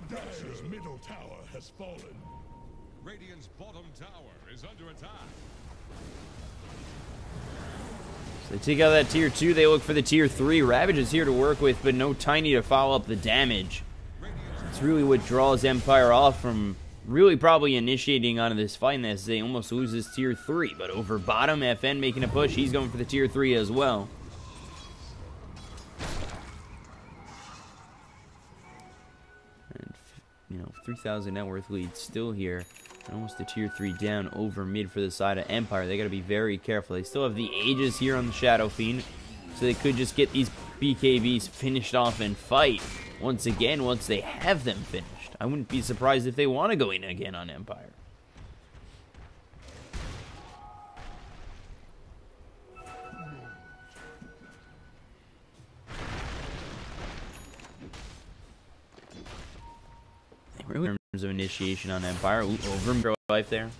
Dire's middle tower has fallen. Radiant's bottom tower is under attack. So they take out that tier 2, they look for the tier 3. Ravage is here to work with, but no Tiny to follow up the damage. It's really what draws Empire off from really probably initiating onto this fight, as they almost lose this tier 3. But over bottom, FN making a push, he's going for the tier 3 as well. And, you know, 3,000 net worth lead still here. Almost a tier 3 down over mid for the side of Empire. They got to be very careful. They still have the Aegis here on the Shadow Fiend, so they could just get these BKBs finished off and fight once again once they have them finished. I wouldn't be surprised if they want to go in again on Empire. Really, in terms of initiation on Empire, over life there.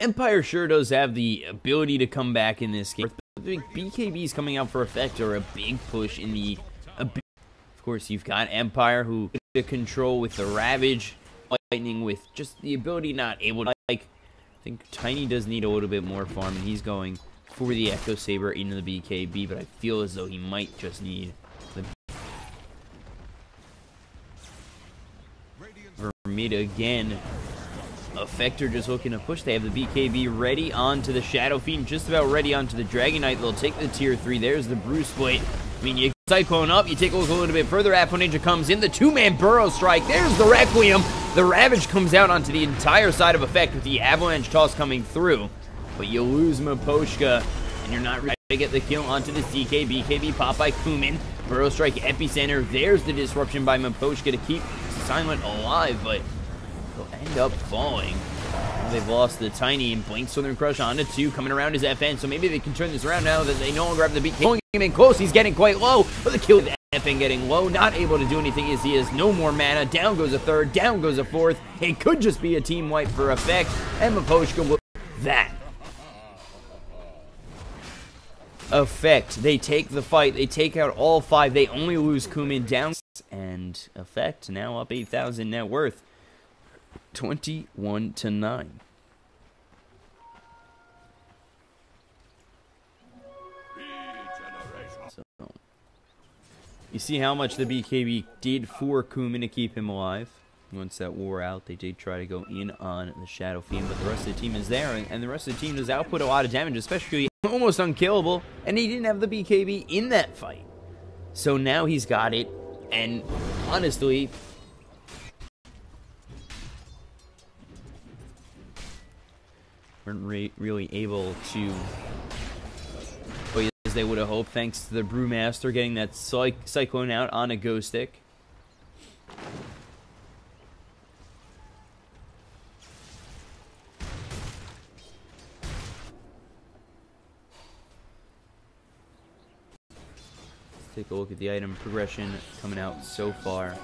Empire sure does have the ability to come back in this game. The BKBs coming out for effect are a big push in the. Of course, you've got Empire who to control with the Ravage, Lightning with just the ability not able to. Like, I think Tiny does need a little bit more farm, and he's going for the Echo Saber into the BKB, but I feel as though he might just need the for mid again. Effector just looking to push. They have the BKB ready onto the Shadow Fiend, just about ready onto the Dragon Knight. They'll take the tier 3. There's the Bruce Split. I mean, you Cyclone up, you take a look a little bit further. Afro Ninja comes in, the 2-man Burrow Strike. There's the Requiem. The Ravage comes out onto the entire side of Effect with the Avalanche Toss coming through. But you lose Miposhka, and you're not ready to get the kill onto the CK. BKB pop by Kumin. Burrow Strike Epicenter. There's the disruption by Miposhka to keep Silent alive, but they'll end up falling. They've lost the Tiny, and Blink Southern Crush onto 2, coming around his FN, so maybe they can turn this around now that they no longer have the BK. Pulling him in close, he's getting quite low, but the kill with FN getting low, not able to do anything as he has no more mana. Down goes a third, down goes a fourth. It could just be a team wipe for Effect, and Miposhka will that. Effect, they take the fight, they take out all 5, they only lose Kumin down, and Effect now up 8,000 net worth. 21-9. So, you see how much the BKB did for Kumin to keep him alive. Once that wore out, they did try to go in on the Shadow Fiend, but the rest of the team is there, and the rest of the team does output a lot of damage, especially almost unkillable, and he didn't have the BKB in that fight. So now he's got it, and honestly, weren't really able to play as they would have hoped, thanks to the Brewmaster getting that Cyclone out on a Ghost Stick. Take a look at the item progression coming out so far.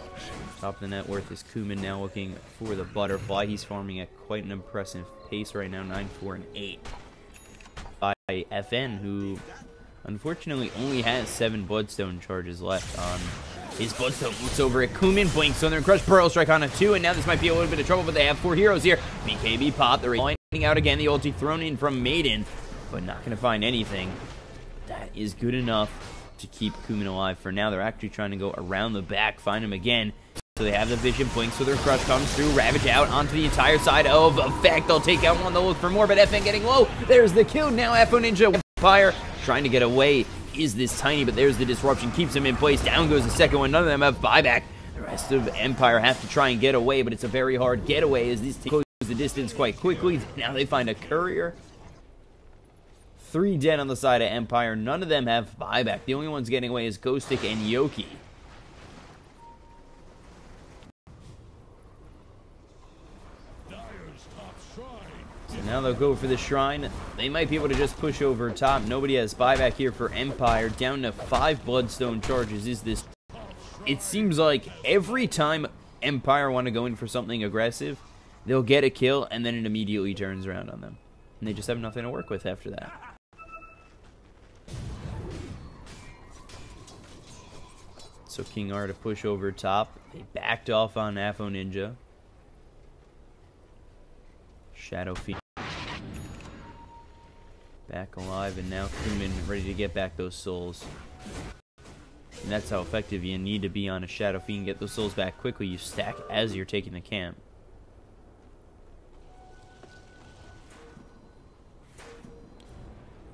Top of the net worth is Kumin, now looking for the Butterfly. He's farming at quite an impressive pace right now, 9, 4, and 8. By FN, who unfortunately only has 7 Bloodstone charges left on his Bloodstone. Looks over at Kumin, Blink Southern Crush, Pearl Strike on a 2, and now this might be a little bit of trouble, but they have 4 heroes here. BKB pop, they're lining out again, the ulti thrown in from Maiden, but not going to find anything. That is good enough to keep Kumin alive for now. They're actually trying to go around the back, find him again. So they have the Vision, Blink, so their Crush comes through, Ravage out onto the entire side of Effect. They'll take out one, they'll look for more, but FN getting low. There's the kill. Now Afro Ninja Fire trying to get away. Is this Tiny, but there's the disruption, keeps him in place. Down goes the second one. None of them have buyback. The rest of Empire have to try and get away, but it's a very hard getaway as these teams close the distance quite quickly. Now they find a Courier. 3 dead on the side of Empire. None of them have buyback. The only ones getting away is Ghostic and Yoki. So now they'll go for the Shrine. They might be able to just push over top. Nobody has buyback here for Empire. Down to 5 Bloodstone charges is this. It seems like every time Empire want to go in for something aggressive, they'll get a kill and then it immediately turns around on them. And they just have nothing to work with after that. So King R to push over top. They backed off on Afo Ninja. Shadow Fiend back alive, and now Kumin ready to get back those souls. And that's how effective you need to be on a Shadow Fiend. Get those souls back quickly. You stack as you're taking the camp.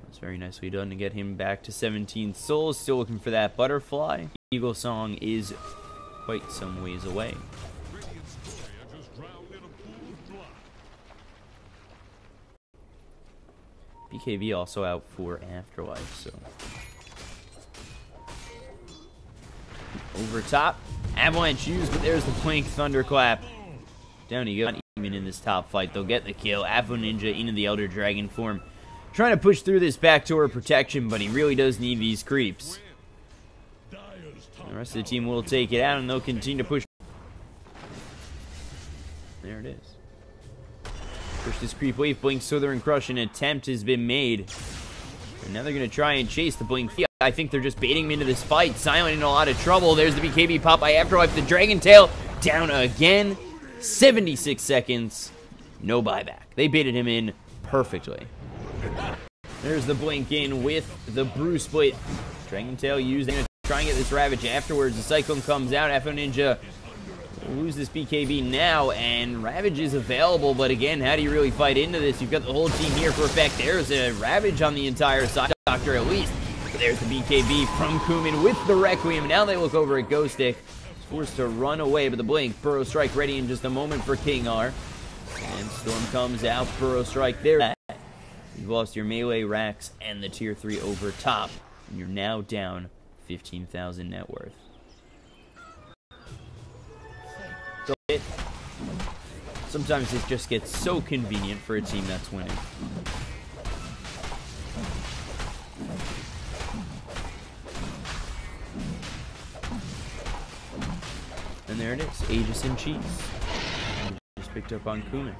That's very nicely done to get him back to 17 souls. Still looking for that butterfly. Eagle Song is quite some ways away. BKB also out for Afterlife, so. Over top. Avalanche used, but there's the Blink Thunderclap. Down you go. Not even in this top fight, they'll get the kill. Afo Ninja into the Elder Dragon form. Trying to push through this backdoor protection, but he really does need these creeps. The rest of the team will take it out, and they'll continue to push. There it is. Push this creep wave. Blink Southern Crush. An attempt has been made. And now they're going to try and chase the Blink. I think they're just baiting him into this fight. Silent in a lot of trouble. There's the BKB pop by Afterlife. The Dragon Tail down again. 76 seconds. No buyback. They baited him in perfectly. There's the Blink in with the Brew Split. Dragon Tail used. They're going to try and get this Ravage afterwards. The Cyclone comes out. Afo Ninja lose this BKB now, and Ravage is available, but again, how do you really fight into this? You've got the whole team here for effect. There's a Ravage on the entire side, Doctor at least. But there's the BKB from Kumin with the Requiem. Now they look over at Ghost Stick. Forced to run away, but the Blink. Burrow Strike ready in just a moment for King R. And Storm comes out. Burrow Strike there. You've lost your melee racks and the tier 3 over top. And you're now down 15,000 net worth. Sometimes it just gets so convenient for a team that's winning. And there it is, Aegis and Cheese. Just picked up on Kumin.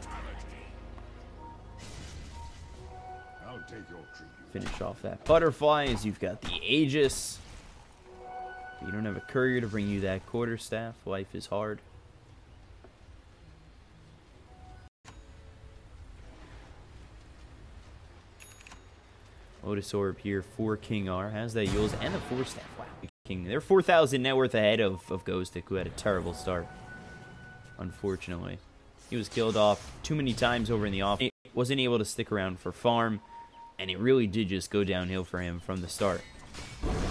I'll take your tribute. Finish off that butterfly as you've got the Aegis. You don't have a courier to bring you that quarterstaff. Life is hard. Lotus Orb here for King R. Has that Yules and the 4-staff. Wow. King. They're 4,000 net worth ahead of Ghostic, who had a terrible start. Unfortunately. He was killed off too many times over in the off. He wasn't able to stick around for farm. And it really did just go downhill for him from the start.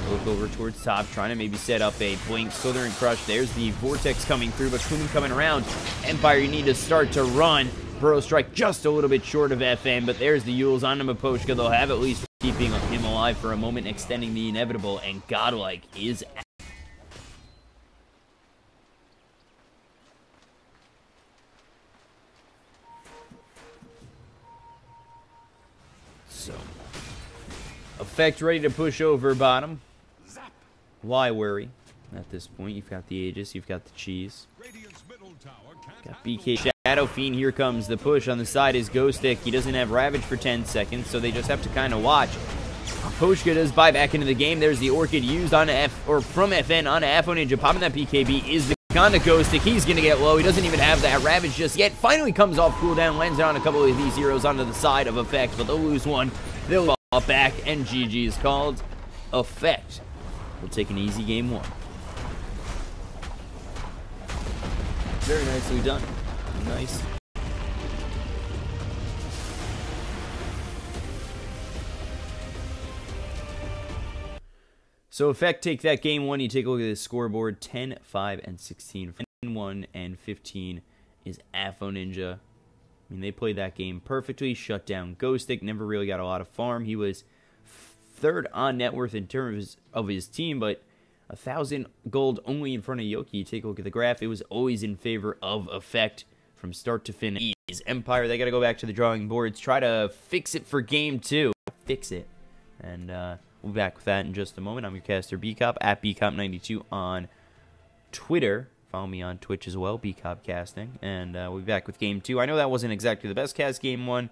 Look over towards top, trying to maybe set up a Blink, Southern Crush. There's the Vortex coming through, but Kumin coming around. Empire, you need to start to run. Burrow Strike just a little bit short of FM, but there's the Yules on Maposhka. They'll have at least keeping him alive for a moment, extending the inevitable, and Godlike is out. So, Effect ready to push over bottom. Why worry? At this point, you've got the Aegis, you've got the Cheese. Got BK Shadow Fiend. Here comes the push. On the side is Ghost Stick. He doesn't have Ravage for 10 seconds, so they just have to kind of watch. Poshka does buy back into the game. There's the Orchid used on from FN on Afo Ninja. Popping that BKB is the on to Ghost Stick. He's going to get low. He doesn't even have that Ravage just yet. Finally comes off cooldown, lands it on a couple of these heroes onto the side of Effect, but they'll lose one. They'll fall back, and GG is called. Effect will take an easy game 1. Very nicely done. Nice. So Effect take that game 1. You take a look at the scoreboard. 10, 5, and 16. 1 and 15 is Afo Ninja. I mean, they played that game perfectly. Shut down Ghost Stick. Never really got a lot of farm. He was 3rd on net worth in terms of his team, but 1,000 gold only in front of Yoki. Take a look at the graph. It was always in favor of Effect from start to finish. Empire, they got to go back to the drawing boards. Try to fix it for game 2. Fix it. And we'll be back with that in just a moment. I'm your caster, BCop, at BCop92 on Twitter. Follow me on Twitch as well, BCop Casting. And we'll be back with game 2. I know that wasn't exactly the best cast game 1.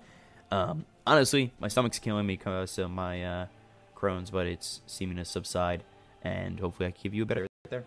Honestly, my stomach's killing me because of my Crohn's, but it's seeming to subside. And hopefully I can give you a better right there.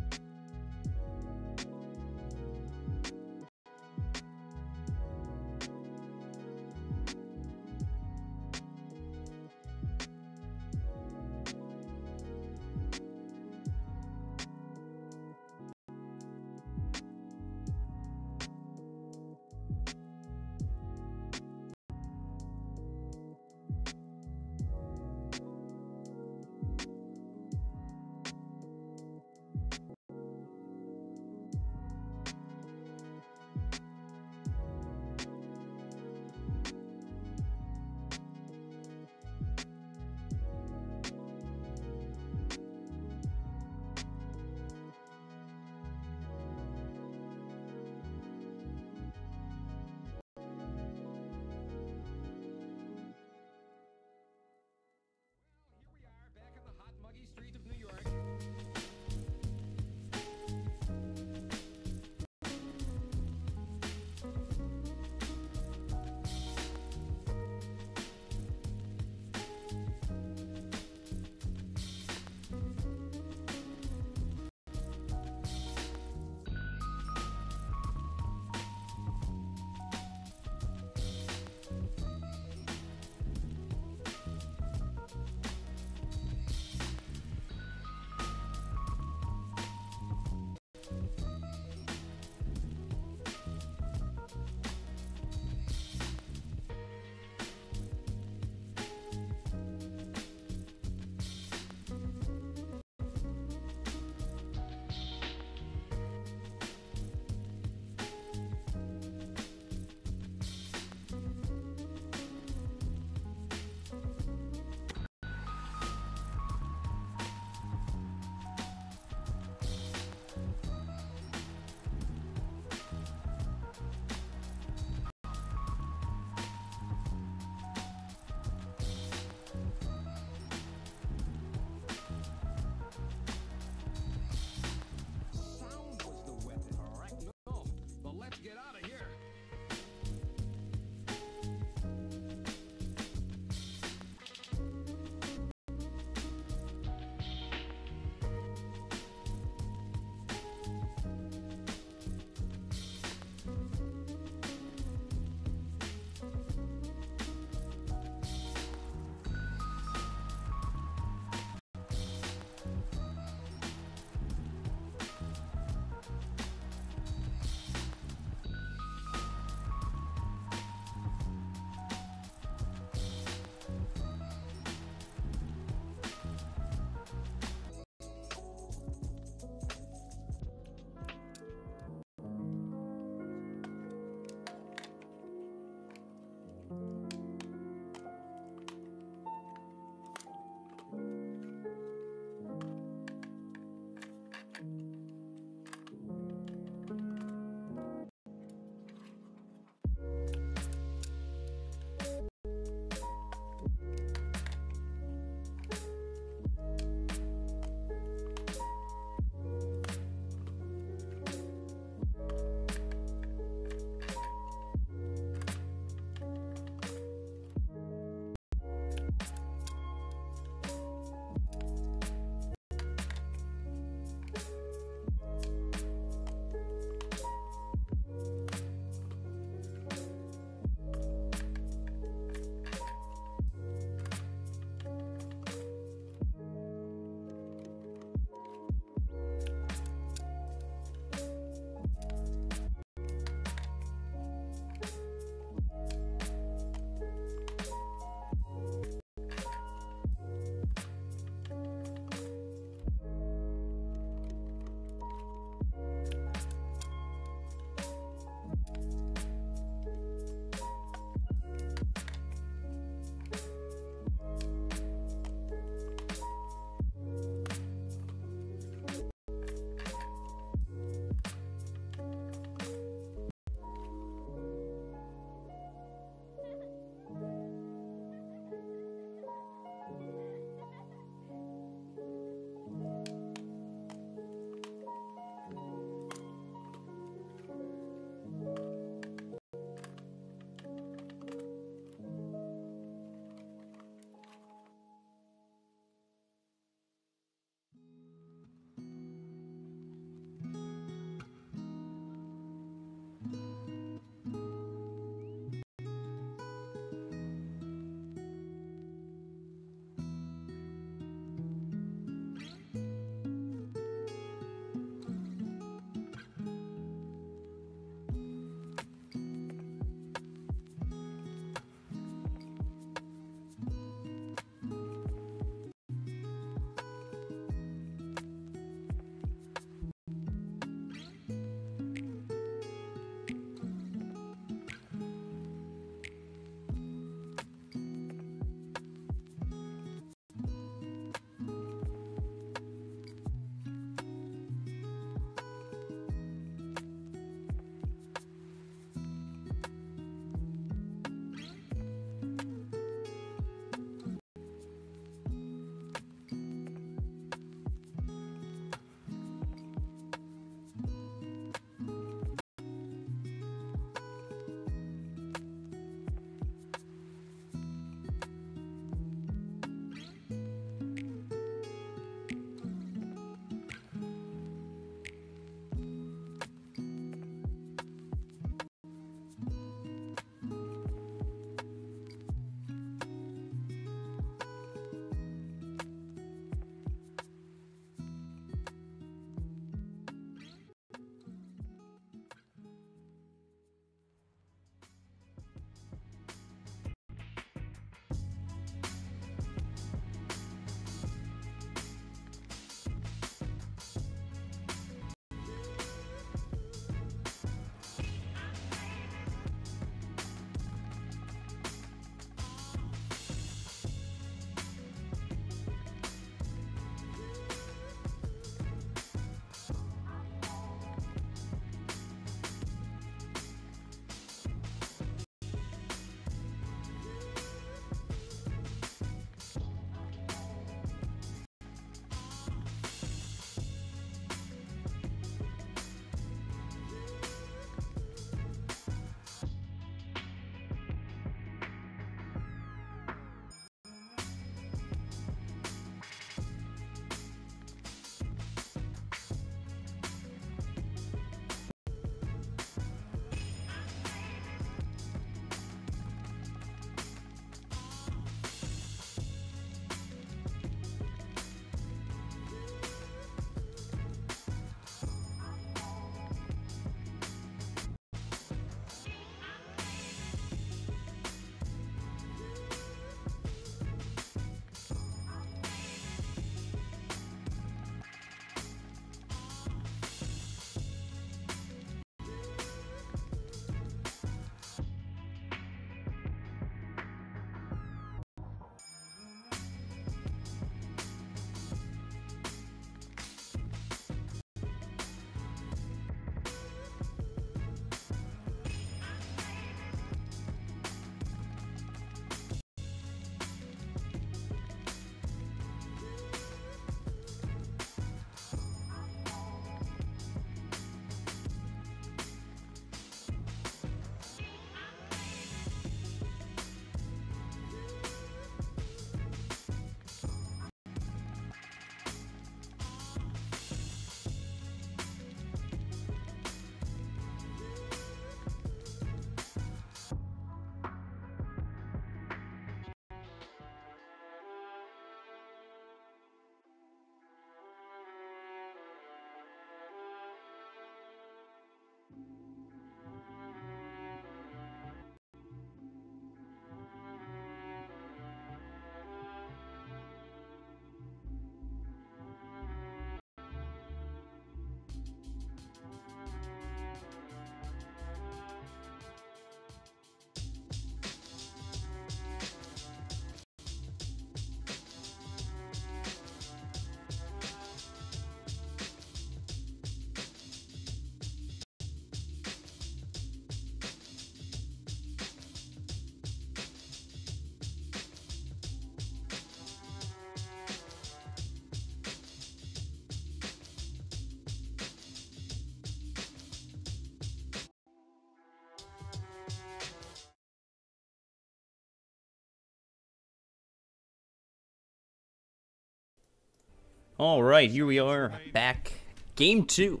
Alright, here we are, back. Game 2.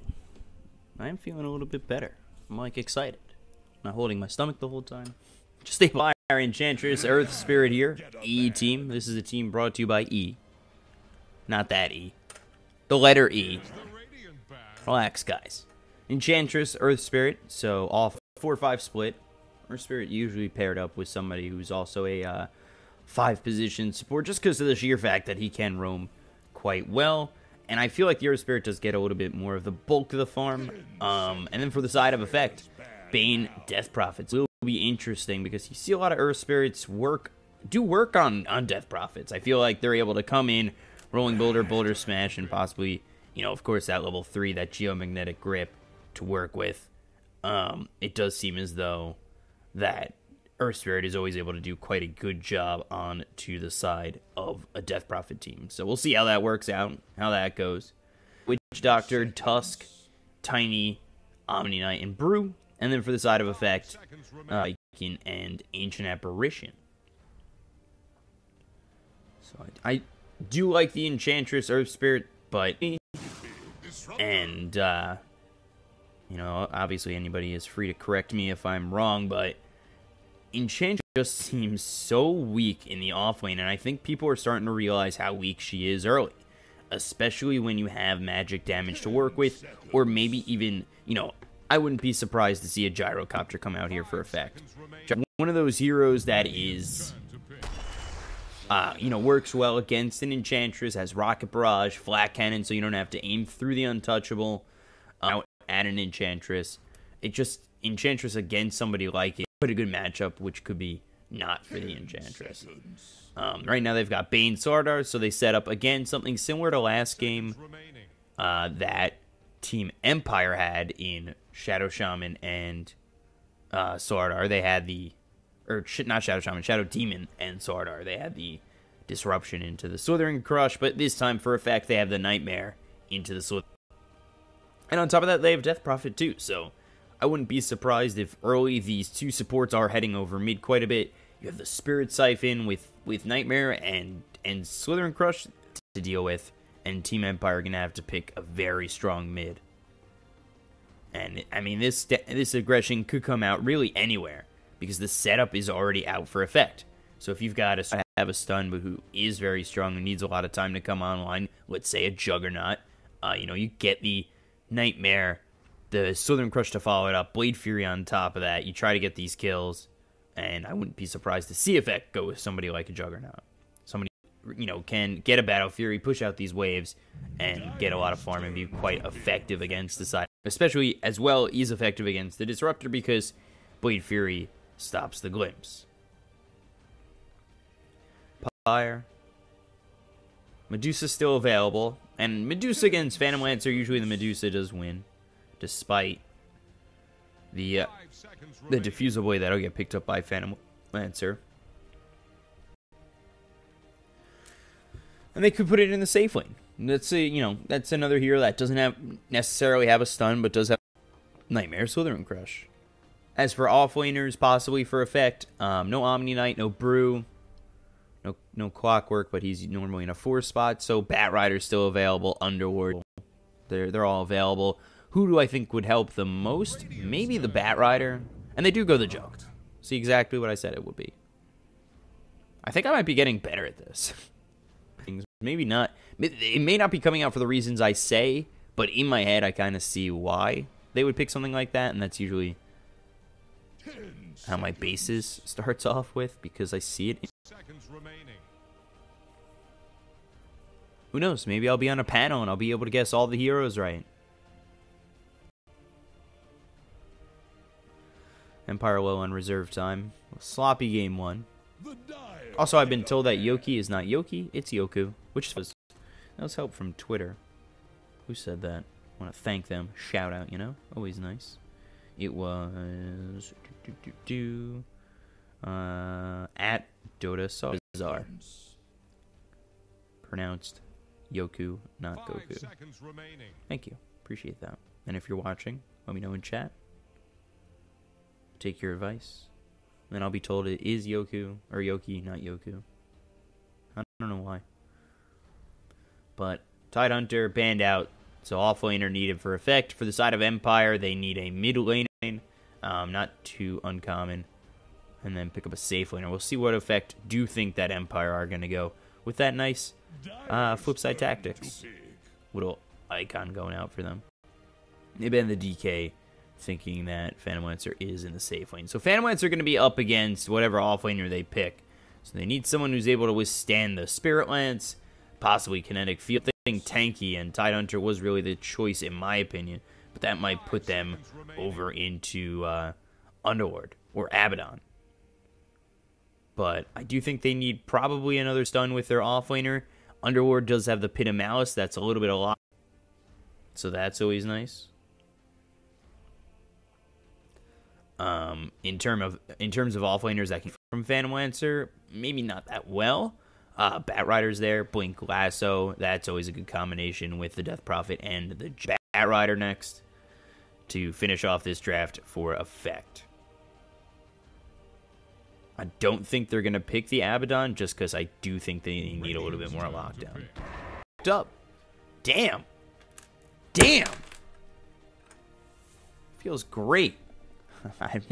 I'm feeling a little bit better. I'm, like, excited. Not holding my stomach the whole time. Just stay by our Enchantress, Earth Spirit here. E team. This is a team brought to you by E. Not that E. The letter E. Relax, guys. Enchantress, Earth Spirit. So, off 4-5 split. Earth Spirit usually paired up with somebody who's also a 5-position support, just because of the sheer fact that he can roam quite well. And I feel like the Earth Spirit does get a little bit more of the bulk of the farm. And then for the side of effect, Bane, Death Prophets will be interesting because you see a lot of Earth Spirits do work on Death Prophets. I feel like they're able to come in, Rolling Boulder, Boulder Smash, and possibly, you know, of course, that level 3, that Geomagnetic Grip to work with. It does seem as though that Earth Spirit is always able to do quite a good job on to the side of a Death Prophet team. So we'll see how that works out, how that goes. Witch Doctor, Tusk, Tiny, Omni Knight, and Brew. And then for the side of effect, Viking and Ancient Apparition. So I do like the Enchantress Earth Spirit, but... And, you know, obviously anybody is free to correct me if I'm wrong, but Enchantress just seems so weak in the offlane, and I think people are starting to realize how weak she is early. Especially when you have magic damage to work with, or maybe even, you know, I wouldn't be surprised to see a Gyrocopter come out here for effect. One of those heroes that is, you know, works well against an Enchantress, has Rocket Barrage, Flat Cannon, so you don't have to aim through the untouchable, at an Enchantress. It just, Enchantress against somebody like it, quite a good matchup, which could be not for the Enchantress. Right now they've got Bane Sardar, so they set up, again, something similar to last game that Team Empire had in Shadow Shaman and Sardar. They had the, or not Shadow Shaman, Shadow Demon and Sardar. They had the disruption into the Slithering Crush, but this time for effect they have the Nightmare into the Slithering. And on top of that they have Death Prophet too, so I wouldn't be surprised if early these two supports are heading over mid quite a bit. You have the Spirit Siphon with Nightmare and Slithering Crush to deal with, and Team Empire are going to have to pick a very strong mid. And, I mean, this aggression could come out really anywhere, because the setup is already out for effect. So if you've got to have a stun, but who is very strong and needs a lot of time to come online, let's say a Juggernaut, you know, you get the Nightmare, the Slithering Crush to follow it up, Blade Fury on top of that, you try to get these kills, and I wouldn't be surprised to see effect go with somebody like a Juggernaut. Somebody, you know, can get a Battle Fury, push out these waves, and get a lot of farm and be quite effective against the side. Especially, as well, is effective against the Disruptor because Blade Fury stops the glimpse. Fire. Medusa's still available, and Medusa against Phantom Lancer, usually the Medusa does win, despite the diffusal blade that'll get picked up by Phantom Lancer. And they could put it in the safe lane. That's that's another hero that doesn't necessarily have a stun, but does have Nightmare, Slithering Crush. As for offlaners, possibly for effect, no Omni Knight, no Brew, no Clockwork, but he's normally in a 4 spot. So Bat Rider's still available, Underward, they're all available. Who do I think would help the most? Maybe the Bat Rider, and they do go the Jug. See, exactly what I said it would be. I think I might be getting better at this. Maybe not. It may not be coming out for the reasons I say, but in my head I kind of see why they would pick something like that, and that's usually how my basis starts off with, because I see it. Who knows? Maybe I'll be on a panel and I'll be able to guess all the heroes right. Empire low on reserve time. Sloppy game 1. Also, I've been told that Yoki is not Yoki, it's Yoku, which was help from Twitter. Who said that? I want to thank them. Shout out, you know? Always nice. It was at Dota Sazar. Pronounced Yoku, not Goku. Thank you. Appreciate that. And if you're watching, let me know in chat. Take your advice. Then I'll be told it is Yoku, or Yoki, not Yoku. I don't know why. But Tidehunter banned out, so offlaner needed for effect. For the side of Empire, they need a mid lane, not too uncommon, and then pick up a safe laner. We'll see what effect do think that Empire are going to go with that nice flip side tactics. Little icon going out for them. They banned the DK, thinking that Phantom Lancer is in the safe lane. So Phantom Lancer are going to be up against whatever offlaner they pick. So they need someone who's able to withstand the Spirit Lance, possibly Kinetic Field. Thing tanky, and Tidehunter was really the choice in my opinion, but that might put them over into Underlord or Abaddon. But I do think they need probably another stun with their offlaner. Underlord does have the Pit of Malice, that's a little bit a lot, so that's always nice. In terms of offlaners that can from Phantom Lancer, maybe not that well. Batrider's there, Blink Lasso, that's always a good combination with the Death Prophet and the Batrider next to finish off this draft for effect. I don't think they're going to pick the Abaddon just because I do think they need a little bit more lockdown. Up. Damn. Damn. Feels great. It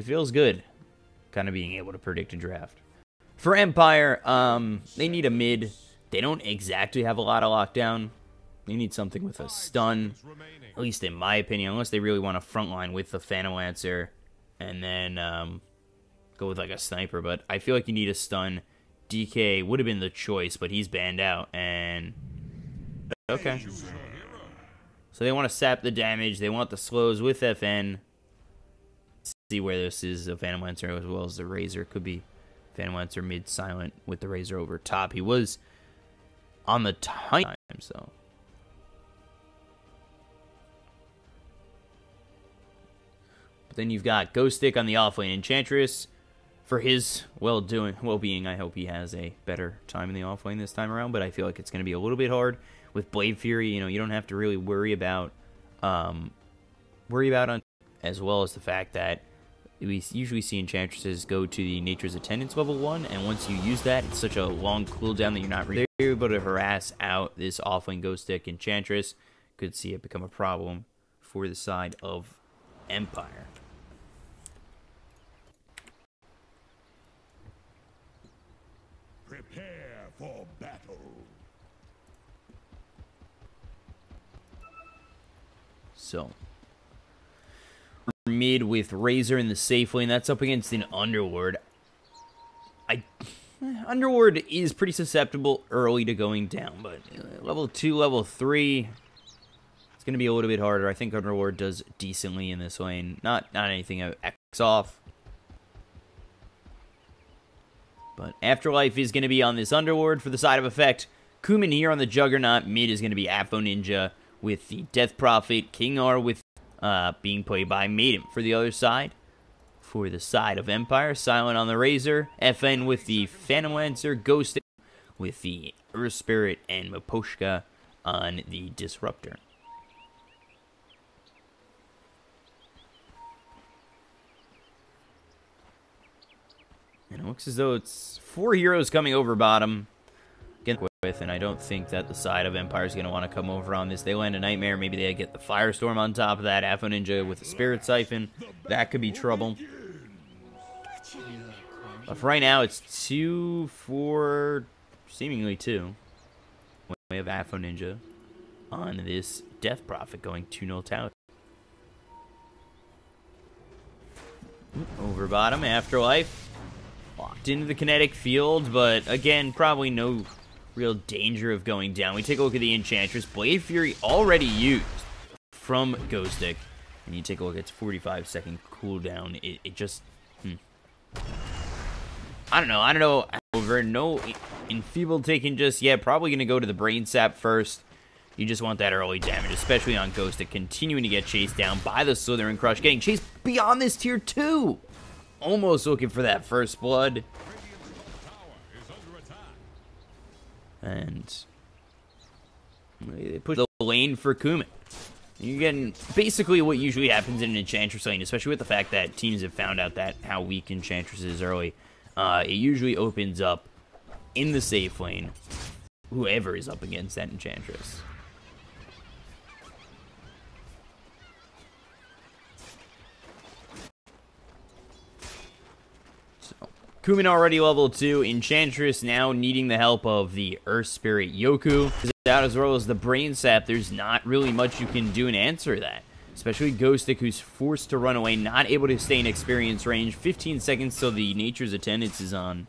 feels good kind of being able to predict a draft. For Empire, they need a mid. They don't exactly have a lot of lockdown. They need something with a stun, at least in my opinion, unless they really want to frontline with the Phantom Lancer and then go with like a sniper. But I feel like you need a stun. DK would have been the choice, but he's banned out. And okay. So they want to sap the damage. They want the slows with FN. Let's see where this is a Phantom Lancer as well as the Razor. Could be Phantom Lancer mid-silent with the Razor over top. He was on the time, so. But then you've got Ghost Stick on the offlane. Enchantress, for his well-being, I hope he has a better time in the offlane this time around, but I feel like it's going to be a little bit hard. With Blade Fury, you don't have to really worry about on, as well as the fact that we usually see Enchantresses go to the Nature's Attendance level 1, and once you use that, it's such a long cooldown that you're not really able to harass out this offlane Ghost Stick Enchantress. Could see it become a problem for the side of Empire. Prepare for battle. So, mid with Razor in the safe lane. That's up against an Underlord. Underlord is pretty susceptible early to going down, but level 2, level 3, it's going to be a little bit harder. I think Underlord does decently in this lane. Not anything X off. But Afterlife is going to be on this Underlord for the side of effect. Kumin here on the Juggernaut. Mid is going to be Aphro Ninja with the Death Prophet. King R with being played by Maiden for the other side. For the side of Empire, Silent on the Razor. FN with the Phantom Lancer. Ghost with the Earth Spirit. And Maposhka on the Disruptor. And it looks as though it's 4 heroes coming over bottom. With, and I don't think that the side of Empire is going to want to come over on this. They land a Nightmare. Maybe they get the Firestorm on top of that. Aphro Ninja with the Spirit Siphon. That could be trouble. But for right now, it's 2-4, seemingly 2. We have Aphro Ninja on this Death Prophet going 2-0 Tower. Over bottom, Afterlife. Locked into the kinetic field, but again, probably no real danger of going down. We take a look at the Enchantress. Blade Fury already used from Ghost Stick. And you take a look at its 45-second cooldown. It just... I don't know. Over no enfeebled taken just yet. Probably going to go to the Brain Sap first. You just want that early damage, especially on Ghost Stick. Continuing to get chased down by the Slither and Crush. Getting chased beyond this tier 2. Almost looking for that first blood. And they push the lane for Kumin. You're getting basically what usually happens in an Enchantress lane, especially with the fact that teams have found out that how weak Enchantress is early. It usually opens up in the safe lane whoever is up against that Enchantress. Kumin already level 2. Enchantress now needing the help of the Earth Spirit Yoku. Out as well as the Brain Sap, there's not really much you can do and answer that. Especially Ghostic, who's forced to run away, not able to stay in experience range. 15 seconds till the Nature's Attendance is on.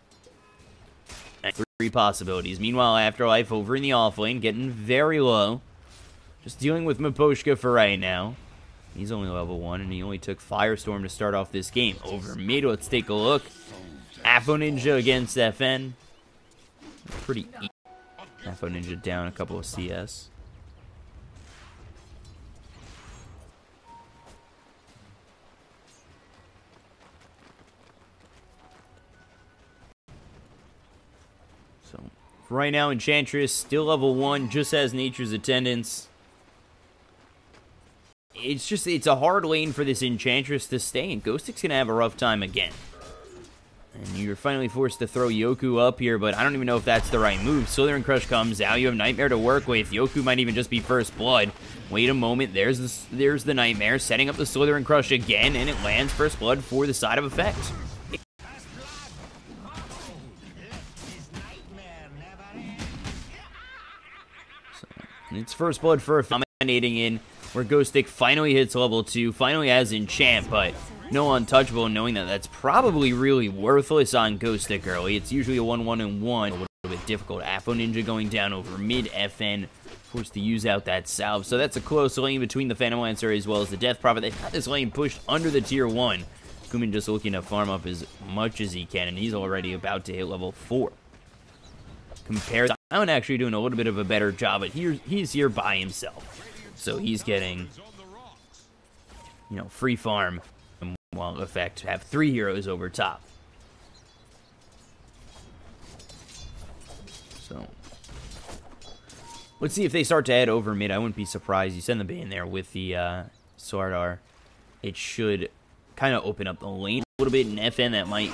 3 possibilities. Meanwhile, Afterlife over in the off lane, getting very low. Just dealing with Miposhka for right now. He's only level 1, and he only took Firestorm to start off this game. Over mid, let's take a look. Afo Ninja against FN. Pretty easy. Afo Ninja down a couple of CS. So, right now, Enchantress still level 1, just has Nature's Attendance. It's a hard lane for this Enchantress to stay, and Ghostic's gonna have a rough time again. And you're finally forced to throw Yoku up here, but I don't even know if that's the right move. Slithering Crush comes out. You have Nightmare to work with. Yoku might even just be First Blood. Wait a moment. There's the Nightmare, setting up the Slithering Crush again, and it lands First Blood for the side of effect. So, it's First Blood for dominating in, where Ghostic finally hits level 2, finally has Enchant, but no Untouchable, knowing that that's probably really worthless on Ghostic early. It's usually a 1-1-1, a little bit difficult. Afo Ninja going down over mid, FN forced to use out that salve. So that's a close lane between the Phantom Lancer as well as the Death Prophet. They've got this lane pushed under the tier 1. Kumin just looking to farm up as much as he can, and he's already about to hit level 4. Compared to Silent actually doing a little bit of a better job, but he's here by himself. So he's getting, you know, free farm. While in effect have 3 heroes over top. So let's see if they start to head over mid. I wouldn't be surprised. You send the Bane there with the Slardar. It should kind of open up the lane a little bit in FN. That might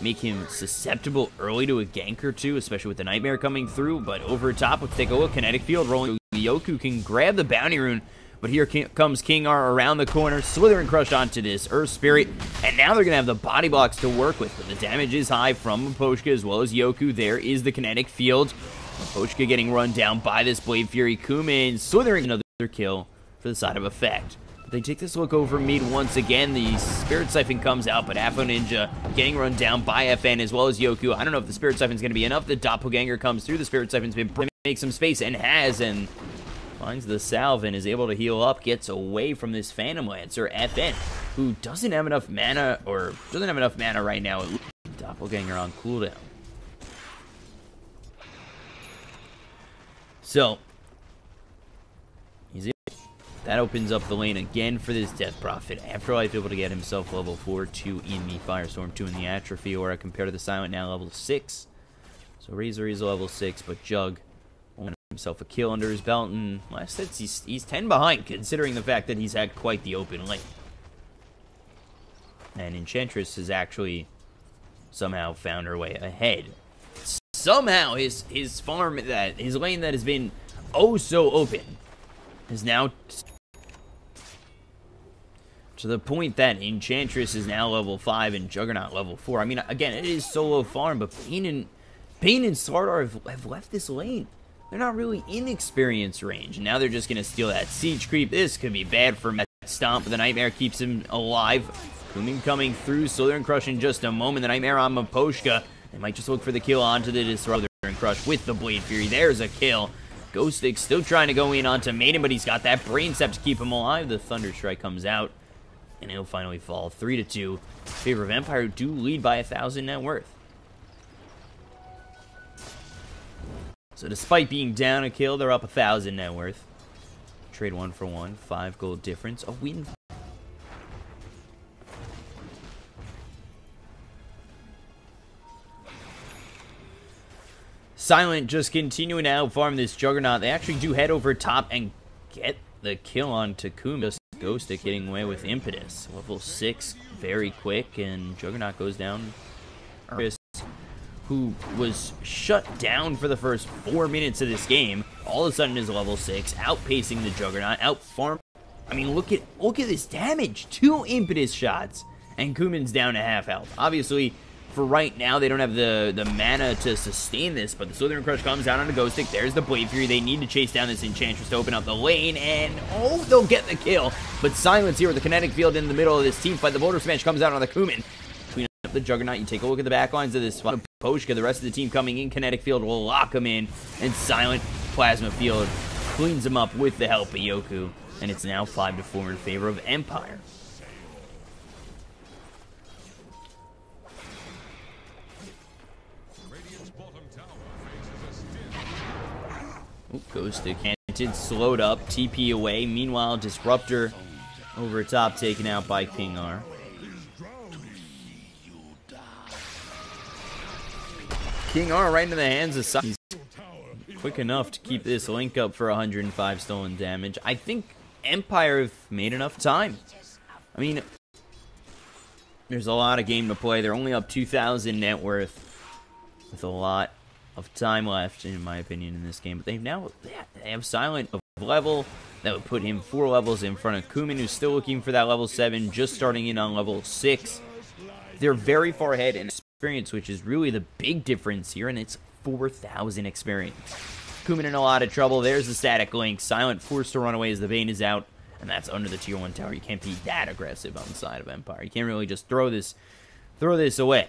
make him susceptible early to a gank or two, especially with the Nightmare coming through. But over top, let's take a look. Kinetic Field rolling. Yoku can grab the Bounty Rune. But here comes King R around the corner, Slithering Crush onto this Earth Spirit, and now they're going to have the body blocks to work with, but the damage is high from Miposhka as well as Yoku. There is the Kinetic Field. Miposhka getting run down by this Blade Fury. Kumin slithering another kill for the side of effect. But they take this look over mid once again. The Spirit Siphon comes out, but Afo Ninja getting run down by FN as well as Yoku. I don't know if the Spirit Siphon's going to be enough. The Doppelganger comes through. The Spirit Siphon's been make some space and has, and finds the salve and is able to heal up, gets away from this Phantom Lancer, FN, who doesn't have enough mana right now. Doppelganger on cooldown. So, that opens up the lane again for this Death Prophet. Afterlife able to get himself level 4, 2 in the Firestorm, 2 in the Atrophy Aura, compared to the Silent now level 6. So Razor is level 6, but Jug himself a kill under his belt, and last hits he's 10 behind, considering the fact that he's had quite the open lane. And Enchantress has actually somehow found her way ahead. Somehow his lane that has been oh so open is now to the point that Enchantress is now level 5 and Juggernaut level 4. I mean, again, it is solo farm, but Pain and Slardar have left this lane. They're not really in experience range. Now they're just going to steal that siege creep. This could be bad for Met Stomp, but the Nightmare keeps him alive. Kumin coming through. Slithering Crush in just a moment. The Nightmare on Miposhka. They might just look for the kill onto the Disruptor and Crush with the Blade Fury. There's a kill. Ghostic still trying to go in onto Maiden, but he's got that Brain Sap to keep him alive. The Thunder Strike comes out, and he'll finally fall 3-2 in favor of Empire, who do lead by 1,000 net worth. So despite being down a kill, they're up 1,000 net worth. Trade 1 for 1, 5 gold difference, a win. Silent just continuing to outfarm this Juggernaut. They actually do head over top and get the kill on Takumi. Just Ghostic getting away with Impetus. Level 6, very quick, and Juggernaut goes down. who was shut down for the first 4 minutes of this game, all of a sudden is level 6, outpacing the Juggernaut, outfarm. I mean, look at this damage. 2 impetus shots, and Kumin's down to half health. Obviously, for right now, they don't have the mana to sustain this, but the Slithering Crush comes down on a Ghost Stick. There's the Blade Fury. They need to chase down this Enchantress to open up the lane, and oh, they'll get the kill. But Silence here with the Kinetic Field in the middle of this team fight. The Boulder Smash comes out on the Kumin. Between the Juggernaut, you take a look at the back lines of this fight. Poshka, the rest of the team coming in. Kinetic Field will lock him in, and Silent Plasma Field cleans him up with the help of Yoku. And it's now 5-4 in favor of Empire. Oh, Ghost Stick canted, slowed up, TP away. Meanwhile, Disruptor over top, taken out by King R. King R right into the hands of Silence. He's quick enough to keep this link up for 105 stolen damage. I think Empire have made enough time. I mean, there's a lot of game to play. They're only up 2,000 net worth with a lot of time left, in my opinion, in this game. But they have Silent of level that would put him 4 levels in front of Kumin, who's still looking for that level 7, just starting in on level 6. They're very far ahead in experience, which is really the big difference here, and it's 4,000 experience. Kumin in a lot of trouble. There's the static link. Silent forced to run away as the Bane is out, and that's under the tier 1 tower. You can't be that aggressive on the side of Empire. You can't really just throw this away.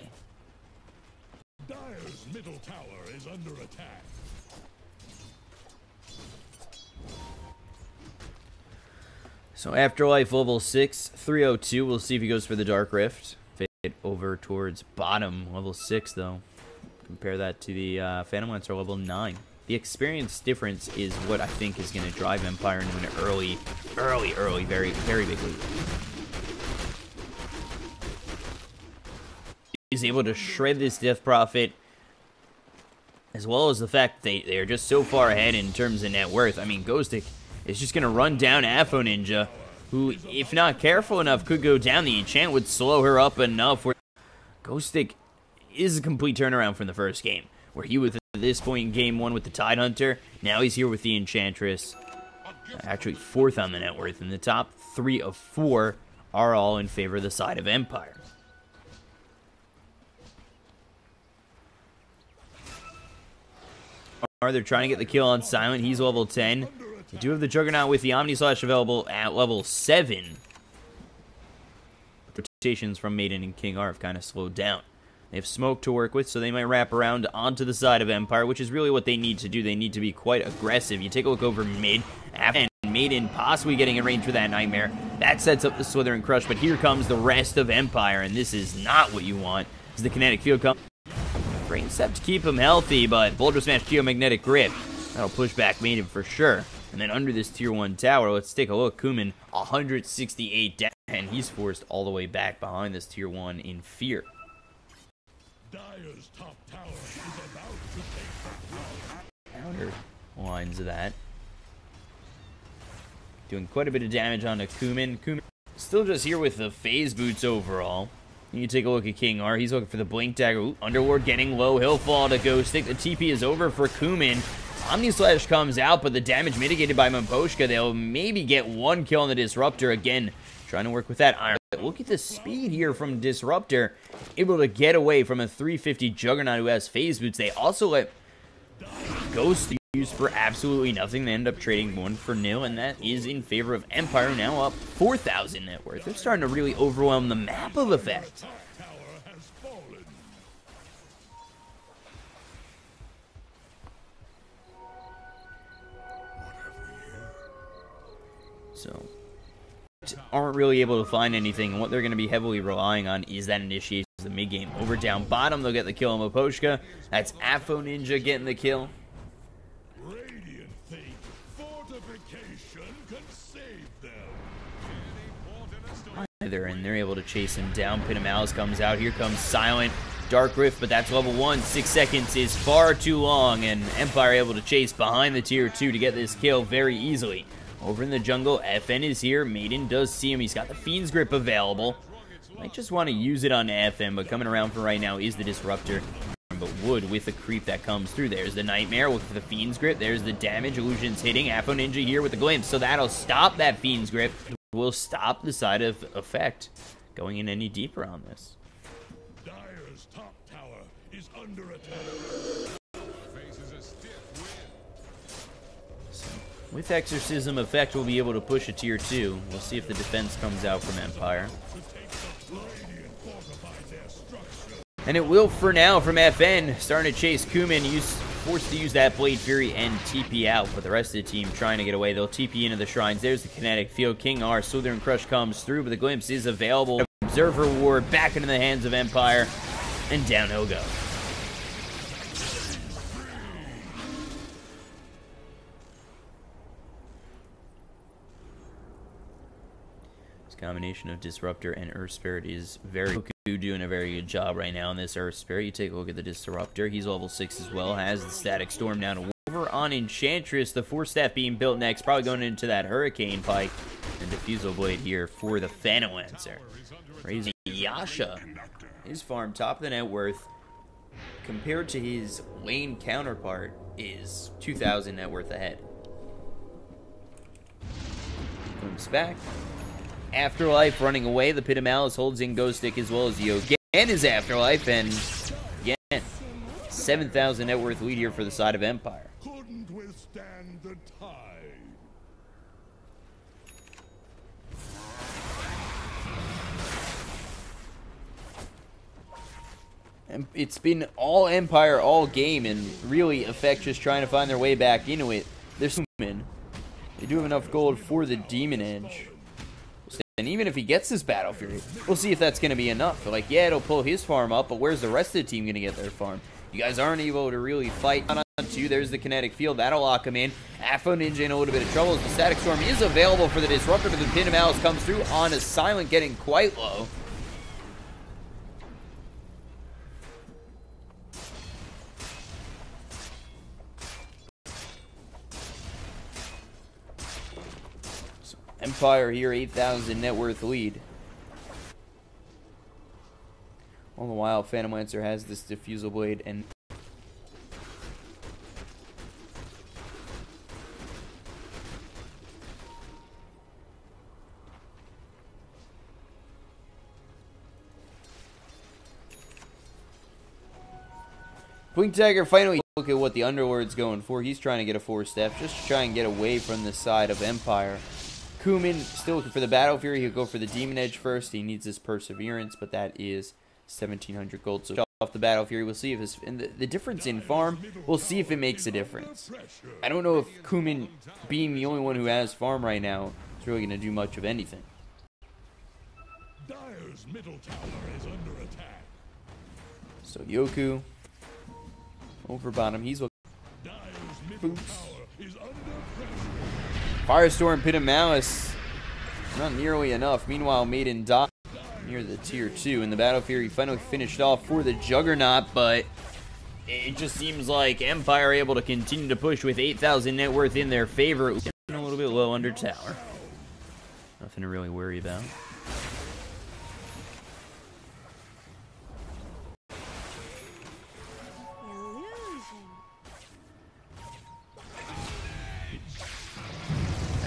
Dire's middle tower is under attack. So Afterlife level 6, 302. We'll see if he goes for the Dark Rift. Fade over towards bottom, level 6 though. Compare that to the Phantom Lancer level 9. The experience difference is what I think is going to drive Empire into an early, very, very big lead. He's able to shred this Death Prophet, as well as the fact that they are just so far ahead in terms of net worth. I mean, Ghostic is just going to run down Afo Ninja, who, if not careful enough, could go down. The enchant would slow her up enough where Ghostic is a complete turnaround from the first game, where he was at this point in game 1 with the Tidehunter. Now he's here with the Enchantress. Actually 4th on the net worth, and the top 3 of 4 are all in favor of the side of Empire. They're trying to get the kill on Silent. He's level 10. They do have the Juggernaut with the Omni Slash available at level 7. Rotations from Maiden and King R have kind of slowed down. They have smoke to work with, so they might wrap around onto the side of Empire, which is really what they need to do. They need to be quite aggressive. You take a look over mid, and Maiden possibly getting in range for that Nightmare. That sets up the Slithering Crush, but here comes the rest of Empire, and this is not what you want, as the Kinetic Field comes. Brain Step to keep him healthy, but Boulder Smash Geomagnetic Grip. That'll push back Maiden for sure. And then under this tier 1 tower, let's take a look. Kumin, 168 down, and he's forced all the way back behind this tier 1 in fear. Dire's top tower is about to take the Counter lines of that. Doing quite a bit of damage onto Kumin. Kumin still just here with the phase boots overall. You take a look at King R. He's looking for the Blink Dagger. Ooh, Underlord getting low. He'll fall to Ghost Stick. The TP is over for Kumin. Omni Slash comes out, but the damage mitigated by Mamposhka. They'll maybe get 1 kill on the Disruptor. Again, trying to work with that Iron. Look at the speed here from Disruptor. Able to get away from a 350 Juggernaut who has phase boots. They also let Ghost use for absolutely nothing. They end up trading 1 for 0, and that is in favor of Empire, now up 4,000 net worth. They're starting to really overwhelm the map of effect. top tower has fallen. So, aren't really able to find anything, and what they're going to be heavily relying on is that initiation of the mid-game. Over down bottom, they'll get the kill on Maposhka. That's Afo Ninja getting the kill. Radiant think fortification can save them. And they're able to chase him down. Pin of Malice comes out. Here comes Silent. Dark Rift, but that's level 1. 6 seconds is far too long, and Empire able to chase behind the tier 2 to get this kill very easily. Over in the jungle, FN is here. Maiden does see him. He's got the Fiend's Grip available. Might just want to use it on FN, but coming around for right now is the Disruptor. But would with the creep that comes through. There's the Nightmare with the Fiend's Grip. There's the damage. Illusion's hitting. Afro Ninja here with the Glimpse. So that'll stop that Fiend's Grip. Will stop the side of effect going in any deeper on this. Dire's top tower is under attack. Faces a stiff win. With Exorcism effect, we'll be able to push a tier 2. We'll see if the defense comes out from Empire. And it will for now from FN. Starting to chase Kumin, forced to use that Blade Fury and TP out. But the rest of the team trying to get away. They'll TP into the shrines. There's the kinetic field. King R, Slither Crush comes through, but the glimpse is available. Observer Ward back into the hands of Empire. And down he'll go. Combination of Disruptor and Earth Spirit is very doing a very good job right now in this Earth Spirit. You take a look at the Disruptor. He's level 6 as well. Has the Static Storm down to over on Enchantress. The Force Staff being built next. Probably going into that Hurricane Pike. And Diffusal Blade here for the Phantom Lancer. Crazy. Yasha. His farm, top of the net worth, compared to his lane counterpart, is 2,000 net worth ahead. Comes back. Afterlife running away. The Pit of Malice holds in Ghost Stick as well as Yo. Again is Afterlife, and again, 7,000 net worth lead here for the side of Empire. Couldn't withstand the tide. And it's been all Empire all game, and really Effect just trying to find their way back into it. They're human. They do have enough gold for the Demon Edge. And even if he gets this Battle Fury, we'll see if that's going to be enough. They're like, yeah, it'll pull his farm up, but where's the rest of the team going to get their farm? You guys aren't able to really fight on two. There's the Kinetic Field. That'll lock him in. Afro Ninja in a little bit of trouble as the Static Storm is available for the Disruptor, but the Pit of Malice comes through on a Silent, getting quite low. Empire here, 8,000 net worth lead. All the while, Phantom Lancer has this Diffusal Blade and Blink Dagger finally look at what the Underlord's going for. He's trying to get a 4-step just to try and get away from the side of Empire. Kumin still looking for the Battle Fury. He'll go for the Demon Edge first. He needs his Perseverance, but that is 1,700 gold. So off the Battle Fury, we'll see if this, and the difference in farm, we'll see if it makes a difference. I don't know if Kumin, being the only one who has farm right now, is really going to do much of anything. Dire's middle tower is under attack. So Yoku over bottom. He's looking. Dire's middle tower is under pressure. Firestorm, Pit of Malice, not nearly enough. Meanwhile, Maiden Dot near the tier 2, and the Battle Fury finally finished off for the Juggernaut, but it just seems like Empire able to continue to push with 8,000 net worth in their favor. A little bit low under tower. Nothing to really worry about.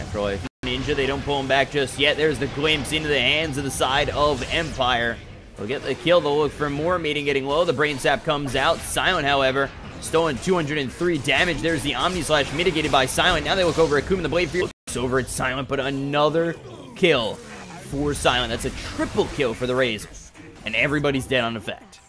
Afterlife Ninja, they don't pull him back just yet. There's the glimpse into the hands of the side of Empire. They'll get the kill. They'll look for more. Maiden getting low. The Brain Sap comes out. Silent, however, stolen 203 damage. There's the Omni Slash mitigated by Silent. Now they look over at Kumin. The Blade Fury looks over at Silent, but another kill for Silent. That's a triple kill for the Razors. And everybody's dead on effect.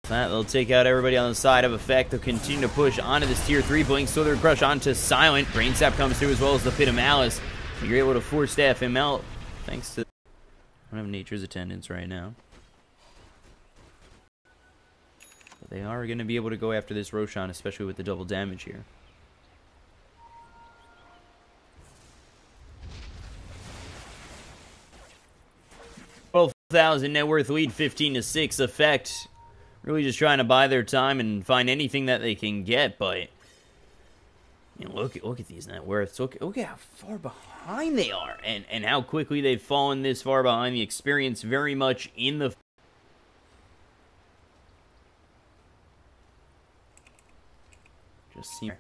They'll take out everybody on the side of effect. They'll continue to push onto this tier 3. Blink Slither Crush onto Silent. Brain Sap comes through as well as the Pit of Malice. You're able to 4-staff him out thanks to... I don't have Nature's Attendance right now. But they are going to be able to go after this Roshan, especially with the double damage here. $12,000 net worth lead, 15-6 effect. Really just trying to buy their time and find anything that they can get, but And look at these net worths. Look at how far behind they are, and how quickly they've fallen this far behind. The experience very much in the. Just see,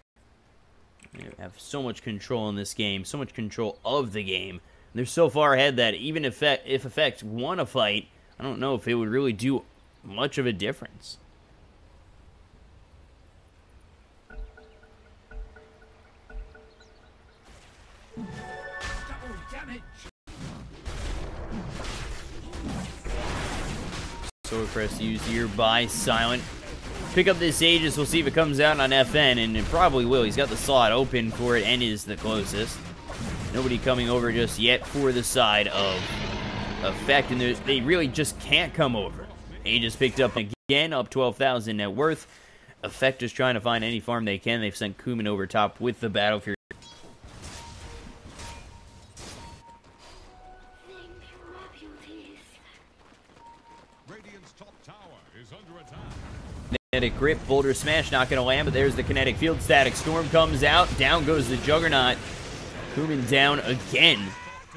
they have so much control in this game, so much control of the game. They're so far ahead that even if Effect won a fight, I don't know if it would really do much of a difference. Sword Crest used here by Silent. Pick up this Aegis, we'll see if it comes out on FN, and it probably will. He's got the slot open for it and is the closest. Nobody coming over just yet for the side of Effect, and they really just can't come over. Aegis picked up again, up 12,000 net worth. Effect is trying to find any farm they can. They've sent Kuman over top with the Battle Fury. Radiant's top tower is under attack. Kinetic Grip, Boulder Smash, not going to land, but there's the Kinetic Field. Static Storm comes out. Down goes the Juggernaut. Kuman down again.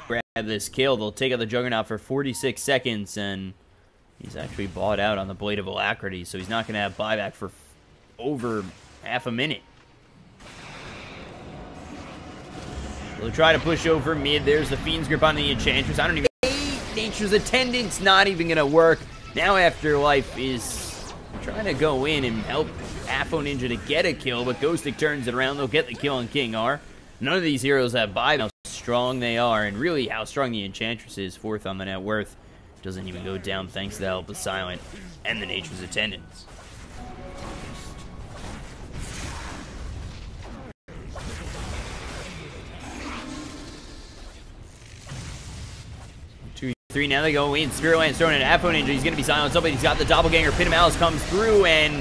Grab this kill. They'll take out the Juggernaut for 46 seconds, and he's actually bought out on the Blade of Alacrity, so he's not going to have buyback for over half a minute. They'll try to push over mid. There's the Fiend's Grip on the Enchantress. I don't even... Nature's Attendant's not even going to work. Now Afterlife is trying to go in and help Afo Ninja to get a kill, but Ghostic turns it around. They'll get the kill on King R. None of these heroes have buyback. How strong they are, and really how strong the Enchantress is. Fourth on the net worth. Doesn't even go down thanks to the help of Silent and the Nature's Attendants. Three, now they go in. Spirit Land's thrown at Afo Ninja. He's going to be silenced. Somebody's got the Doppelganger. Pit of Malice comes through, and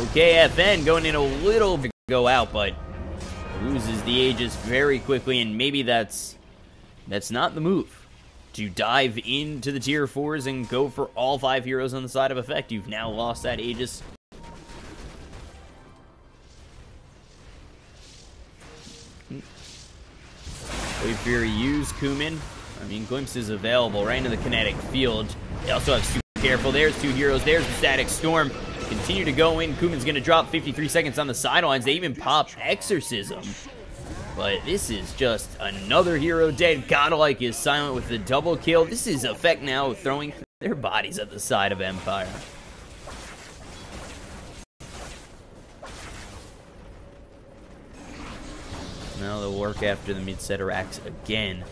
okay, FN going in a little to go out, but loses the Aegis very quickly, and maybe that's not the move. To dive into the tier 4s and go for all 5 heroes on the side of Effect. You've now lost that Aegis. Wait for your use, Kuman. I mean, Glimpse is available right into the Kinetic Field. They also have Super Careful. There's 2 heroes. There's the Static Storm. Continue to go in. Kuman's going to drop 53 seconds on the sidelines. They even pop Exorcism. But this is just another hero dead. Godlike is Silent with the double kill. This is Effect now throwing their bodies at the side of Empire. Now they'll work after the mid-setter axe again.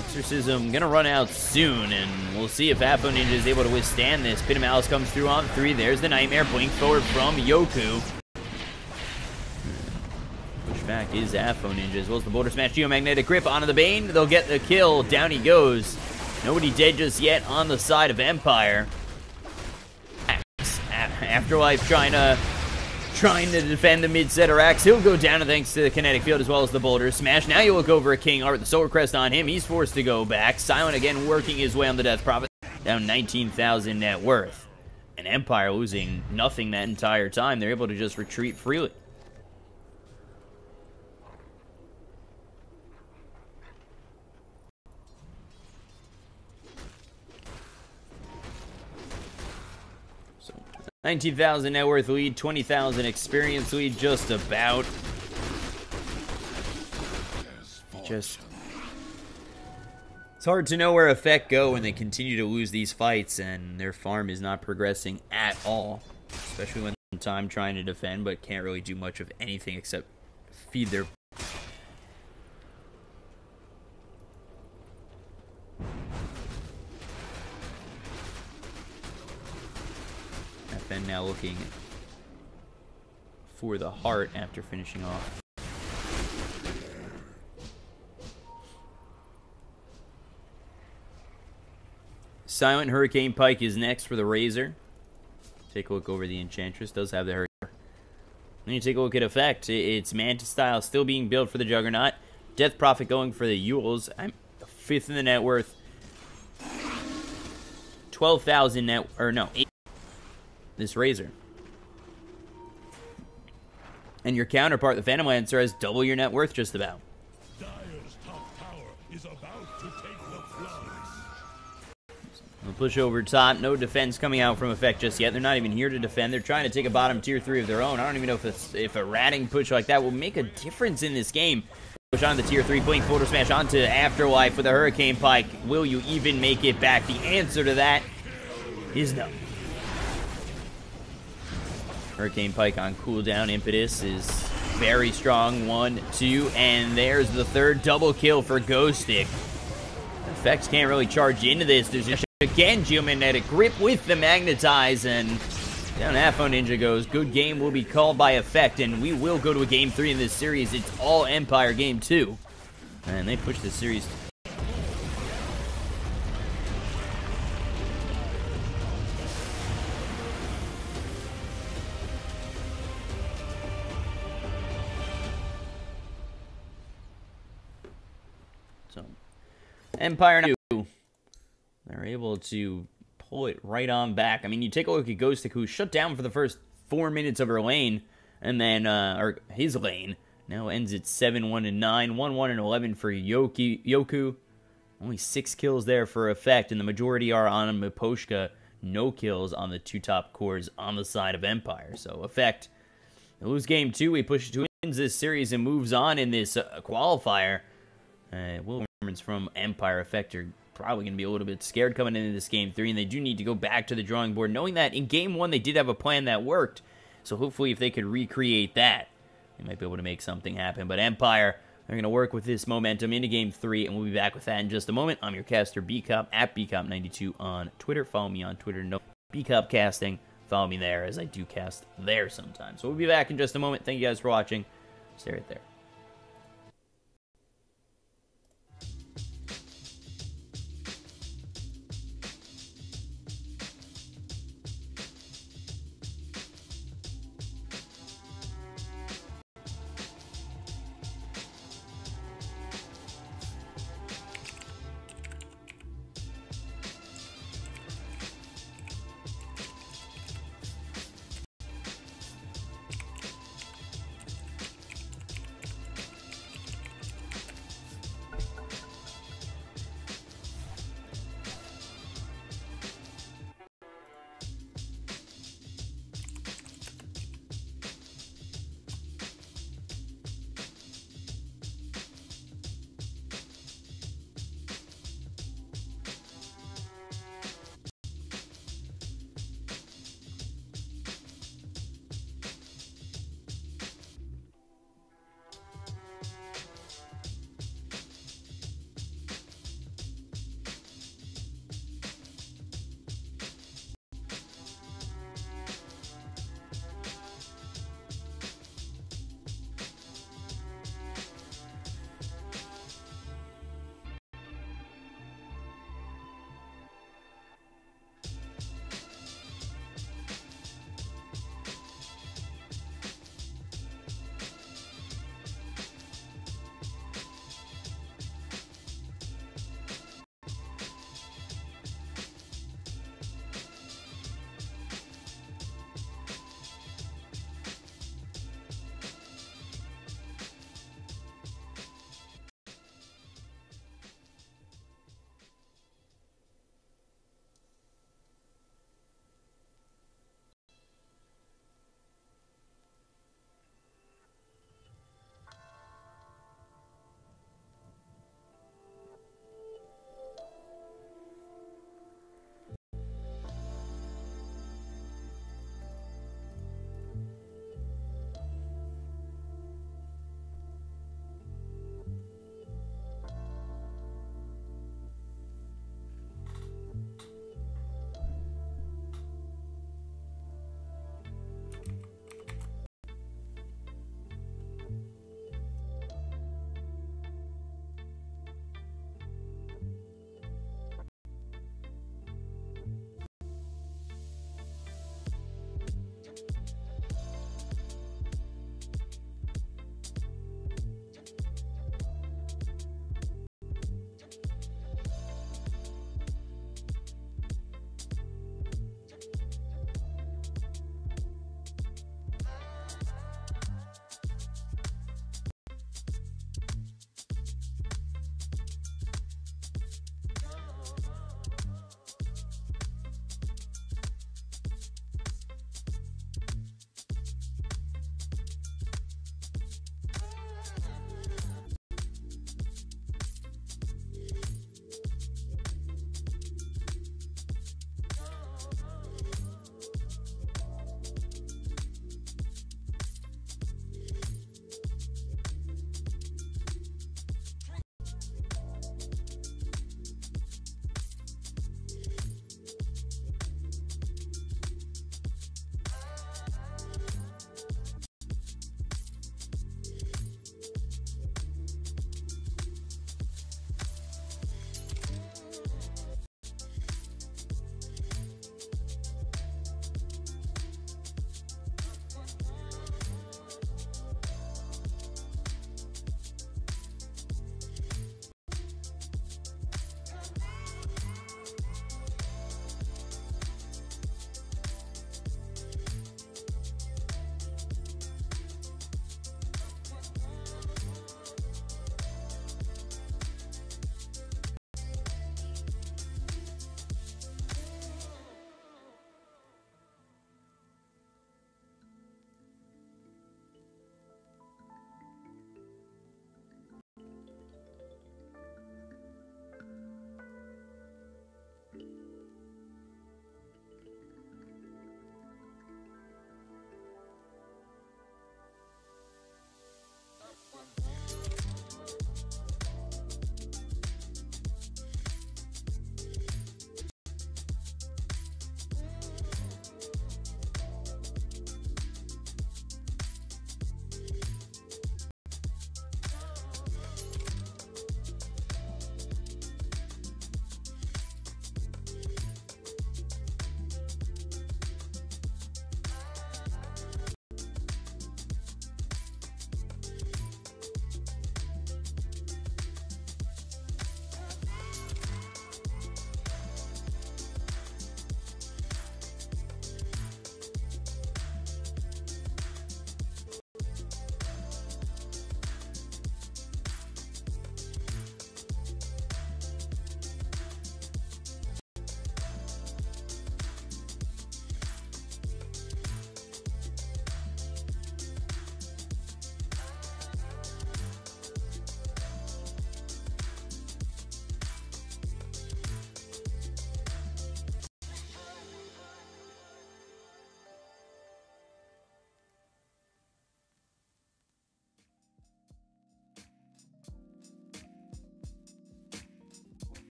Exorcism gonna run out soon, and we'll see if Afo Ninja is able to withstand this. Pit of Malice comes through on 3. There's the Nightmare. Blink forward from Yoku. Pushback is Afo Ninja, as well as the Boulder Smash. Geomagnetic Grip onto the Bane. They'll get the kill. Down he goes. Nobody dead just yet on the side of Empire. Afterlife trying to defend the mid-setter axe. He'll go down thanks to the Kinetic Field as well as the Boulder Smash. Now you look over at King Art, the Solar Crest on him. He's forced to go back. Silent again working his way on the Death Prophet. Down 19,000 net worth. And Empire losing nothing that entire time. They're able to just retreat freely. So 19,000 net worth lead, 20,000 experience lead, just about. It's hard to know where Effect go when they continue to lose these fights and their farm is not progressing at all. Especially when time trying to defend, but can't really do much of anything except feed their... FN now looking for the heart after finishing off. Silent Hurricane Pike is next for the Razor. Take a look over the Enchantress. Does have the Hurricane. Then you take a look at Effect. It's Mantis style still being built for the Juggernaut. Death Prophet going for the Yules. I'm 5th in the net worth. 12,000 net... Or no, 8. This Razor. And your counterpart, the Phantom Lancer, has double your net worth just about. Dire's top tower is about to take the flowers. We'll push over top. No defense coming out from Effect just yet. They're not even here to defend. They're trying to take a bottom tier 3 of their own. I don't even know if a ratting push like that will make a difference in this game. Push on the tier 3, playing Photo Smash onto Afterlife with a Hurricane Pike. Will you even make it back? The answer to that is no. Hurricane Pike on cooldown. Impetus is very strong. 1, 2, and there's the third double kill for Ghostic. Effects can't really charge into this. There's just, again, Geomagnetic Grip with the Magnetize, and down Afo Ninja goes. Good game will be called by Effect, and we will go to a game 3 in this series. It's all Empire game 2. And they push the series. So, Empire now, they're able to pull it right on back. I mean, you take a look at Ghostic, who shut down for the first 4 minutes of her lane, and then, or his lane. Now ends at 7-1-9, 1-1-11 for Yoku. Only 6 kills there for Effect, and the majority are on Miposhka. No kills on the 2 top cores on the side of Empire. So, Effect, they lose game 2. He pushes to wins this series and moves on in this qualifier. Will performance from Empire. Effect are probably going to be a little bit scared coming into this game 3, and they do need to go back to the drawing board, knowing that in game 1 they did have a plan that worked. So hopefully if they could recreate that, they might be able to make something happen. But Empire, they're going to work with this momentum into game 3, and we'll be back with that in just a moment. I'm your caster, Bcop, at Bcop92 on Twitter. Follow me on Twitter, no Bcop Casting. Follow me there, as I do cast there sometimes. So we'll be back in just a moment. Thank you guys for watching. Stay right there.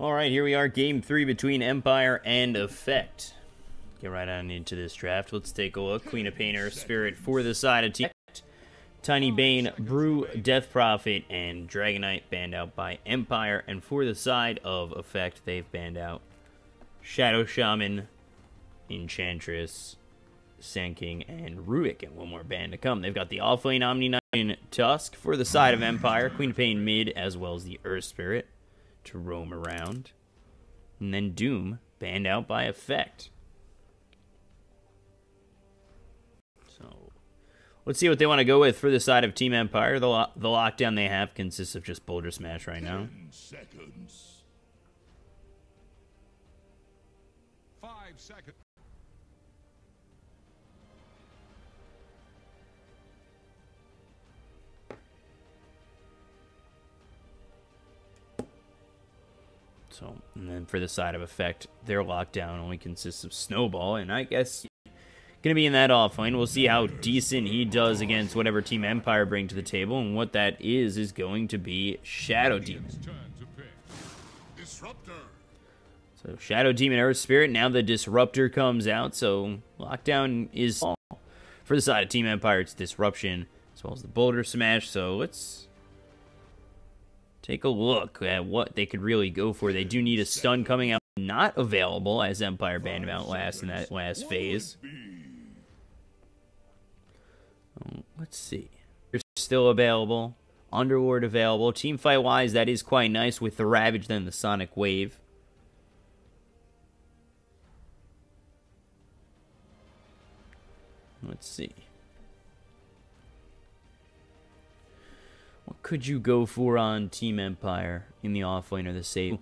Alright, here we are, Game 3 between Empire and Effect. Get right on into this draft. Let's take a look. Queen of Pain, Earth Spirit for the side of Team Effect. Tiny Bane, Brew, Death Prophet, and Dragonite banned out by Empire. And for the side of Effect, they've banned out Shadow Shaman, Enchantress, Sand King, and Rubik, and one more band to come. They've got the Offlane Omni-Knight and Tusk for the side of Empire, Queen of Pain mid, as well as the Earth Spirit to roam around. And then Doom, banned out by Effect. So, let's see what they want to go with for the side of Team Empire. The lockdown they have consists of just Boulder Smash right now. 10 seconds. 5 seconds. So, and then for the side of Effect, their lockdown only consists of Snowball, and I guess going to be in that offlane. We'll see how decent he does against whatever Team Empire bring to the table, and what that is going to be Shadow Demon. Disruptor. So Shadow Demon, Earth Spirit, now the Disruptor comes out, so lockdown is small. For the side of Team Empire, it's Disruption, as well as the Boulder Smash, so let's take a look at what they could really go for. They do need a stun coming out, not available, as Empire banned him out last in that last phase. Let's see. They're still available. Underlord available. Team fight-wise, that is quite nice with the Ravage, then the Sonic Wave. Let's see. What could you go for on Team Empire in the offlane or the save?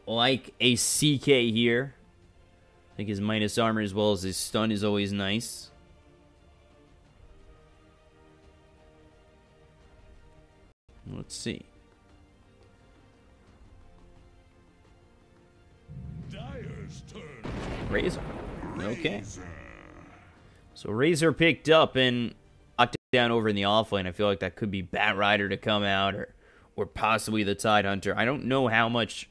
Like a CK here. I think his minus armor as well as his stun is always nice. Let's see. Dyer's turn. Razor. Okay. So Razor picked up and locked it down over in the offlane. I feel like that could be Bat Rider to come out, or possibly the Tidehunter. I don't know how much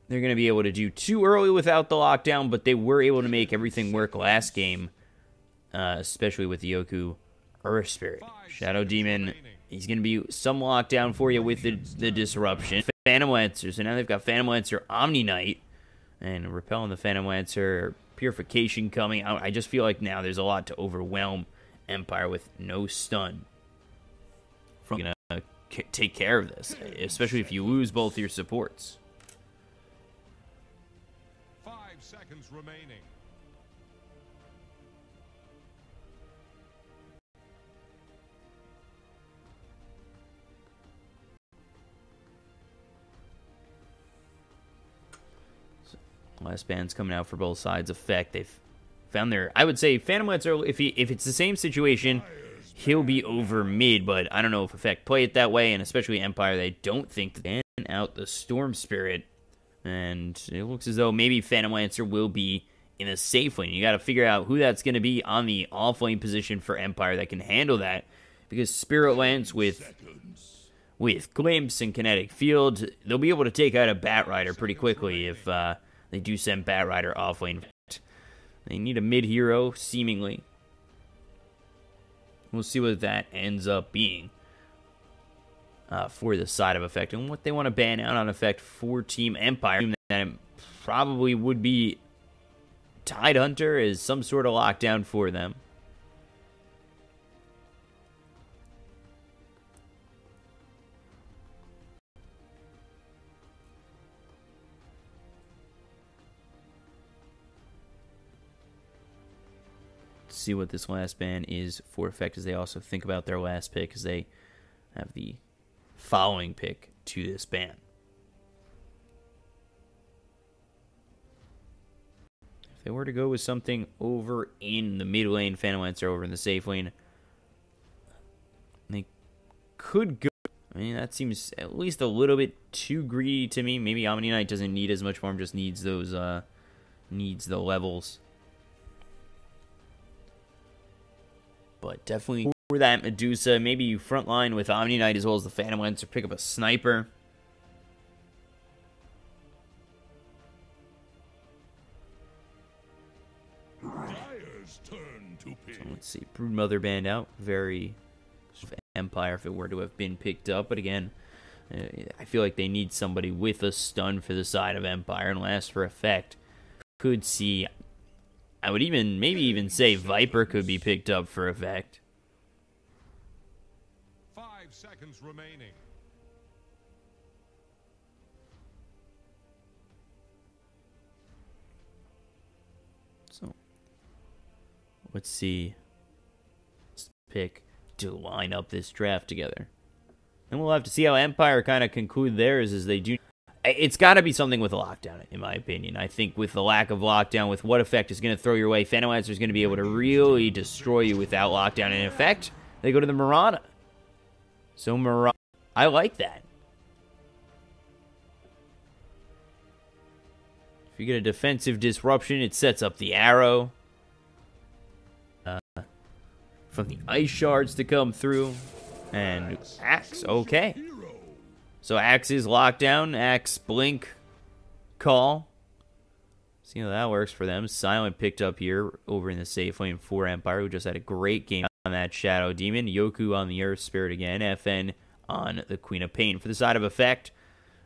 they're going to be able to do too early without the lockdown, but they were able to make everything work last game, especially with the Yoku Earth Spirit. Shadow Demon, he's going to be some lockdown for you with the Disruption. Phantom Lancer, so now they've got Phantom Lancer, Omni-Knight, and Repel and the Phantom Lancer, Purification coming out. I just feel like now there's a lot to overwhelm Empire with no stun. From gonna take care of this, especially if you lose both your supports. 5 seconds remaining. Last band's coming out for both sides. Effect, they've found their, I would say Phantom Lancer, if it's the same situation, he'll be over mid, but I don't know if Effect play it that way, and especially Empire, they don't think that they ban out the Storm Spirit, and it looks as though maybe Phantom Lancer will be in a safe lane. You got to figure out who that's going to be on the off lane position for Empire that can handle that, because Spirit Lance with Glimpse and Kinetic Field, they'll be able to take out a Bat Rider pretty quickly if they do send Bat Rider off lane. They need a mid hero, seemingly. We'll see what that ends up being for the side of Effect. And what they want to ban out on Effect for Team Empire, that probably would be Tidehunter as some sort of lockdown for them. See what this last ban is for Effect as they also think about their last pick, as they have the following pick to this ban. If they were to go with something over in the mid lane, Phantom Lancer over in the safe lane, they could go. I mean, that seems at least a little bit too greedy to me. Maybe Omni-Knight doesn't need as much farm, just needs those, needs the levels. But definitely for that Medusa, maybe you frontline with Omni-Knight as well as the Phantom Lancer, pick up a Sniper. Let's see, Broodmother banned out. Very Empire if it were to have been picked up. But again, I feel like they need somebody with a stun for the side of Empire. And last for effect, could see, I would maybe even say Viper could be picked up for effect. 5 seconds remaining. So, let's see. Let's pick to line up this draft together. And we'll have to see how Empire kind of conclude theirs as they do. It's got to be something with a lockdown, in my opinion. I think with the lack of lockdown, with what effect is going to throw your way, Phantomlancer is going to be able to really destroy you without lockdown. And in effect, they go to the Mirana. So Mirana, I like that. If you get a defensive disruption, it sets up the arrow. From the ice shards to come through. And Axe, okay. So Axe is lockdown, Axe blink, call. See how that works for them. Silent picked up here over in the safe lane for Empire, who just had a great game on that Shadow Demon. Yoku on the Earth Spirit again. FN on the Queen of Pain. For the side of effect,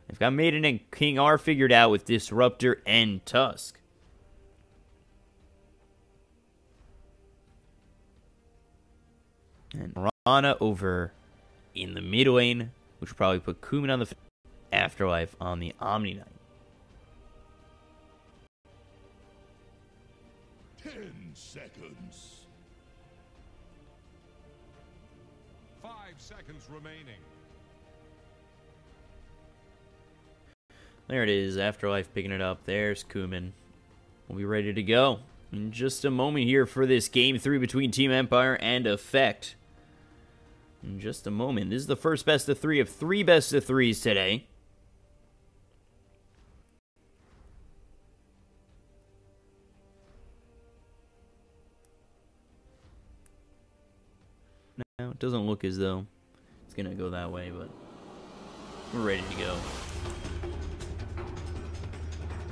they've got Maiden and King R figured out with Disruptor and Tusk. And Rana over in the mid lane, which will probably put Kumin on the Afterlife on the Omni Knight. 10 seconds. 5 seconds remaining. There it is, Afterlife picking it up. There's Kumin. We'll be ready to go in just a moment here for this Game 3 between Team Empire and Effect. In just a moment. This is the first best of 3 of 3 best of 3s today. Now, it doesn't look as though it's going to go that way, but we're ready to go.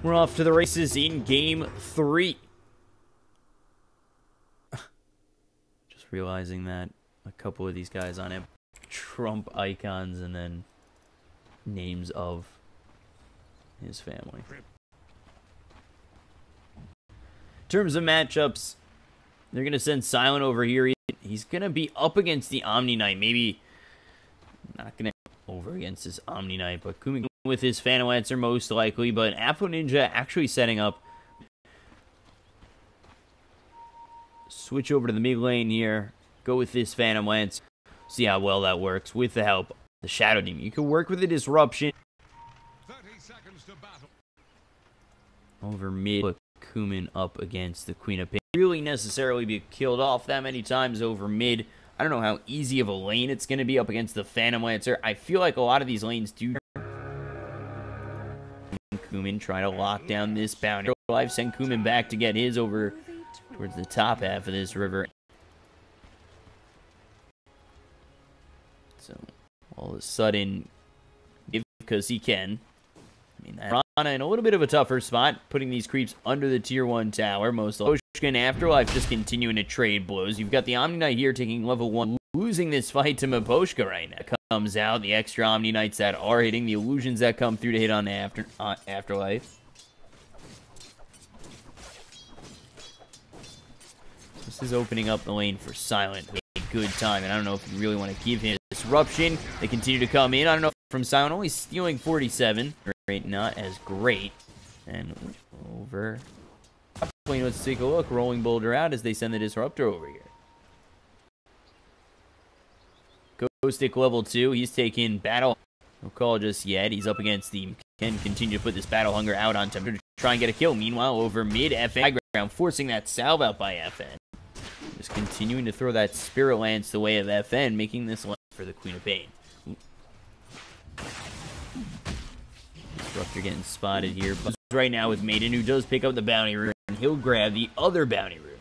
We're off to the races in Game 3. Just realizing that a couple of these guys on it, Trump icons and then names of his family. In terms of matchups, they're going to send Silent over here. He's going to be up against the Omni Knight. Maybe not going to over against his Omni Knight, but Kumin with his Phantomlancer most likely. But Apo Ninja actually setting up. Switch over to the mid lane here. Go with this Phantom Lance. See how well that works with the help of the Shadow Demon. You can work with the disruption. 30 seconds to battle. Over mid. Put Kumin up against the Queen of Pain. Really necessarily be killed off that many times over mid. I don't know how easy of a lane it's going to be up against the Phantom Lancer. I feel like a lot of these lanes do. Kumin trying to lock down this bounty. Life send Kumin back to get his over towards the top half of this river. So, all of a sudden, because he can. I mean, Rana in a little bit of a tougher spot, putting these creeps under the tier 1 tower. Most of and Afterlife just continuing to trade blows. You've got the Omni Knight here taking level 1, losing this fight to Maboshka right now. Comes out, the extra Omni Knights that are hitting, the illusions that come through to hit on Afterlife. This is opening up the lane for Silent. A good time, and I don't know if you really want to give him disruption. They continue to come in. I don't know if from Silent, only stealing 47. Right, not as great. And over. Let's take a look. Rolling Boulder out as they send the Disruptor over here. Ghost Stick level 2. He's taking Battle. No call just yet. He's up against the... Can continue to put this Battle Hunger out on Tempter to try and get a kill. Meanwhile, over mid, FN ground, forcing that salve out by FN. Just continuing to throw that Spirit Lance the way of FN, making this lane for the Queen of Pain. Disruptor getting spotted here. But right now with Maiden, who does pick up the bounty room. And he'll grab the other bounty room.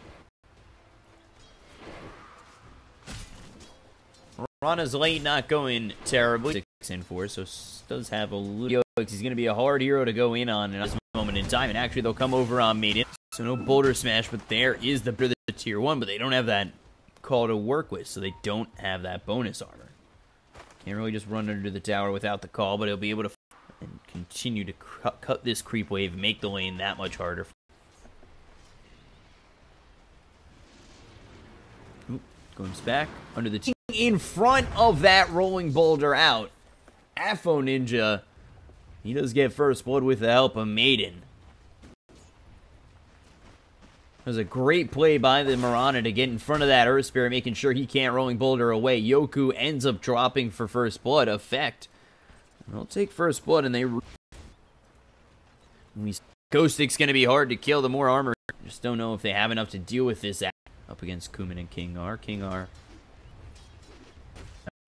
Rana's lane not going terribly. 6 and 4, so does have a little. He's going to be a hard hero to go in on at this moment in time. And actually, they'll come over on Maiden. So no Boulder Smash, but there is the tier 1. But they don't have that call to work with, so they don't have that bonus armor. Can't really just run under the tower without the call, but he'll be able to and continue to cut this creep wave, make the lane that much harder. Oop, goes back under the team in front of that rolling boulder out. Afo Ninja, he does get first blood with the help of Maiden. It was a great play by the Mirana to get in front of that Earth Spirit, making sure he can't rolling boulder away. Yoku ends up dropping for first blood. Effect. They'll take first blood, and Ghost Stick's going to be hard to kill. The more armor, just don't know if they have enough to deal with this up against Kumin and King R. King R,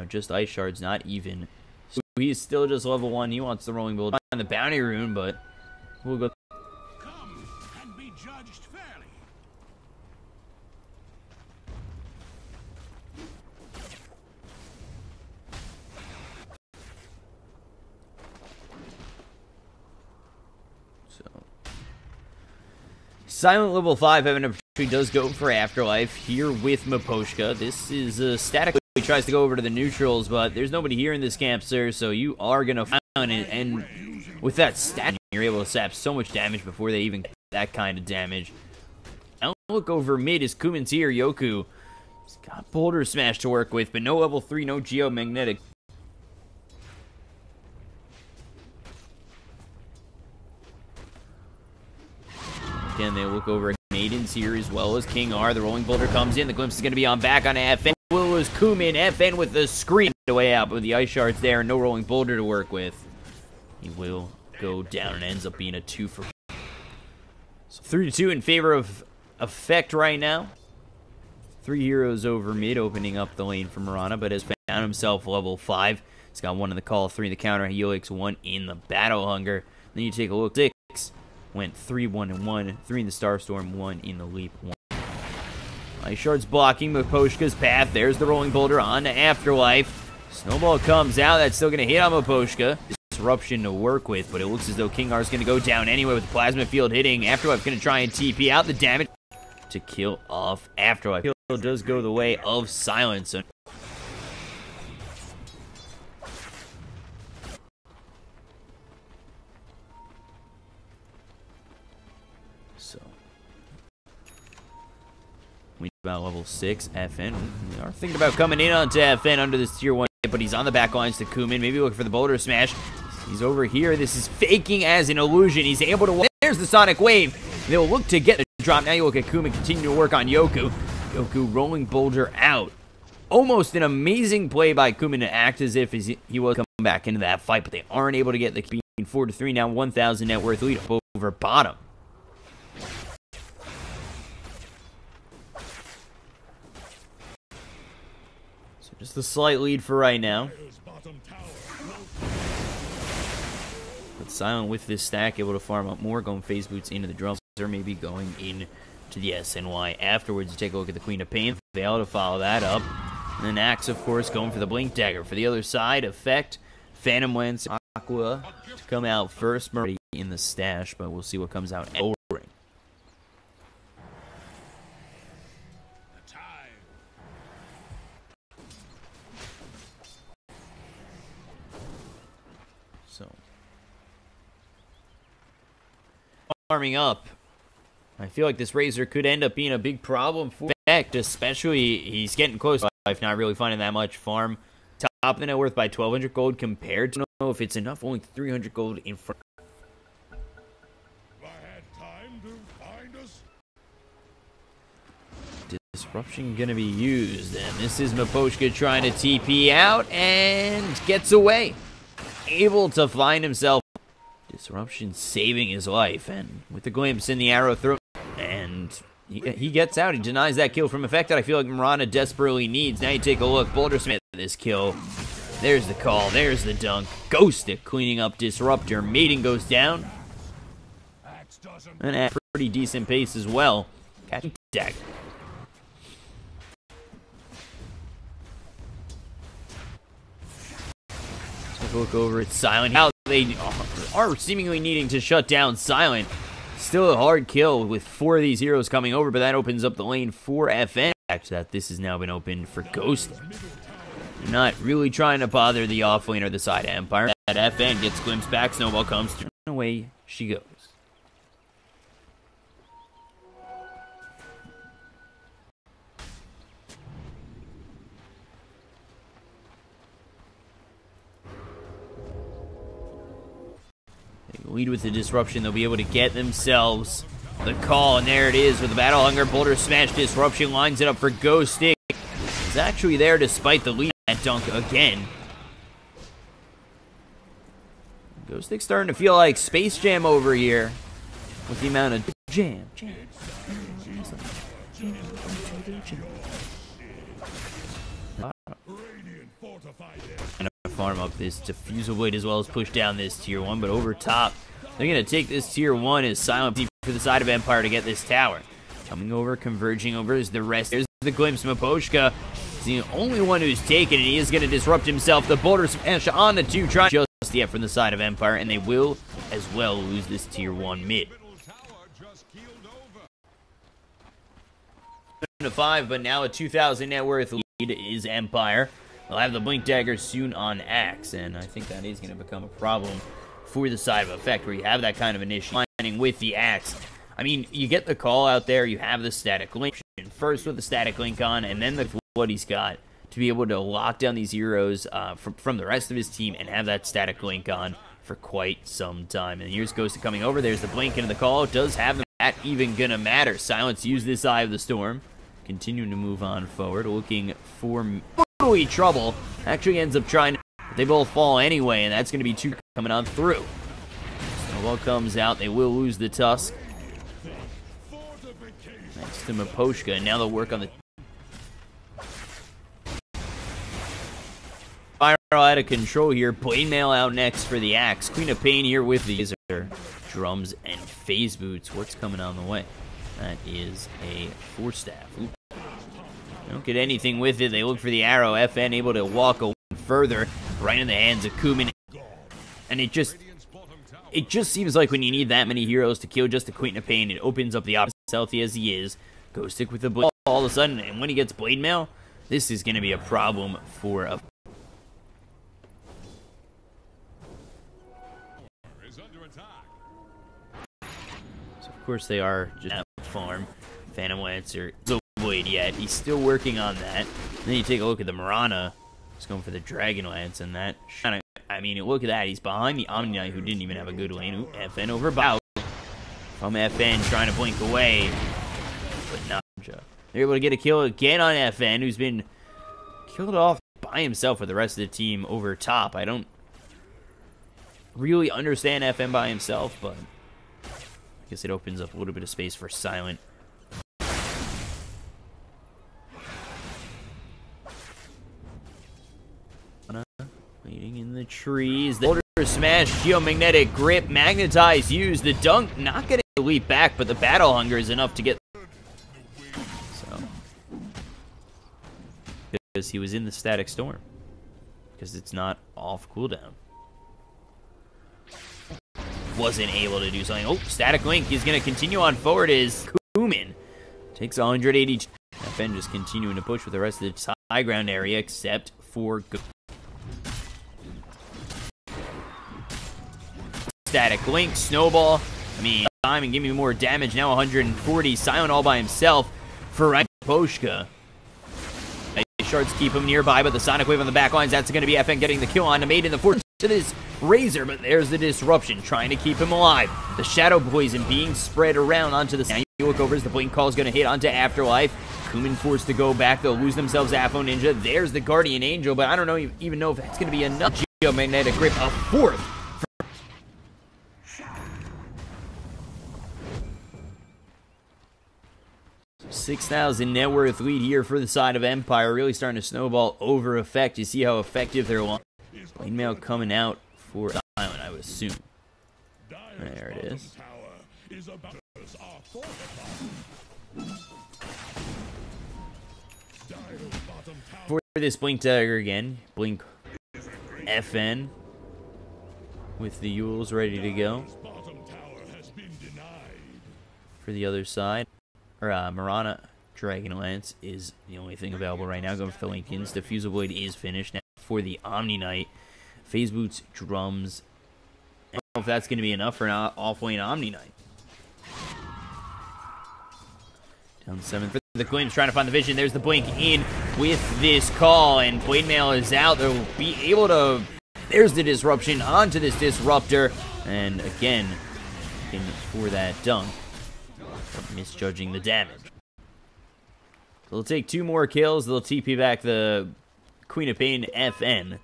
just Ice Shards, not even. So he's still just level 1. He wants the rolling boulder on the bounty rune, but we'll go. Come and be judged fairly. Silent level 5 having a does go for Afterlife here with Miposhka. This is static. He tries to go over to the neutrals, but there's nobody here in this camp, sir, so you are going to find it. And with that stat, you're able to sap so much damage before they even get that kind of damage. Now look over mid is Kumin's here. Yoku. He's got Boulder Smash to work with, but no level 3, no Geomagnetic. Again, they look over at Maidens here as well as King R. The rolling boulder comes in. The glimpse is going to be on back on FN. Will is Kumin. FN with the screen way out, but with the ice shards there and no rolling boulder to work with. He will go down and ends up being a 2 for. So 3-2 in favor of Effect right now. 3 heroes over mid, opening up the lane for Mirana, but has found himself level 5. He's got 1 in the call, 3 in the counter, Helix, 1 in the Battle Hunger. Then you take a look. 6 went 3, 1, and 1. 3 in the Starstorm, 1 in the Leap, 1. Ice Shards blocking Miposhka's path. There's the rolling boulder on to Afterlife. Snowball comes out. That's still going to hit on Miposhka. Disruption to work with, but it looks as though King R is going to go down anyway with the Plasma Field hitting. Afterlife going to try and TP out the damage to kill off Afterlife. Kill does go the way of Silence. So we about level 6 FN. We are thinking about coming in onto FN under this tier 1, but he's on the back lines to Kumin. Maybe looking for the boulder smash. He's over here. This is faking as an illusion. He's able to. There's the Sonic Wave. They'll look to get the drop. Now you look at Kumin continue to work on Yoku. Yoku rolling boulder out. Almost an amazing play by Kumin to act as if he will come back into that fight, but they aren't able to get the 4-3. Now 1,000 net worth lead over bottom. So just a slight lead for right now. But Silent with this stack, able to farm up more, going phase boots into the drums, or maybe going in to the SNY. Afterwards, you take a look at the Queen of Pain, fail to follow that up. And then Axe, of course, going for the Blink Dagger. For the other side, Effect, Phantom Lens, Aqua to come out first. Murray in the stash, but we'll see what comes out. So, farming up. I feel like this Razor could end up being a big problem for Effect, especially he's getting close to life, not really finding that much farm. Top of the net worth by 1,200 gold compared to, I don't know if it's enough, only 300 gold in front. I had time to find us. Disruption gonna be used, and this is Miposhka trying to TP out and gets away. Able to find himself. Disruption saving his life, and with the glimpse in the arrow throw, and he gets out. He denies that kill from Effect that I feel like Mirana desperately needs. Now you take a look. Boulder Smith, this kill. There's the call. There's the dunk. Ghost Stick cleaning up Disruptor. Maiden goes down. And at a pretty decent pace as well. Catching Dagger. Take a look over at Silent. How they are seemingly needing to shut down Silent. Still a hard kill with 4 of these heroes coming over, but that opens up the lane for FN. that this has now been opened for ghosting. They're not really trying to bother the offlane or the side of Empire. That FN gets glimpsed back, snowball comes through, and away she goes. They lead with the disruption, they'll be able to get themselves the call, and there it is with the Battle Hunger Boulder Smash disruption, lines it up for Ghost Stick. He's actually there despite the lead at dunk again. Ghost Stick's starting to feel like Space Jam over here with the amount of jam. And farm up this Diffusal Blade as well as push down this tier 1, but over top, they're going to take this tier 1 as Silent for the side of Empire to get this tower. Coming over, converging over is the rest. There's the glimpse. Maposhka is the only one who's taken it. He is going to disrupt himself. The Boulder Smash on the 2, trying just yet from the side of Empire, and they will as well lose this tier 1 mid. 5, but now a 2,000 net worth lead is Empire. They'll have the Blink Dagger soon on Axe, and I think that is going to become a problem for the side of Effect, where you have that kind of initiative with the Axe. I mean, you get the call out there, you have the static link, first with the static link on, and then what he's got to be able to lock down these heroes from the rest of his team and have that static link on for quite some time. And here's Ghost coming over, there's the blink into the call, does have that even gonna matter. Silence use this Eye of the Storm, continuing to move on forward, looking for trouble, actually ends up trying, but they both fall anyway, and that's going to be 2 coming on through. Snowball comes out, they will lose the Tusk. Next to Maposhka, and now they'll work on the Fire out of control here, Blade Mail out next for the Axe. Queen of Pain here with the drums and phase boots. What's coming on the way? That is a Force Staff. Ooh. Don't get anything with it. They look for the arrow. FN able to walk a further, right in the hands of Kumin. And it just seems like when you need that many heroes to kill just the Queen of Pain, it opens up the opposite, healthy as he is. Go stick with the blade all of a sudden, and when he gets Blade Mail, this is going to be a problem for a... So of course they are just at farm. Phantom Lancer is Blade yet. He's still working on that. And then you take a look at the Marana. He's going for the Dragon Lance, and that kind of, I mean, look at that. He's behind the Omni Knight, who didn't even have a good lane. Ooh, FN over Bow. From FN trying to blink away, but not. They're able to get a kill again on FN, who's been killed off by himself with the rest of the team over top. I don't really understand FN by himself, but I guess it opens up a little bit of space for Silent. Waiting in the trees. The Boulder Smash, Geomagnetic Grip, Magnetize, use the dunk, not getting the leap back, but the Battle Hunger is enough to get. So, because he was in the Static Storm, because it's not off cooldown. Wasn't able to do something. Oh, Static Link is going to continue on forward as Kumin takes 180. FN just continuing to push with the rest of the high ground area, except for Static Link, Snowball. I mean, time and give me more damage. Now 140. Silent all by himself for Poshka. Shards keep him nearby, but the Sonic Wave on the back lines, that's going to be FN getting the kill on the Maiden. The force to this Razor, but there's the disruption, trying to keep him alive. The Shadow Poison being spread around onto the... Now you look over as the Blink Call is going to hit onto Afterlife. Kumin forced to go back. They'll lose themselves Afro Ninja. There's the Guardian Angel, but I don't even know if that's going to be enough. Geomagnetic Grip, a fourth. 6,000 net worth lead here for the side of Empire. Really starting to snowball over Effect. You see how effective they're on. Blade Mail coming out for Silent, I would assume. There it is. For this Blink Dagger again. Blink FN with the Yules ready to go. For the other side. Or Marana Dragonlance is the only thing available right now. Going for the Lincolns. Diffusal Blade is finished. Now for the Omni Knight. Phase Boots, Drums. I don't know if that's going to be enough for an off-lane Omni Knight. Down 7 for the Glimpse, trying to find the vision. There's the blink in with this call, and Blade Mail is out. They'll be able to... There's the disruption onto this disruptor, and again, looking for that dunk, but misjudging the damage. They'll take 2 more kills. They'll TP back the Queen of Pain FN.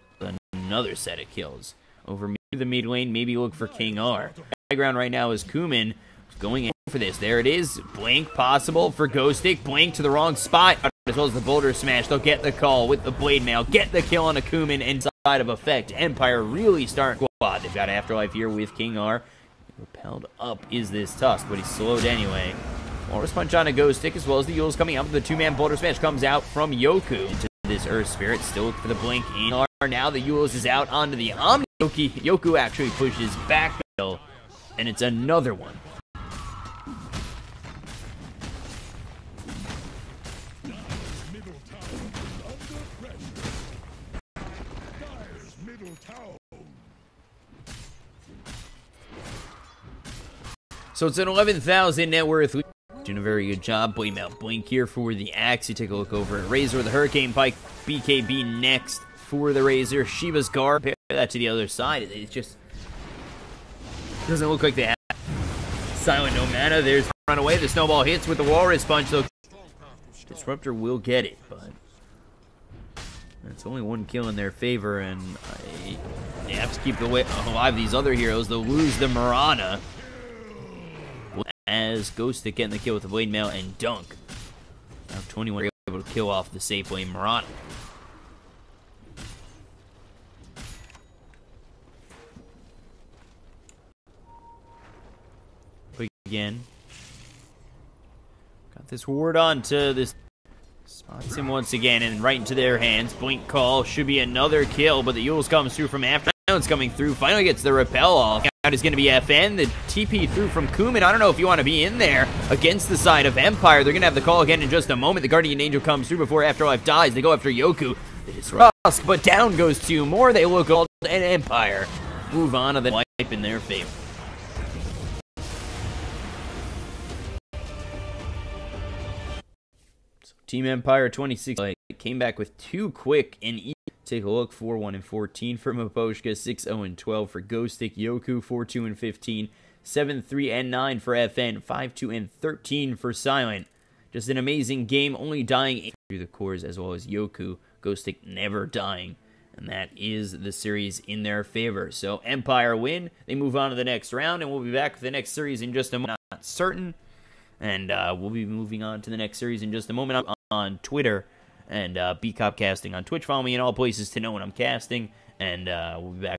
Another set of kills. Over the mid lane, maybe look for King R. Background right now is Kumin going in for this. There it is. Blink possible for Ghostic. Blink to the wrong spot. As well as the Boulder Smash. They'll get the call with the Blade Mail. Get the kill on a Kumin inside of effect. Empire really starting quad. They've got Afterlife here with King R. Repelled up is this Tusk, but he's slowed anyway. Walrus Punch on a Ghostic, as well as the Yules coming up. The 2-man Boulder Smash comes out from Yoku into this Earth Spirit. Still look for the blink in R. Now the Yules is out onto the Omni. Yoku actually pushes back, and it's another one. So it's an 11,000 net worth. Doing a very good job. Blade Mail blink here for the Axe. You take a look over at Razor with the Hurricane Pike. BKB next for the Razor. Shiva's Guard. Compare that to the other side. It just doesn't look like they have Silent No Mana. There's Runaway. The Snowball hits with the Walrus Punch. So Disruptor will get it, but it's only 1 kill in their favor, and they have to keep alive these other heroes. They'll lose the Marana. As Ghostic getting the kill with the Blade Mail and Dunk. Now 21 able to kill off the safe lane Marana. Quick again. Got this ward on to this. Spots him once again and right into their hands. Blink call should be another kill, but the Yules comes through from after. It's coming through. Finally gets the repel off. Out is going to be FN. The TP through from Kumin. I don't know if you want to be in there against the side of Empire. They're going to have the call again in just a moment. The Guardian Angel comes through before Afterlife dies. They go after Yoku. They disrupt, but down goes 2 more. They look all, and Empire move on to the wipe in their favor. So Team Empire 26 came back with 2 quick and easy. Take a look, 4-1 and 14 for Maposhka, 6-0 and 12 for Ghostic, Yoku, 4-2 and 15, 7-3 and 9 for FN, 5-2 and 13 for Silent. Just an amazing game, only dying through the cores as well as Yoku, Ghostic never dying, and that is the series in their favor. So Empire win, they move on to the next round, and we'll be back for the next series in just a moment. Not certain, and we'll be moving on to the next series in just a moment on Twitter. And BCOP Casting on Twitch. Follow me in all places to know when I'm casting. And we'll be back.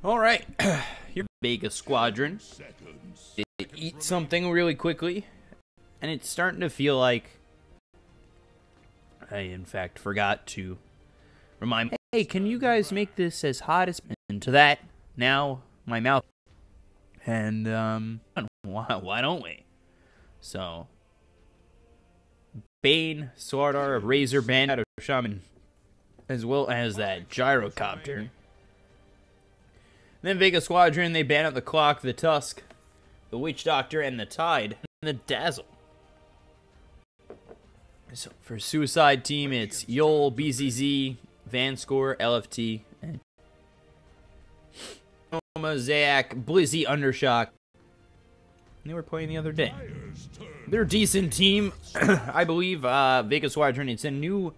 All right, here Vega Squadron. They eat something really quickly, and it's starting to feel like I, in fact, forgot to remind me, hey, can you guys make this as hot as... And to that, now, my mouth... And, why don't we? So, Bane, Swordar, Razor, Bandit, Shaman, as well as that Gyrocopter. Then Vega Squadron, they ban out the Clock, the Tusk, the Witch Doctor, and the Tide, and the Dazzle. So for Suicide Team, it's Yol, BZZ, Vanscore, LFT, and Zayak, Blizzy, Undershock. And they were playing the other day. They're a decent team, I believe. Vega Squadron, it's a new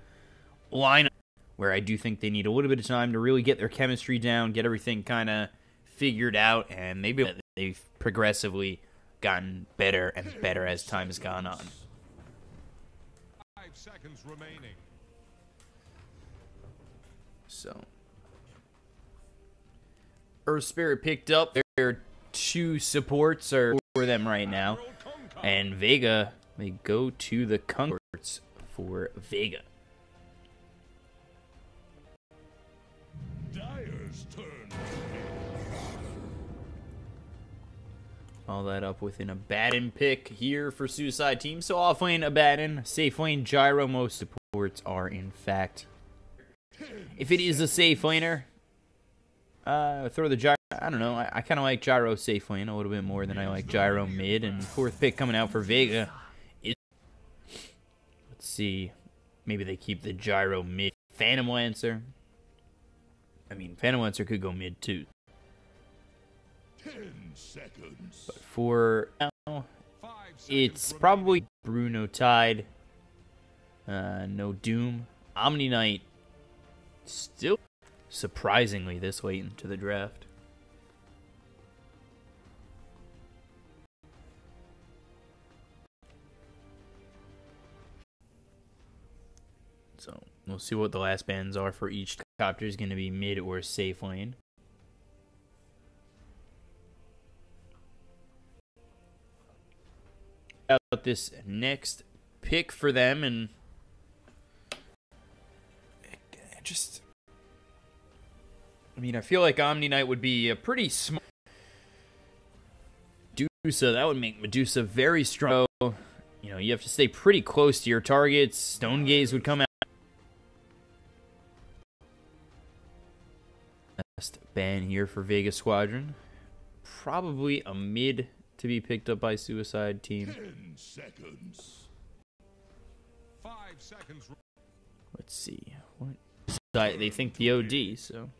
lineup where I do think they need a little bit of time to really get their chemistry down, get everything kind of figured out, and maybe they've progressively gotten better and better as time has gone on. 5 seconds remaining. So, Earth Spirit picked up. Their 2 supports are for them right now, and Vega, they go to the Concords for Vega. Dyer's turn. All that up with an Abaddon pick here for Suicide Team. So off lane Abaddon, safe lane Gyro. Most supports are in fact. If it is a safe laner, throw the Gyro. I don't know. I kind of like Gyro safe lane a little bit more than I like Gyro mid. And 4th pick coming out for Vega. Let's see. Maybe they keep the Gyro mid. Phantom Lancer. I mean, Phantom Lancer could go mid too. 10 seconds. But for now, it's probably Bruno Tide. No Doom. Omni Knight. Still surprisingly this late into the draft. So we'll see what the last bans are for each copter. Is going to be mid or safe lane. Out this next pick for them, and I mean, I feel like Omni Knight would be a pretty smart Medusa. That would make Medusa very strong. You know, you have to stay pretty close to your targets. Stone Gaze would come out. Last ban here for Vega Squadron. Probably a mid to be picked up by Suicide Team. 10 seconds. 5 seconds. Let's see. What? They think the OD, so.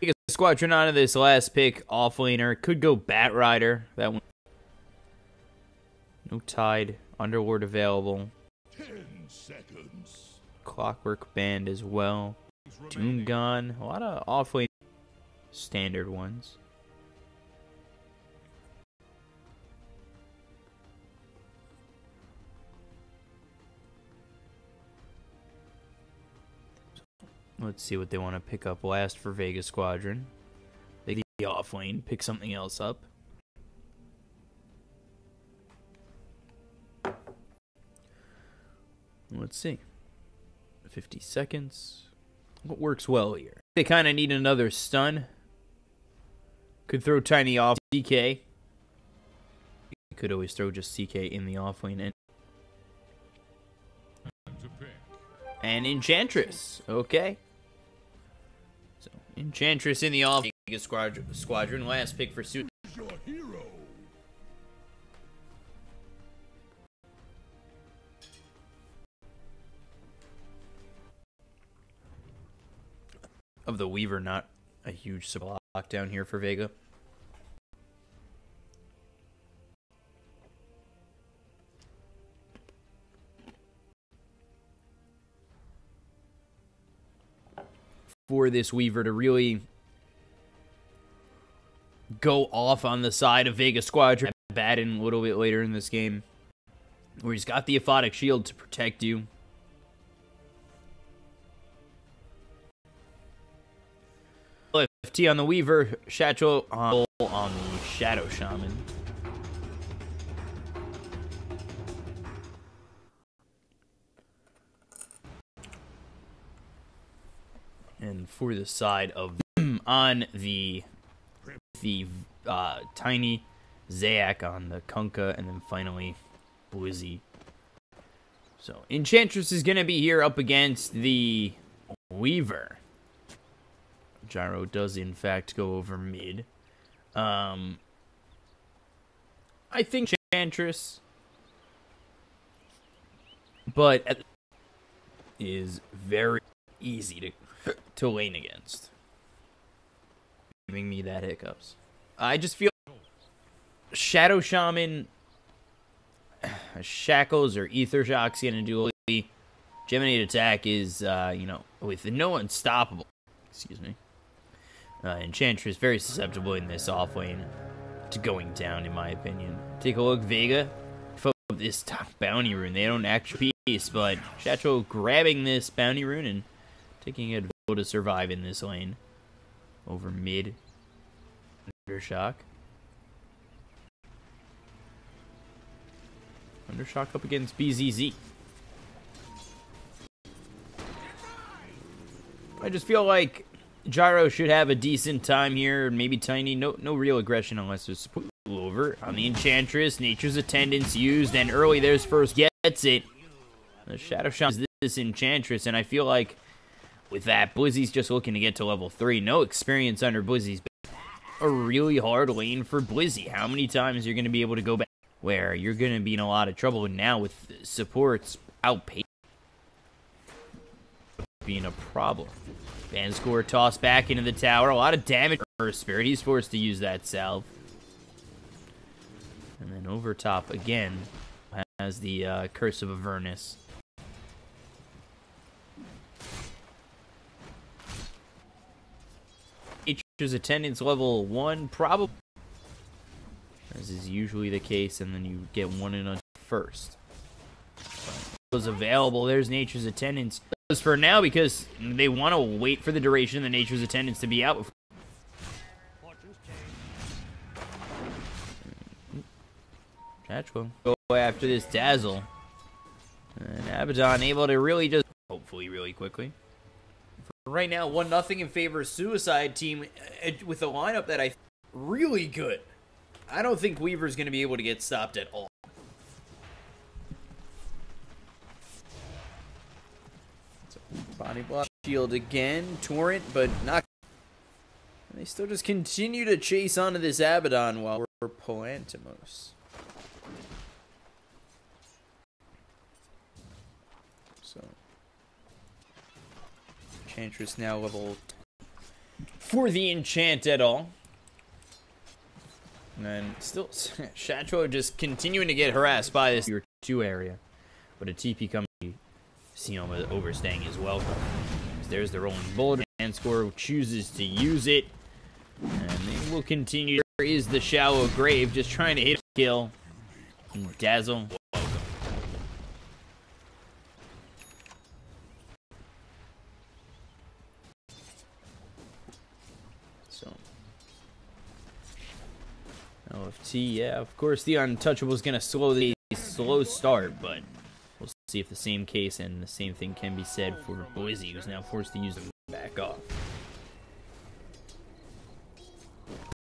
Vega Squadron out of this last pick. Off laner. Could go Bat Rider. That one. No Tide. Underlord available. 10 seconds. Clockwork Band as well. Doom Gun. A lot of off lane standard ones. Let's see what they want to pick up last for Vega Squadron. They get the off lane, pick something else up. Let's see. 50 seconds. What works well here? They kind of need another stun. Could throw Tiny off CK. You could always throw just CK in the off lane. And Enchantress. Okay. So, Enchantress in the off squadron. Last pick for Suit. Your hero. Of the Weaver, not a huge lockdown here for Vega. For this Weaver to really go off on the side of Vega Squadron. Abaddon a little bit later in this game, where he's got the Aphotic Shield to protect you. LFT on the Weaver, Shacho on the Shadow Shaman. And for the side of on the Tiny, Zayak on the Kunkka, and then finally Blizzy. So Enchantress is going to be here up against the Weaver. Gyro does in fact go over mid. I think Enchantress, but is very easy to lane against. Giving me that hiccups. I just feel Shadow Shaman, Shackles or Ether Shock's gonna do a Geminate attack is, you know, with no unstoppable. Excuse me. Enchantress very susceptible in this off lane to going down, in my opinion. Take a look, Vega. This top bounty rune. They don't actually piece, but Shacho grabbing this bounty rune and taking it to survive in this lane. Over mid. Undershock. Undershock up against BZZ. I just feel like Gyro should have a decent time here. Maybe Tiny. No real aggression unless there's over. On the Enchantress, Nature's Attendance used, and early there's first gets it. The Shadow Shot is this Enchantress, and I feel like with that, Blizzy's just looking to get to level 3. No experience under Blizzy's. A really hard lane for Blizzy. How many times you're going to be able to go back where you're going to be in a lot of trouble now with supports outpaced being a problem. Vanscore tossed back into the tower. A lot of damage for Spirit. He's forced to use that salve. And then over top again has the Curse of Avernus. Nature's Attendance level 1, probably, as is usually the case, and then you get one in a first. Was available. There's Nature's Attendance. For now, because they want to wait for the duration of the Nature's Attendance to be out. Chatchwell go after this Dazzle. And Abaddon able to really just, hopefully really quickly. For right now, 1-0 in favor of Suicide Team with a lineup that I think really good. I don't think Weaver's going to be able to get stopped at all. So, body block shield again, Torrent, but not. And they still just continue to chase onto this Abaddon while we're Poantimos. So, Enchantress now level for the enchant at all. And then still, Shatro just continuing to get harassed by this tier 2 area. But a TP coming, Sioma overstaying is welcome. There's the rolling bullet. Vanscore chooses to use it. And they will continue. There is the Shallow Grave just trying to hit a kill. And Dazzle. LFT, yeah, of course the Untouchable is going to slow start, but we'll see if the same case and the same thing can be said for Blizzy, who's now forced to use them back off.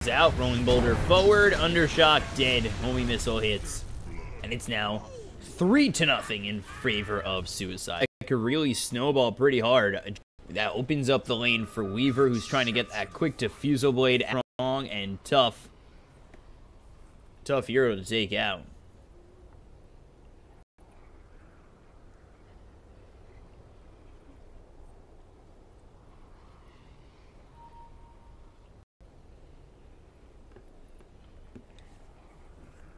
He's out, Rolling Boulder forward, Undershock dead, Homing Missile hits, and it's now 3-0 in favor of Suicide. It could really snowball pretty hard. That opens up the lane for Weaver, who's trying to get that quick Diffusal Blade strong and tough. Tough hero to take out.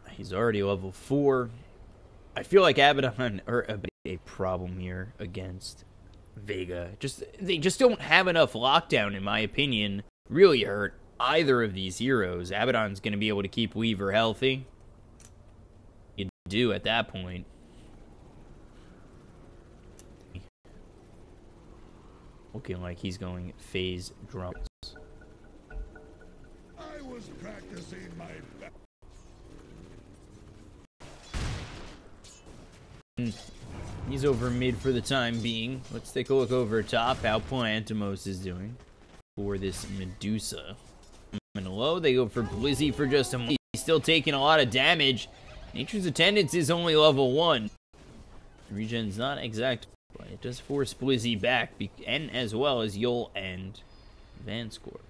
He's already level 4. I feel like Abaddon are a problem here against Vega. They just don't have enough lockdown, in my opinion. Really hurt either of these heroes. Abaddon's going to be able to keep Weaver healthy. You do at that point. Looking like he's going phase drums. practicing my He's over mid for the time being. Let's take a look over top how Plantimos is doing for this Medusa. Coming low, they go for Blizzy for just a moment. He's still taking a lot of damage. Nature's Attendance is only level 1. Regen's not exact, but it does force Blizzy back, and as well as Yol and Vanscore.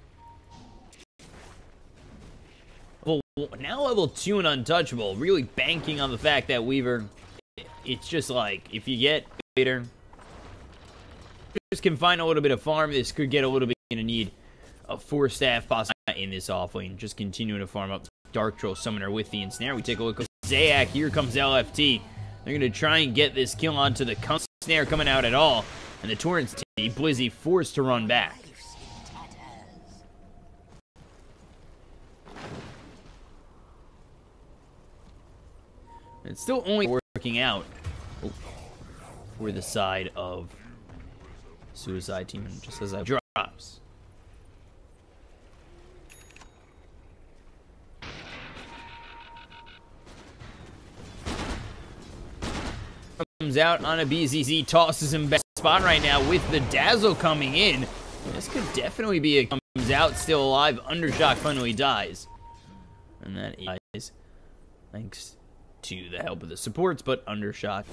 Well, now level 2 and Untouchable, really banking on the fact that Weaver, it's just like, if you get later, just can find a little bit of farm. This could get a little bit going to need a 4-staff possibly in this offlane. Just continuing to farm up Dark Troll Summoner with the Ensnare. We take a look at Zayak. Here comes LFT. They're going to try and get this kill onto the Snare coming out at all. And the Torrents team, Blizzy forced to run back. It's still only working out for the side of Suicide Team, just as I drops. Comes out on a BZZ, tosses him back spot right now with the Dazzle coming in. This could definitely be a comes out still alive. Undershock finally dies. And that is thanks to the help of the supports, but Undershot.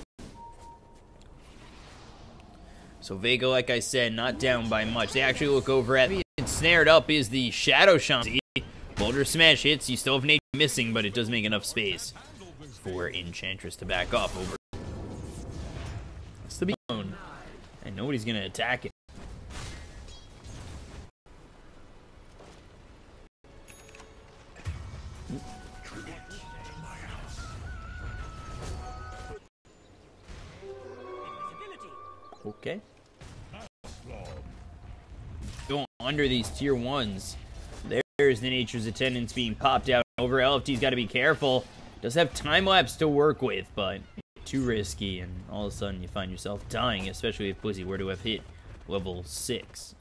So Vega, like I said, not down by much. They actually look over at me. Snared up is the Shadow Shaman. Boulder Smash hits. You still have Nate missing, but it does make enough space for Enchantress to back off over. It's the bone, and nobody's going to attack it. Okay. Going under these tier 1s. There's the Nature's Attendance being popped out over. LFT's got to be careful. Does have time lapse to work with, but too risky, and all of a sudden you find yourself dying, especially if Blizzy were to have hit level 6.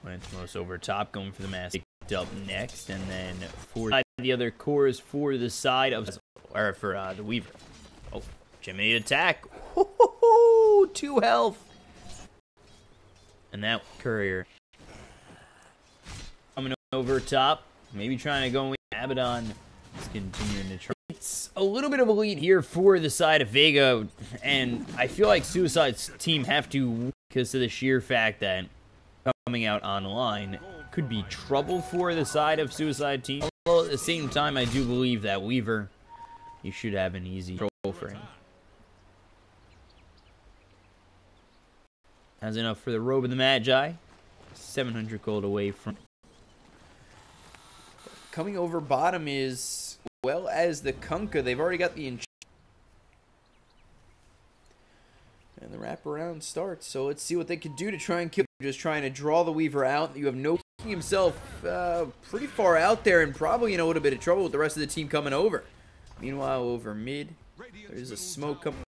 Plantimos over top, going for the mask. Picked up next, and then for the other cores for the side of, or for the Weaver. Oh, Gemini attack. 2 health. And that Courier coming over top, maybe trying to go with Abaddon. He's continuing to try. It's a little bit of a lead here for the side of Vega, and I feel like Suicide's team have to, because of the sheer fact that coming out online could be trouble for the side of Suicide team. Although at the same time, I do believe that Weaver, you should have an easy control for him. Has enough for the Robe of the Magi. 700 gold away from. Coming over bottom is, well as the Kunkka. They've already got the and the wraparound starts. So let's see what they can do to try and kill. Just trying to draw the Weaver out. You have no himself pretty far out there and probably in a little bit of trouble with the rest of the team coming over. Meanwhile, over mid, there's a smoke coming.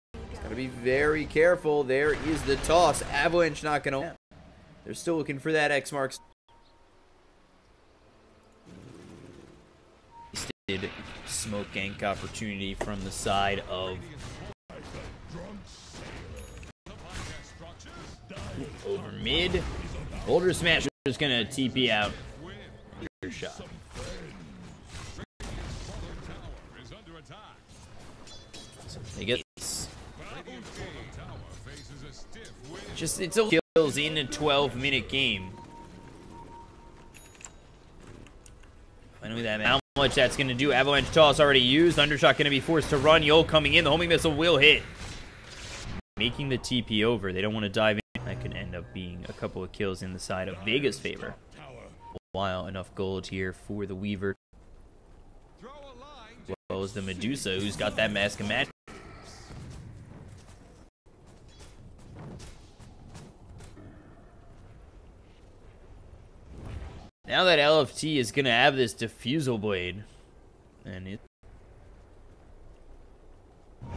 Gotta be very careful. There is the toss. Avalanche not gonna. They're still looking for that X marks. Smoke gank opportunity from the side of over mid. Boulder Smash is gonna TP out. Shot. So they get this. Just it's a kills in a 12-minute game. Finally, that how much that's going to do. Avalanche toss already used. Undershot going to be forced to run. Yol coming in. The homing missile will hit. Making the TP over. They don't want to dive in. That could end up being a couple of kills in the side of Vega's favor. While enough gold here for the Weaver. As well as the Medusa, who's got that Mask of Magic. Now that LFT is going to have this Diffusal Blade, and it... We'll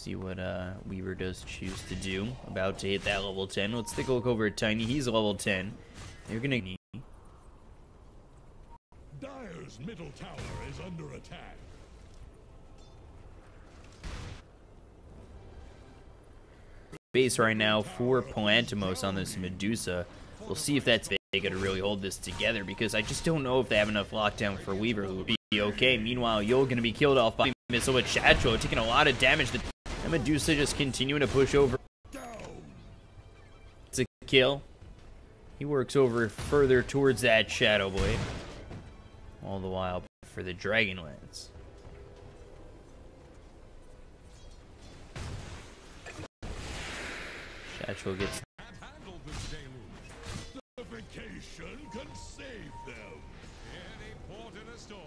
See what Weaver does choose to do. About to hit that level 10. Let's take a look over at Tiny. He's level 10. They're gonna need. Dire's middle tower is under attack. Base right now for Palantimos on this Medusa. We'll see if that's Vega to really hold this together, because I just don't know if they have enough lockdown for Weaver, who would be okay. Meanwhile, Yul gonna be killed off by missile with Chatro, taking a lot of damage. And Medusa just continuing to push over. It's a kill. He works over further towards that Shadow Blade. All the while for the Dragonlance. Chatro gets. The vacation can save them. Any port in a storm.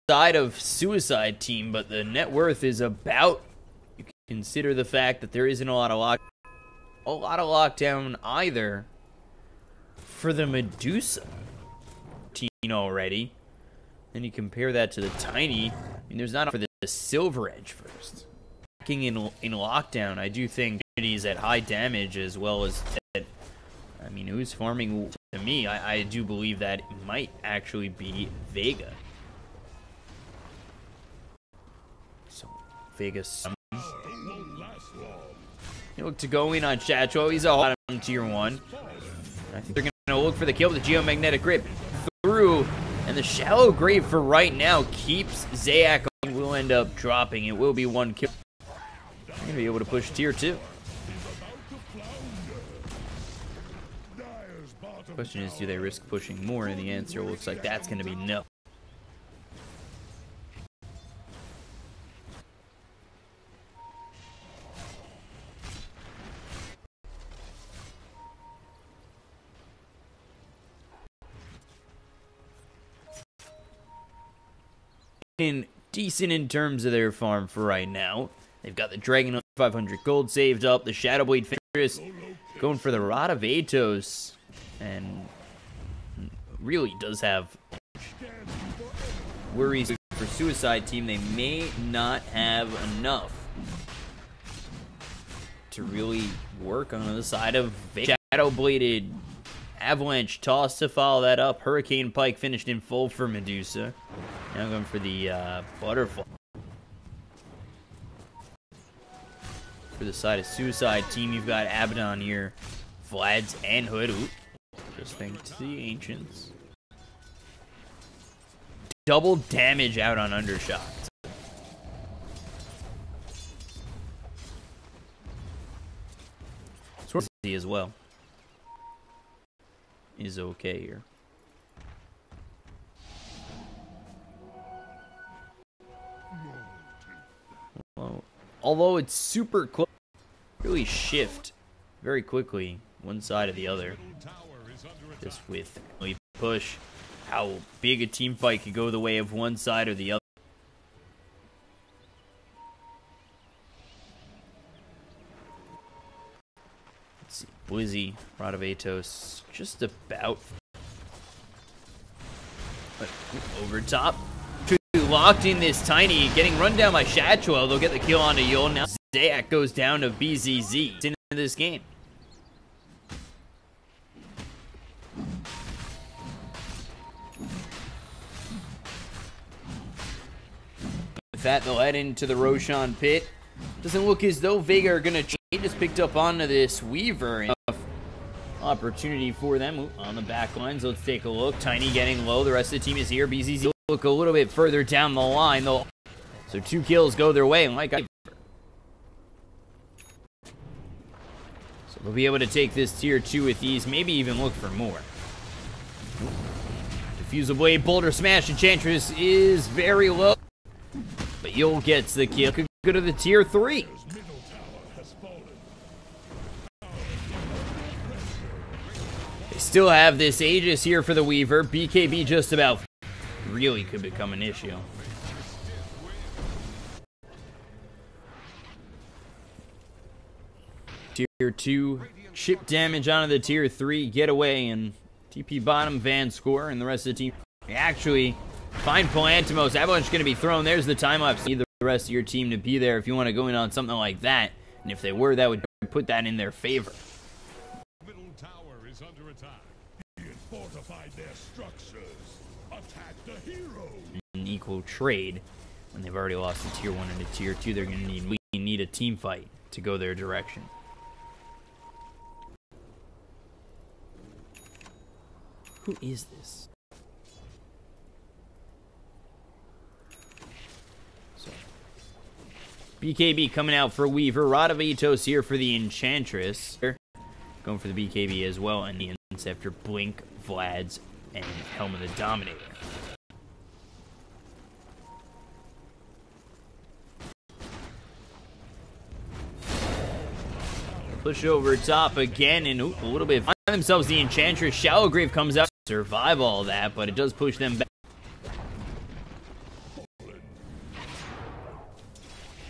Side of Suicide Team, but the net worth is about. You can consider the fact that there isn't a lot of lockdown either for the Medusa team already. Then you compare that to the Tiny. I mean, there's not for the Silver Edge first. In lockdown, I do think he's at high damage as well as at, I mean, who's farming to me? I do believe that it might actually be Vega. So Vegas. You look to go in on Chatro. He's a hot tier 1. I think they're gonna look for the kill with the Geomagnetic Grip through. And the Shallow Grave for right now keeps Zayak on. Will end up dropping. It will be 1 kill. They're going to be able to push tier 2. The question is, do they risk pushing more? And the answer looks like that's going to be no. Decent in terms of their farm for right now. They've got the Dragon 500 gold saved up, the Shadowblade Fenris going for the Rod of Atos, and really does have worries for Suicide Team. They may not have enough to really work on the side of Shadowbladed Avalanche Toss to follow that up. Hurricane Pike finished in full for Medusa. Now going for the Butterfly. For the side of Suicide Team, you've got Abaddon here, Vlad's, and Hood. Ooh, just thanks to the Ancients. Double damage out on Undershot. Swarzy as well is okay here. Well, although it's super close, really shift very quickly one side or the other. Just with push, how big a team fight could go the way of one side or the other. Let's see, Blizzy, Rod of Atos, just about. But over top. Locked in this Tiny, getting run down by Chatro. They'll get the kill onto Yul. Now Zayak goes down to BZZ. It's into this game. With that, they'll head into the Roshan pit. Doesn't look as though Vega are going to change. They just picked up onto this Weaver. Enough opportunity for them on the back lines. Let's take a look. Tiny getting low. The rest of the team is here. BZZ look a little bit further down the line. So 2 kills go their way. And so they'll be able to take this tier 2 with ease. Maybe even look for more. Diffusal Blade, Boulder Smash, Enchantress is very low. But Yul gets the kill. Could go to the tier 3. They still have this Aegis here for the Weaver. BKB just about really could become an issue. Tier 2 chip damage onto the tier 3 getaway, and TP bottom Van score, and the rest of the team actually Find Palantimos. Avalanche going to be thrown. There's the time lapse. Need the rest of your team to be there if you want to go in on something like that. And if they were, that would put that in their favor. Middle tower is under attack. Fortified their structures. Attack the hero. An equal trade. When they've already lost a tier 1 and a tier 2, they're going to need a team fight to go their direction. Who is this? So, BKB coming out for Weaver. Radovitos here for the Enchantress. Going for the BKB as well. And the Indians after Blink, Vlad's, and Helm of the Dominator. Push over top again, and a little bit find themselves the Enchantress. Shallowgrave comes out to survive all that, but it does push them back. At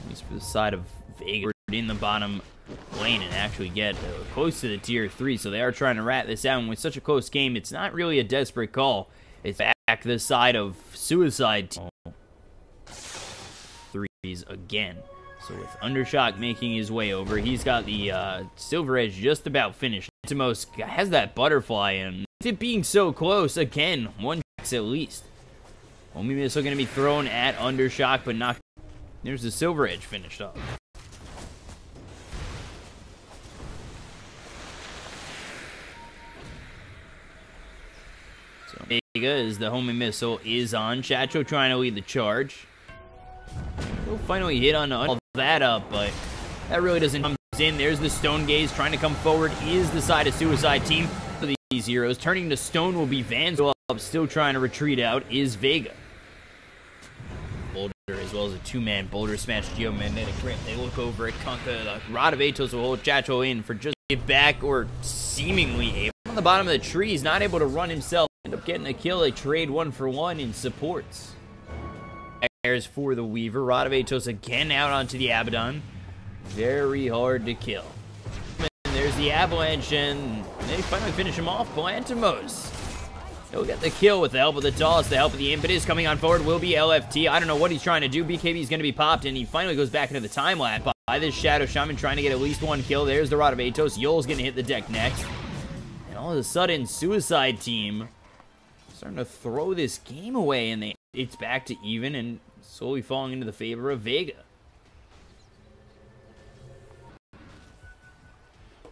least for the side of Vega in the bottom lane and actually get close to the tier 3, so they are trying to rat this out. And with such a close game, it's not really a desperate call. It's back the side of Suicide Team. Threes again. So with Undershock making his way over, he's got the Silver Edge just about finished. Timos has that butterfly, and with it being so close, again, one at least. Homie Missile going to be thrown at Undershock, but not. There's the Silver Edge finished up. So Vega as the Homie Missile is on. Chacho trying to lead the charge. He'll finally hit on all that up, but that really doesn't come in. There's the Stone Gaze trying to come forward. Is the side of Suicide Team for these heroes. Turning to Stone will be Van's up, still trying to retreat out is Vega. Boulder as well as a two-man Boulder Smash Geomagnetic Grip. They look over at Kunkka. The Rod of Atos will hold Chacho in for just get back or seemingly able. On the bottom of the tree, he's not able to run himself. End up getting a kill. They trade 1-for-1 in supports. There's for the Weaver. Radovitos again out onto the Abaddon. Very hard to kill. And there's the Avalanche, and they finally finish him off. Palantimos. He'll get the kill with the help of the toss. The help of the impetus coming on forward will be LFT. I don't know what he's trying to do. BKB is going to be popped, and he finally goes back into the time lapse by this Shadow Shaman trying to get at least one kill. There's the Radovitos. Yol's going to hit the deck next. And all of a sudden, Suicide Team starting to throw this game away, and it's back to even and slowly falling into the favor of Vega.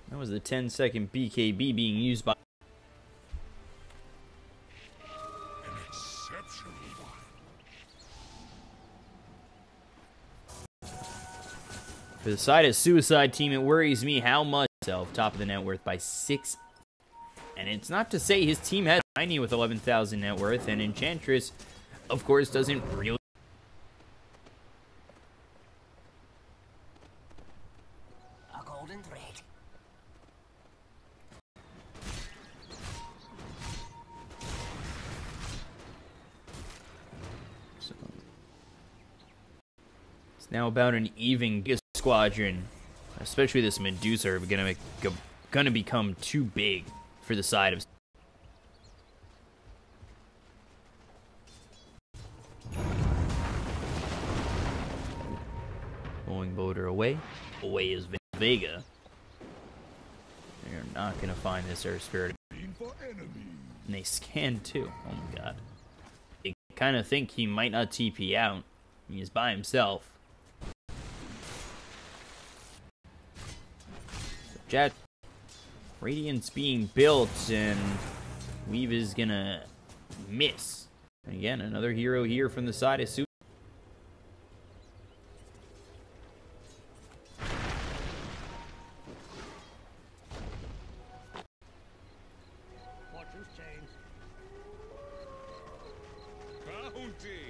That was the 10-second BKB being used by An exceptional one. For the side of Suicide Team, it worries me how much top of the net worth by 6. And it's not to say his team has tiny with 11,000 net worth, and Enchantress, of course, doesn't really. A golden thread. So, it's now about an even squadron, especially this Medusa, are gonna become too big for the side of. Pulling Boulder away. Away is Vega. They're not gonna find this Earth Spirit. And they scan too. Oh my god. They kind of think he might not TP out. He's by himself. Jet. Radiant's being built, and Weave is gonna miss. And again, another hero here from the side of Super.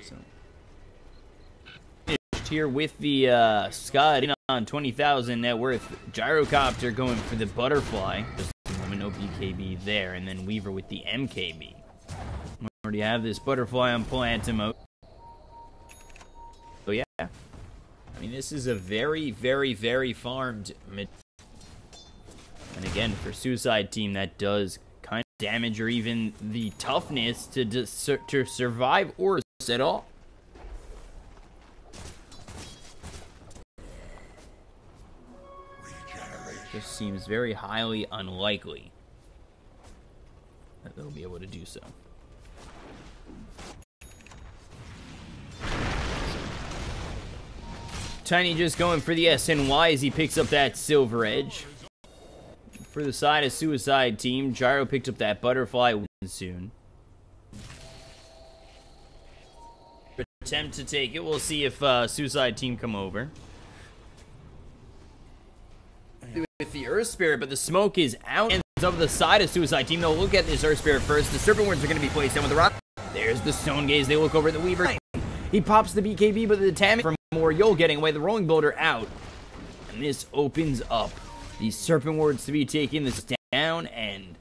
So, finished here with the Scud on 20,000 net worth. Gyrocopter going for the butterfly. Just a moment, no BKB there, and then Weaver with the MKB. We already have this butterfly on Plantimo. So yeah, I mean, this is a very, very, very farmed mid. And again, for Suicide Team, that does kind of damage or even the toughness to survive or at all. Just seems very highly unlikely that they'll be able to do so. Tiny just going for the SNY as he picks up that silver edge. For the side of Suicide Team, Gyro picked up that butterfly soon. Attempt to take it. We'll see if Suicide Team come over. With the Earth Spirit, but the smoke is out and of the side of Suicide Team. They'll look at this Earth Spirit first. The Serpent Words are going to be placed down with the rock. There's the Stone Gaze. They look over at the Weaver. He pops the BKB, but the damage from more Yol getting away. The Rolling Boulder out. And this opens up the Serpent Words to be taking this down, and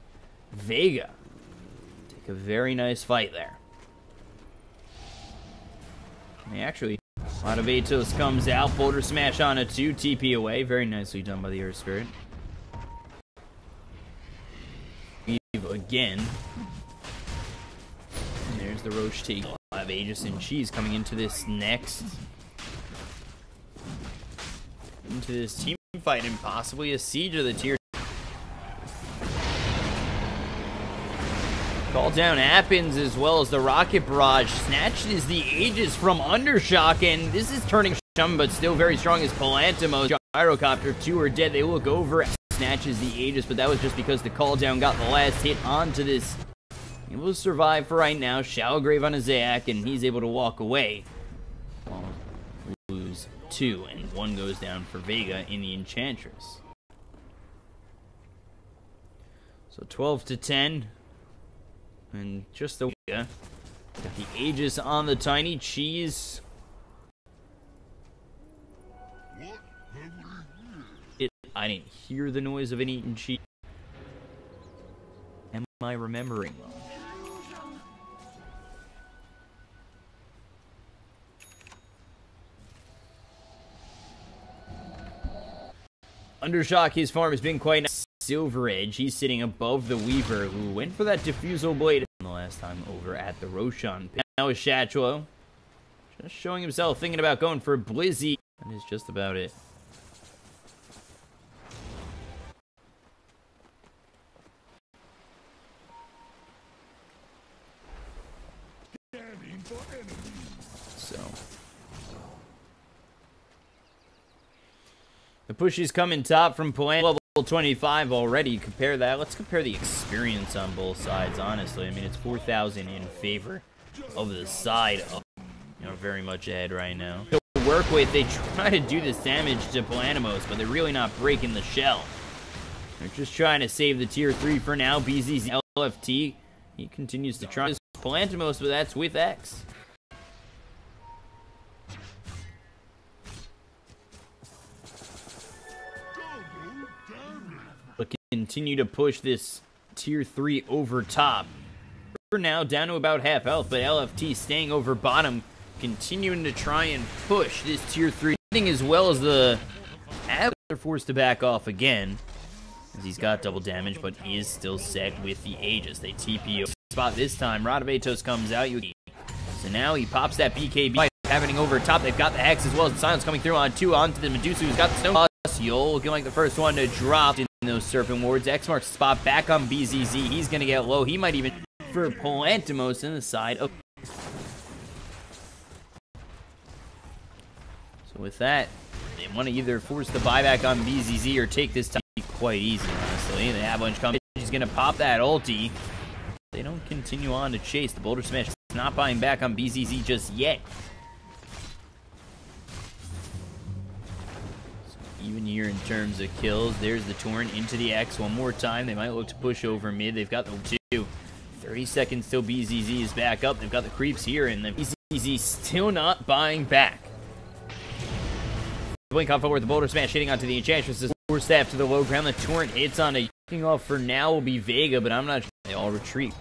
Vega take a very nice fight there. And actually, a lot of Atos comes out. Boulder Smash on a 2. TP away. Very nicely done by the Earth Spirit. Again. And there's the Roche take. We'll have Aegis and Cheese coming into this next. Into this team fight and possibly a siege of the tier. Call down happens as well as the Rocket Barrage snatches the Aegis from Undershock, and this is turning Shum, but still very strong as Palantimo. Gyrocopter, 2 are dead. They look over, snatches the Aegis, but that was just because the call down got the last hit onto this. He will survive for right now. Shallow Grave on a Zayak, and he's able to walk away. Well, lose 2, and 1 goes down for Vega in the Enchantress. So 12-10. And just the got the Aegis on the Tiny. Cheese. I didn't hear the noise of an eaten cheese. Am I remembering well? Undershock, his farm has been quite nice. Silver Edge, he's sitting above the Weaver, who went for that Diffusal Blade the last time over at the Roshan pit. Now is Shatchlo, just showing himself, thinking about going for Blizzy. That is just about it. So the push is coming top from Palan. Level 25 already. Compare that. Let's compare the experience on both sides, honestly. I mean, it's 4,000 in favor of the side of, very much ahead right now. To work with, they try to do this damage to Palanimos, but they're really not breaking the shell. They're just trying to save the tier 3 for now. BZ's LFT, he continues to try his Palantimos, but that's with X. But continue to push this tier 3 over top. We're now down to about half health, but LFT staying over bottom, continuing to try and push this tier 3, as well as the Ab. They're forced to back off again, as he's got double damage, but is still set with the Aegis. They TP spot this time. Radavatos comes out. So now he pops that BKB happening over top. They've got the Hex as well as the Silence coming through on 2 onto the Medusa, who's got the Stone. Yol looking like the first one to drop in those Serpent Wards. X marks the spot back on BZZ. He's going to get low. He might even for Palantimos in the side of. So with that, they want to either force the buyback on BZZ or take this time quite easy, honestly. The Avalanche comes. He's going to pop that ulti. They don't continue on to chase. The Boulder Smash is not buying back on BZZ just yet. Even here in terms of kills, there's the Torrent into the X one more time. They might look to push over mid. They've got the 2. 30 seconds till BZZ is back up. They've got the creeps here, and the BZZ still not buying back. Blink on forward, the Boulder Smash hitting onto the Enchantress. Four staff to the low ground. The Torrent hits on a kicking off for now will be Vega, but I'm not sure. They all retreat.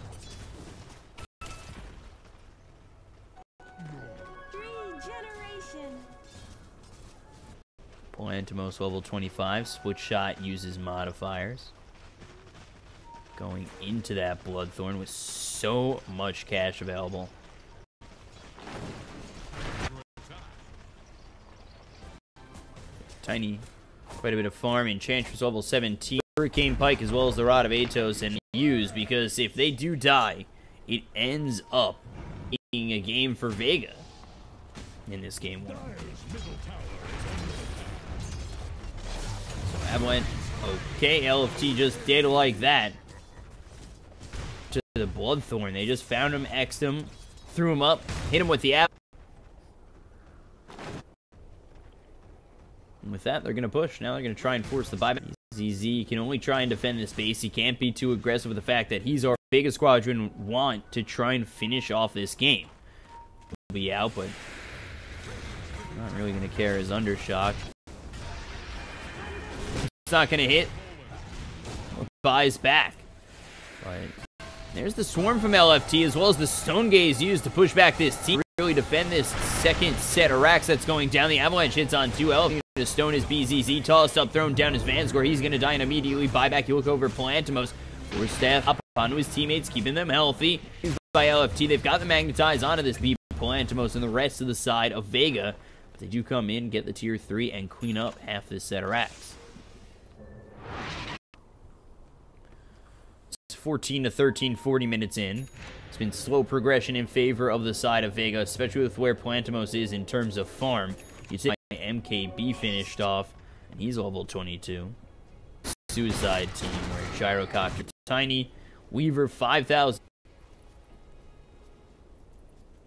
Palantimos level 25. Split shot uses modifiers. Going into that Bloodthorn with so much cash available. Tiny, quite a bit of farm. Enchantress level 17. Hurricane Pike as well as the Rod of Atos and use, because if they do die, it ends up being a game for Vega in this game 1. So Avalanche, okay, LFT just did like that. To the Bloodthorn, they just found him, X'd him, threw him up, hit him with the app. And with that, they're going to push. Now they're going to try and force the buyback. ZZ can only try and defend this base. He can't be too aggressive with the fact that he's our biggest squadron want to try and finish off this game. He'll be out, but not really going to care his Undershock. It's not going to hit. Buys back. But there's the Swarm from LFT as well as the Stone Gaze used to push back this team. Really defend this second set of racks that's going down. The Avalanche hits on 2. LFT to stone his BZZ, tossed up, thrown down his Vanscore. He's going to die and immediately buy back. You look over Palantimos. Force staff up onto his teammates, keeping them healthy. By LFT, they've got the Magnetize onto this B. Palantimos and the rest of the side of Vega. But they do come in, get the tier 3, and clean up half this set of racks. It's 14 to 13, 40 minutes in. It's been slow progression in favor of the side of Vega, especially with where Palantimos is in terms of farm. You take MKB finished off, and he's level 22. Suicide team, where Gyrocopter Tiny, Weaver 5,000.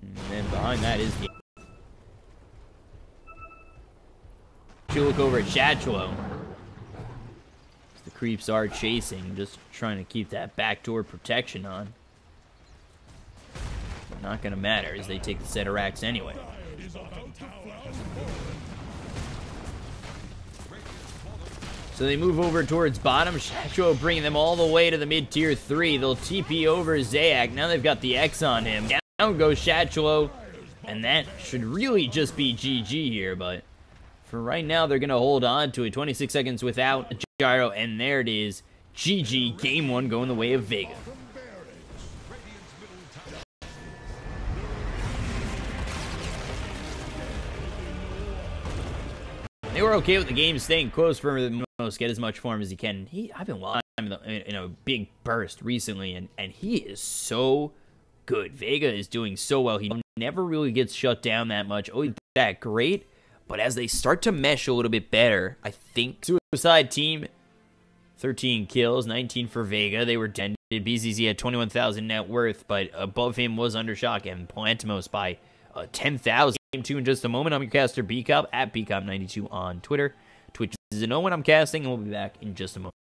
And then behind that is the... You look over at Chatchlo. The creeps are chasing, just trying to keep that backdoor protection on. But not going to matter as they take the set of racks anyway. So they move over towards bottom. Chatchlo bringing them all the way to the mid-tier 3. They'll TP over Zayak. Now they've got the X on him. Down goes Chatchlo. And that should really just be GG here, but for right now, they're going to hold on to it. 26 seconds without a gyro, and there it is. GG, game 1 going the way of Vega. They were okay with the game staying close for the most, get as much farm as he can. I've been watching him in a big burst recently, and he is so good. Vega is doing so well. He never really gets shut down that much. Oh, he's that great. But as they start to mesh a little bit better, I think Suicide Team, 13 kills, 19 for Vega. They were dented. BZZ had 21,000 net worth, but above him was Undershock and Palantimos by 10,000. Game 2 in just a moment. I'm your caster, Bcop, at Bcop92 on Twitter. Twitch is to know when I'm casting, and we'll be back in just a moment.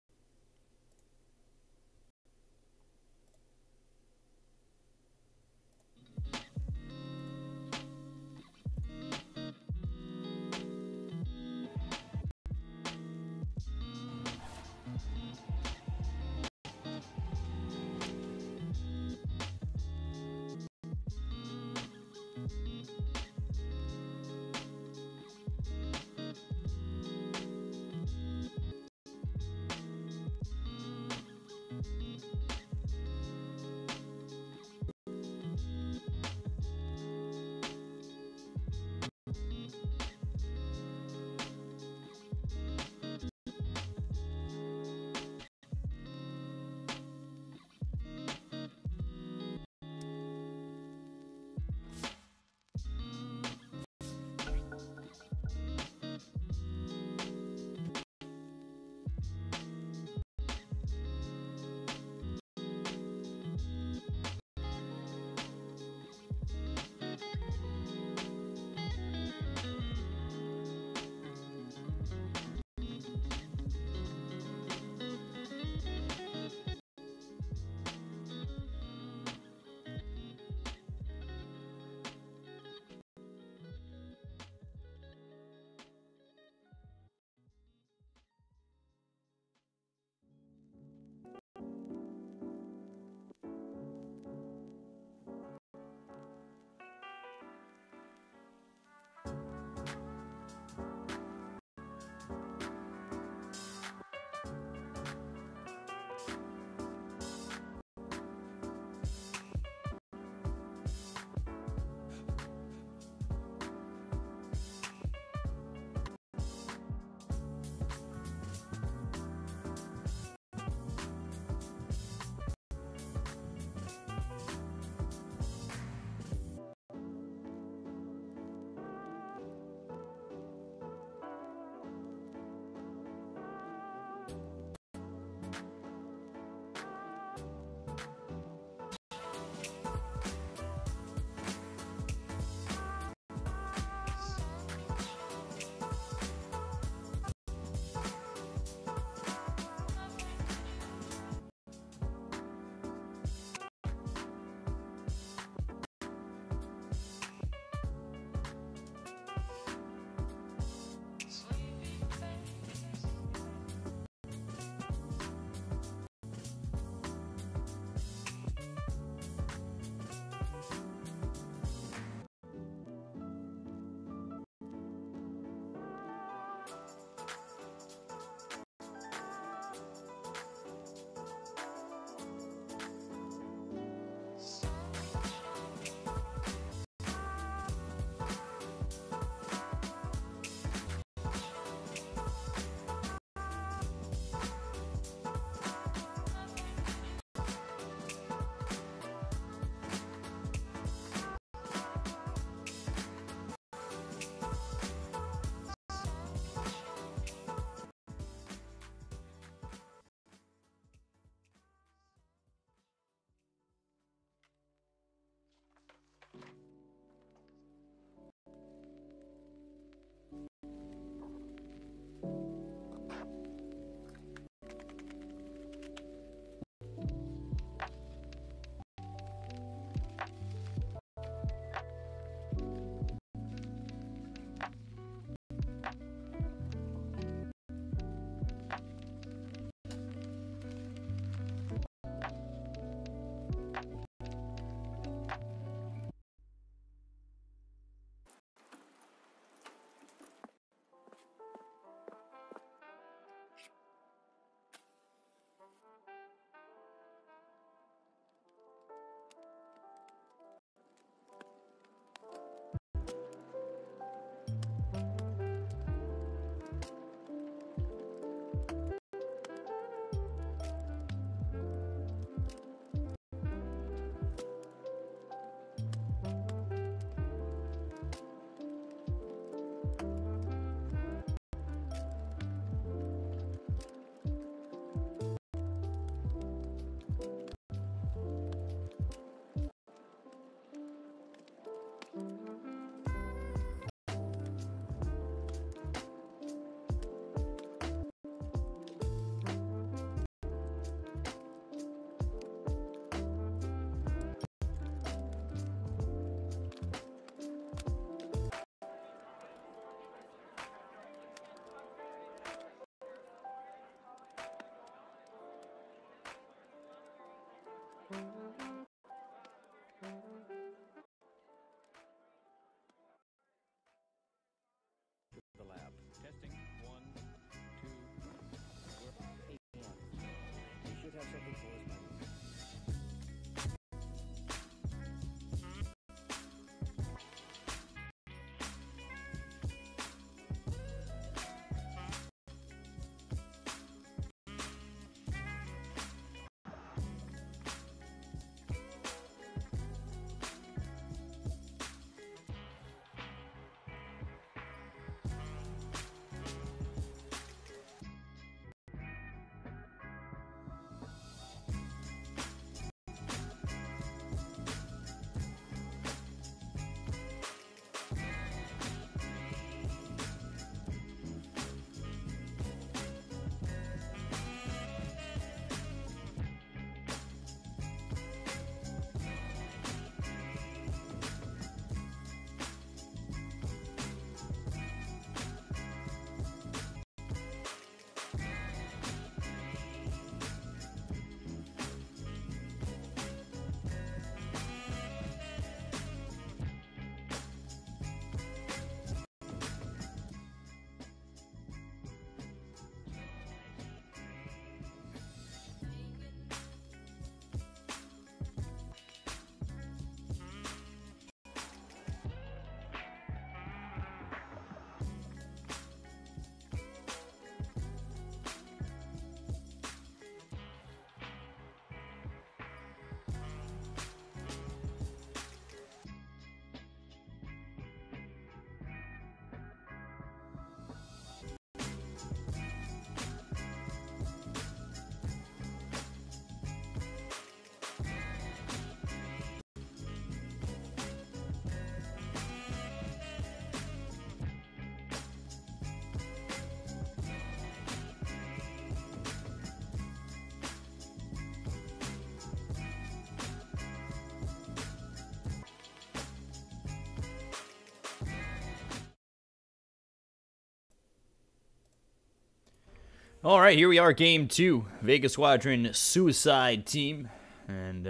All right, here we are, game 2. Vega Squadron Suicide Team. And,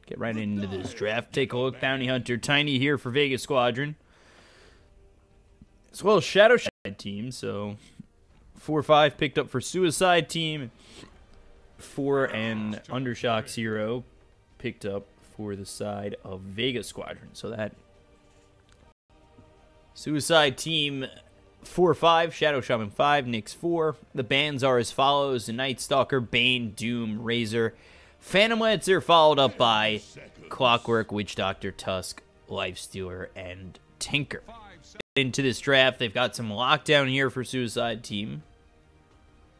get right into this draft. Take a look. Bounty Hunter Tiny here for Vega Squadron. As well as Shadow Side Team. So, 4-5 picked up for Suicide Team. 4 and Undershock's Hero picked up for the side of Vega Squadron. So that Suicide Team 4-5, Shadow Shaman 5, Nyx 4. The bands are as follows: Night Stalker, Bane, Doom, Razor, Phantom Lancer, followed up by Clockwork, Witch Doctor, Tusk, Lifestealer, and Tinker. Into this draft, they've got some lockdown here for Suicide Team.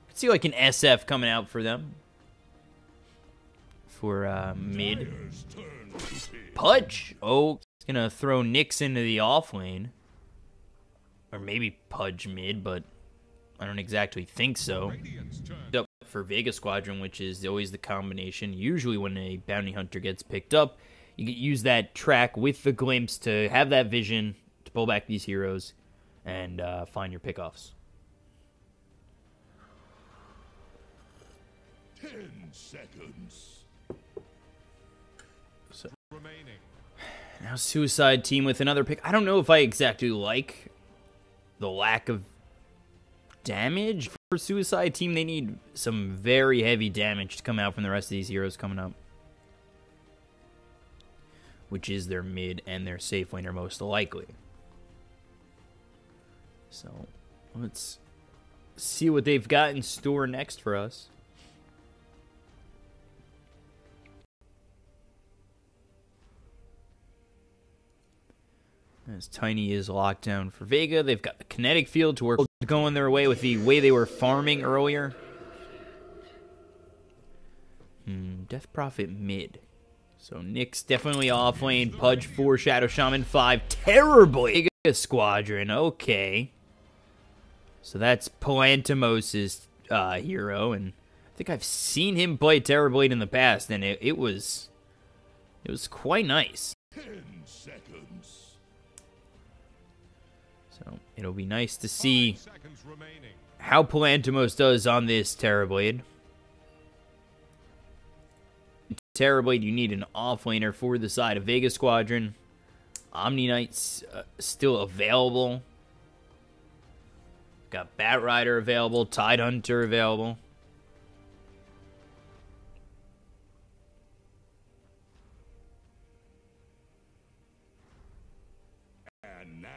Could see like an SF coming out for them. For mid. Pudge! Oh, he's gonna throw Nyx into the off lane. Or maybe Pudge mid, but I don't exactly think so. Up for Vega Squadron, which is always the combination. Usually when a bounty hunter gets picked up, you can use that track with the glimpse to have that vision to pull back these heroes and find your pickoffs. 10 seconds. So, now Suicide Team with another pick. I don't know if I exactly like the lack of damage for Suicide Team. They need some very heavy damage to come out from the rest of these heroes coming up, which is their mid and their safe laner most likely. So let's see what they've got in store next for us. As Tiny is locked down for Vega, they've got the kinetic field to work going their way with the way they were farming earlier. Death Prophet mid. So Nyx definitely off lane. Pudge 4, Shadow Shaman 5. Terrorblade Vega Squadron. Okay. So that's Palantimos' hero, and I think I've seen him play Terrorblade in the past, and it was quite nice. 10 seconds. So it'll be nice to see how Palantimos does on this Terrorblade. Terrorblade, you need an offlaner for the side of Vega Squadron. Omni Knight's still available. Got Bat Rider available, Tide Hunter available. And now.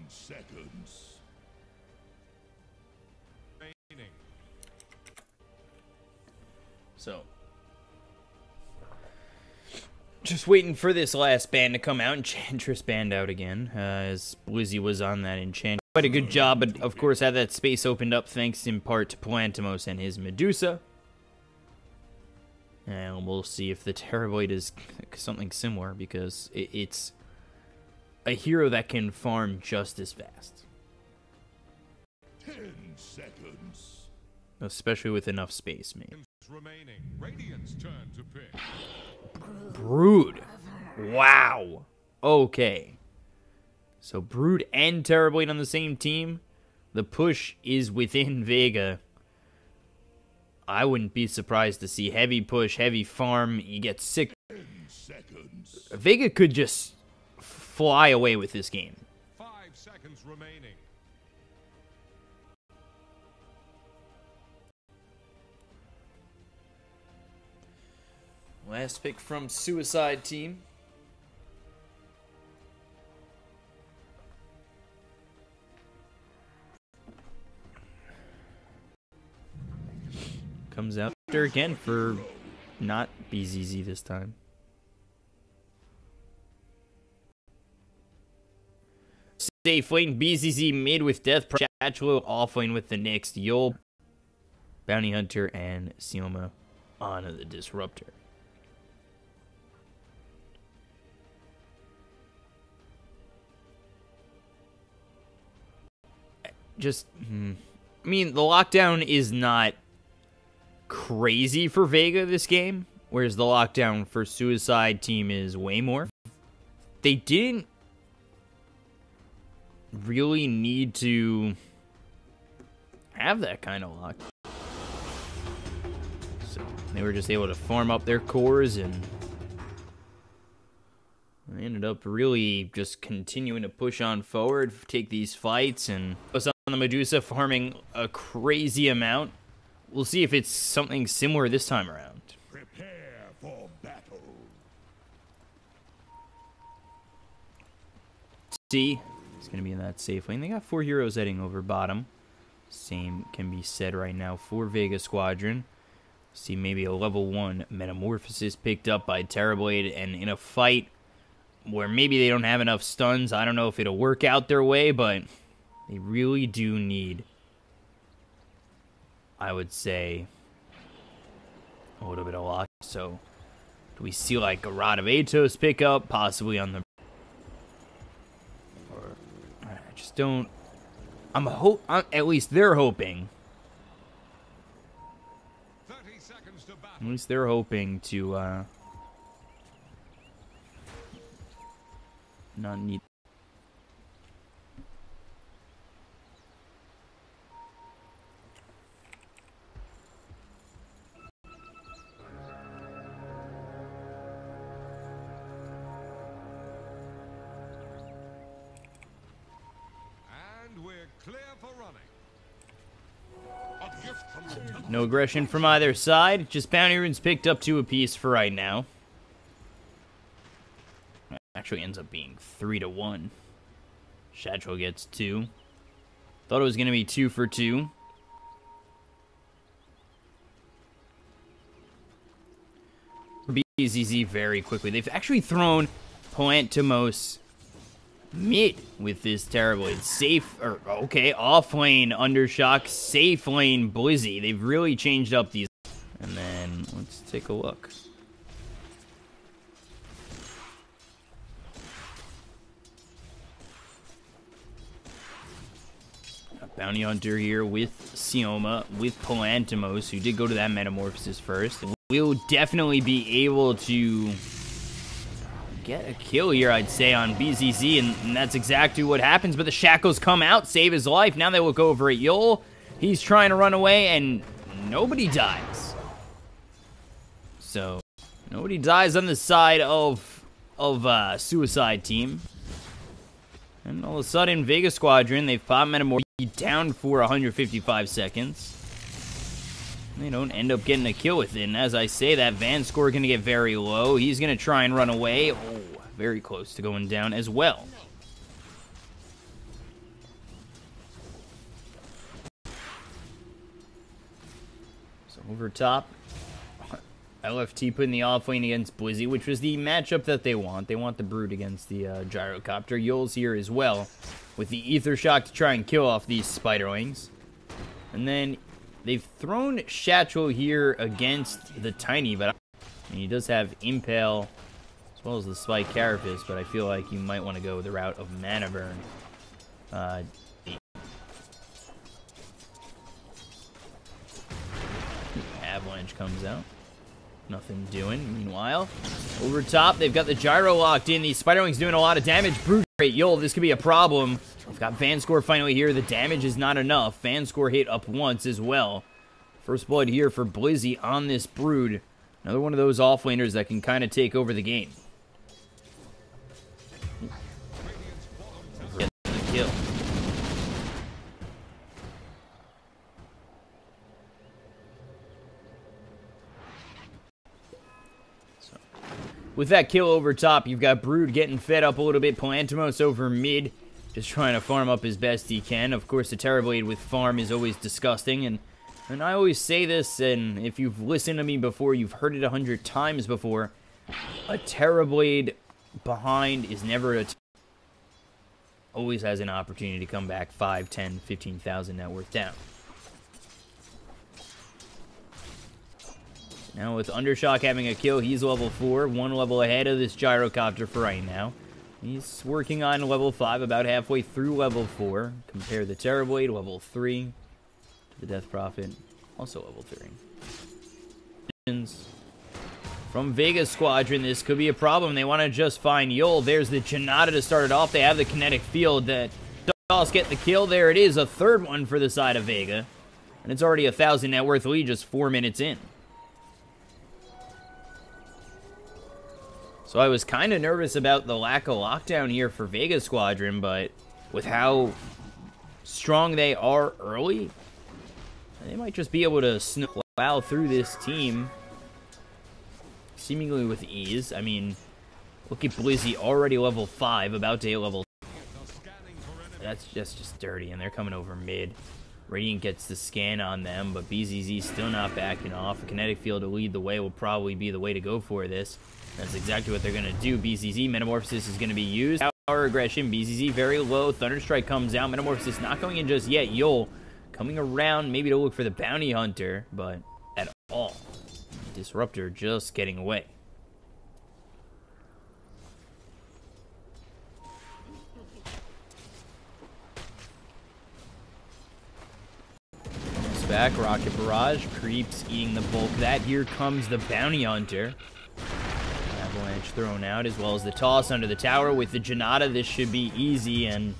Seconds. So, just waiting for this last band to come out. Enchantress band out again, as Blizzy was on that enchant. Quite a good job, but of course had that space opened up thanks in part to Palantimos and his Medusa. And we'll see if the Terrorblade is something similar, because it's a hero that can farm just as fast. 10 seconds. Especially with enough space, maybe. Radiant's turn to pick. Brood. Wow. Okay. So Brood and Terrorblade on the same team. The push is within Vega. I wouldn't be surprised to see heavy push, heavy farm. You get sick. 10 seconds. Vega could just fly away with this game. 5 seconds remaining. Last pick from Suicide Team. Comes out there again for not BZZ this time. Safe lane, BZZ mid with Death Chatchlo, off lane with the Nyx, Yul, Bounty Hunter, and Sioma on the Disruptor. Just I mean, the lockdown is not crazy for Vega this game, whereas the lockdown for Suicide Team is way more. They didn't really need to have that kind of lock. So they were just able to farm up their cores, and they ended up really just continuing to push on forward, take these fights, and was on the Medusa farming a crazy amount. We'll see if it's something similar this time around. Prepare for battle. See, it's going to be in that safe lane. They got 4 heroes heading over bottom. Same can be said right now for Vega Squadron. See maybe a level 1 Metamorphosis picked up by Terrorblade, and in a fight where maybe they don't have enough stuns, I don't know if it'll work out their way, but they really do need, I would say, a little bit of luck. So, do we see like a Rod of Atos pick up, possibly on the... Or, I just don't... at least they're hoping. 30 seconds to battle. At least they're hoping to, not need... And we're clear for running. A gift from the temple. No aggression from either side. Just bounty runes picked up 2 apiece for right now. Actually ends up being 3 to 1. Shadro gets 2. Thought it was going to be 2 for 2. BZZ very quickly. They've actually thrown Poantimos mid with this terrible. It's safe, or okay, off lane Undershock, safe lane Blizzy. They've really changed up these. And then let's take a look. Bounty Hunter here with Sioma, with Poantimos, who did go to that Metamorphosis first. And we'll definitely be able to get a kill here, I'd say, on BZZ, and that's exactly what happens. But the Shackles come out, save his life. Now they look over at Yol. He's trying to run away, and nobody dies. So, nobody dies on the side of Suicide Team. And all of a sudden, Vega Squadron, they've popped Metamorphosis down for 155 seconds. They don't end up getting a kill with it. And as I say that, Van's score going to get very low. He's going to try and run away. Oh, very close to going down as well. So over top, LFT putting the offlane against Blizzy, which was the matchup that they want. They want the Brood against the Gyrocopter. Yol's here as well with the Ether Shock to try and kill off these Spiderlings. And then they've thrown Shatro here against the Tiny, but he does have Impale as well as the Spike Carapace, but I feel like you might want to go the route of Mana Burn. Avalanche comes out. Nothing doing. Meanwhile, over top, they've got the Gyro locked in. These Spiderlings doing a lot of damage. Brood rate, Yol, this could be a problem. We've got Vanscore finally here. The damage is not enough. Vanscore hit up once as well. First blood here for Blizzy on this Brood. Another one of those offlaners that can kind of take over the game. Get the kill. With that kill over top, you've got Brood getting fed up a little bit. Poantimos over mid, just trying to farm up as best he can. Of course, the Terrorblade with farm is always disgusting, and I always say this, and if you've listened to me before, you've heard it 100 times before. A Terrorblade behind is never always has an opportunity to come back 5, 10, 15,000 net worth down. Now with Undershock having a kill, he's level 4, 1 level ahead of this Gyrocopter for right now. He's working on level 5, about halfway through level 4. Compare the Terrorblade, level 3. The Death Prophet, also level 3. From Vega Squadron, this could be a problem. They want to just find Yol. There's the Janata to start it off. They have the kinetic field that does get the kill. There it is, a third one for the side of Vega. And it's already a 1,000 net worth lead just 4 minutes in. So I was kind of nervous about the lack of lockdown here for Vega Squadron, but with how strong they are early, they might just be able to plow through this team seemingly with ease. I mean, look at Blizzy, already level 5, about to hit level 2. That's just dirty, and they're coming over mid. Radiant gets the scan on them, but BZZ still not backing off. A kinetic field to lead the way will probably be the way to go for this. That's exactly what they're going to do. BZZ, Metamorphosis is going to be used. Power aggression, BZZ very low. Thunderstrike comes out. Metamorphosis not going in just yet. Yol coming around, maybe to look for the Bounty Hunter, but at all. Disruptor just getting away. Back, Rocket Barrage, Creeps eating the bulk of that. Here comes the Bounty Hunter. Avalanche thrown out, as well as the toss under the tower with the Janata. This should be easy and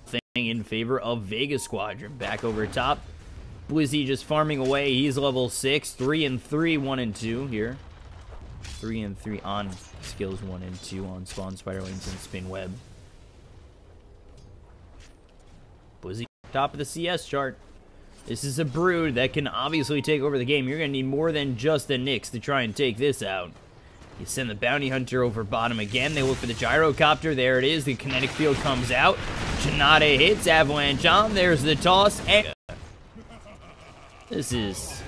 thing in favor of Vega Squadron. Back over top. Blizzy just farming away. He's level 6. 3 and 3, 1 and 2 here. 3 and 3 on skills 1 and 2 on Spawn, Spider Wings, and Spin Web. Blizzy, top of the CS chart. This is a brood that can obviously take over the game. You're going to need more than just the Nyx to try and take this out. You send the Bounty Hunter over bottom again. They look for the Gyrocopter. There it is. The kinetic field comes out. Janata hits. Avalanche on. There's the toss. And this is...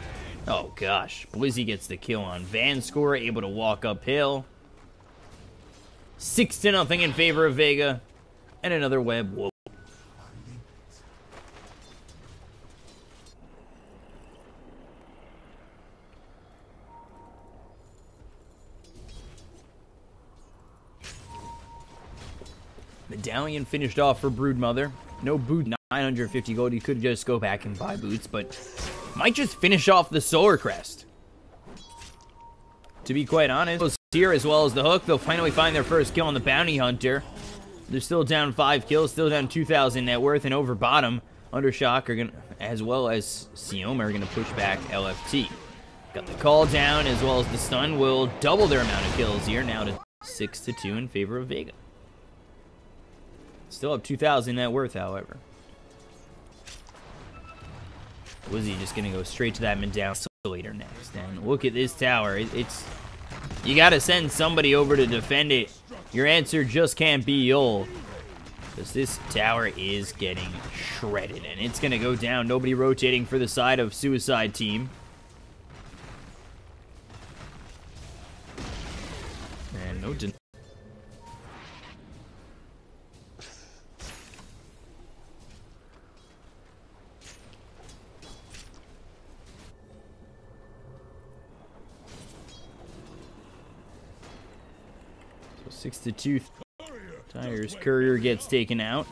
oh, gosh. Blizzy gets the kill on Vanscore. Able to walk uphill. 6-0 in favor of Vega. And another web. Whoa. Medallion finished off for Broodmother. No boot, 950 gold. You could just go back and buy boots, but might just finish off the Solar Crest. To be quite honest, here as well as the hook, they'll finally find their first kill on the Bounty Hunter. They're still down 5 kills, still down 2,000 net worth, and over bottom, Undershock are gonna, as well as Sioma, are gonna push back LFT. Got the call down as well as the stun will double their amount of kills here, now to 6-2 in favor of Vega. Still up 2,000 net worth, however. Blizzy just gonna go straight to that mid-down later next. And look at this tower. It's you gotta send somebody over to defend it. Your answer just can't be Yol, because this tower is getting shredded, and it's gonna go down. Nobody rotating for the side of Suicide Team. And no. 6-2 tires. Courier gets taken out.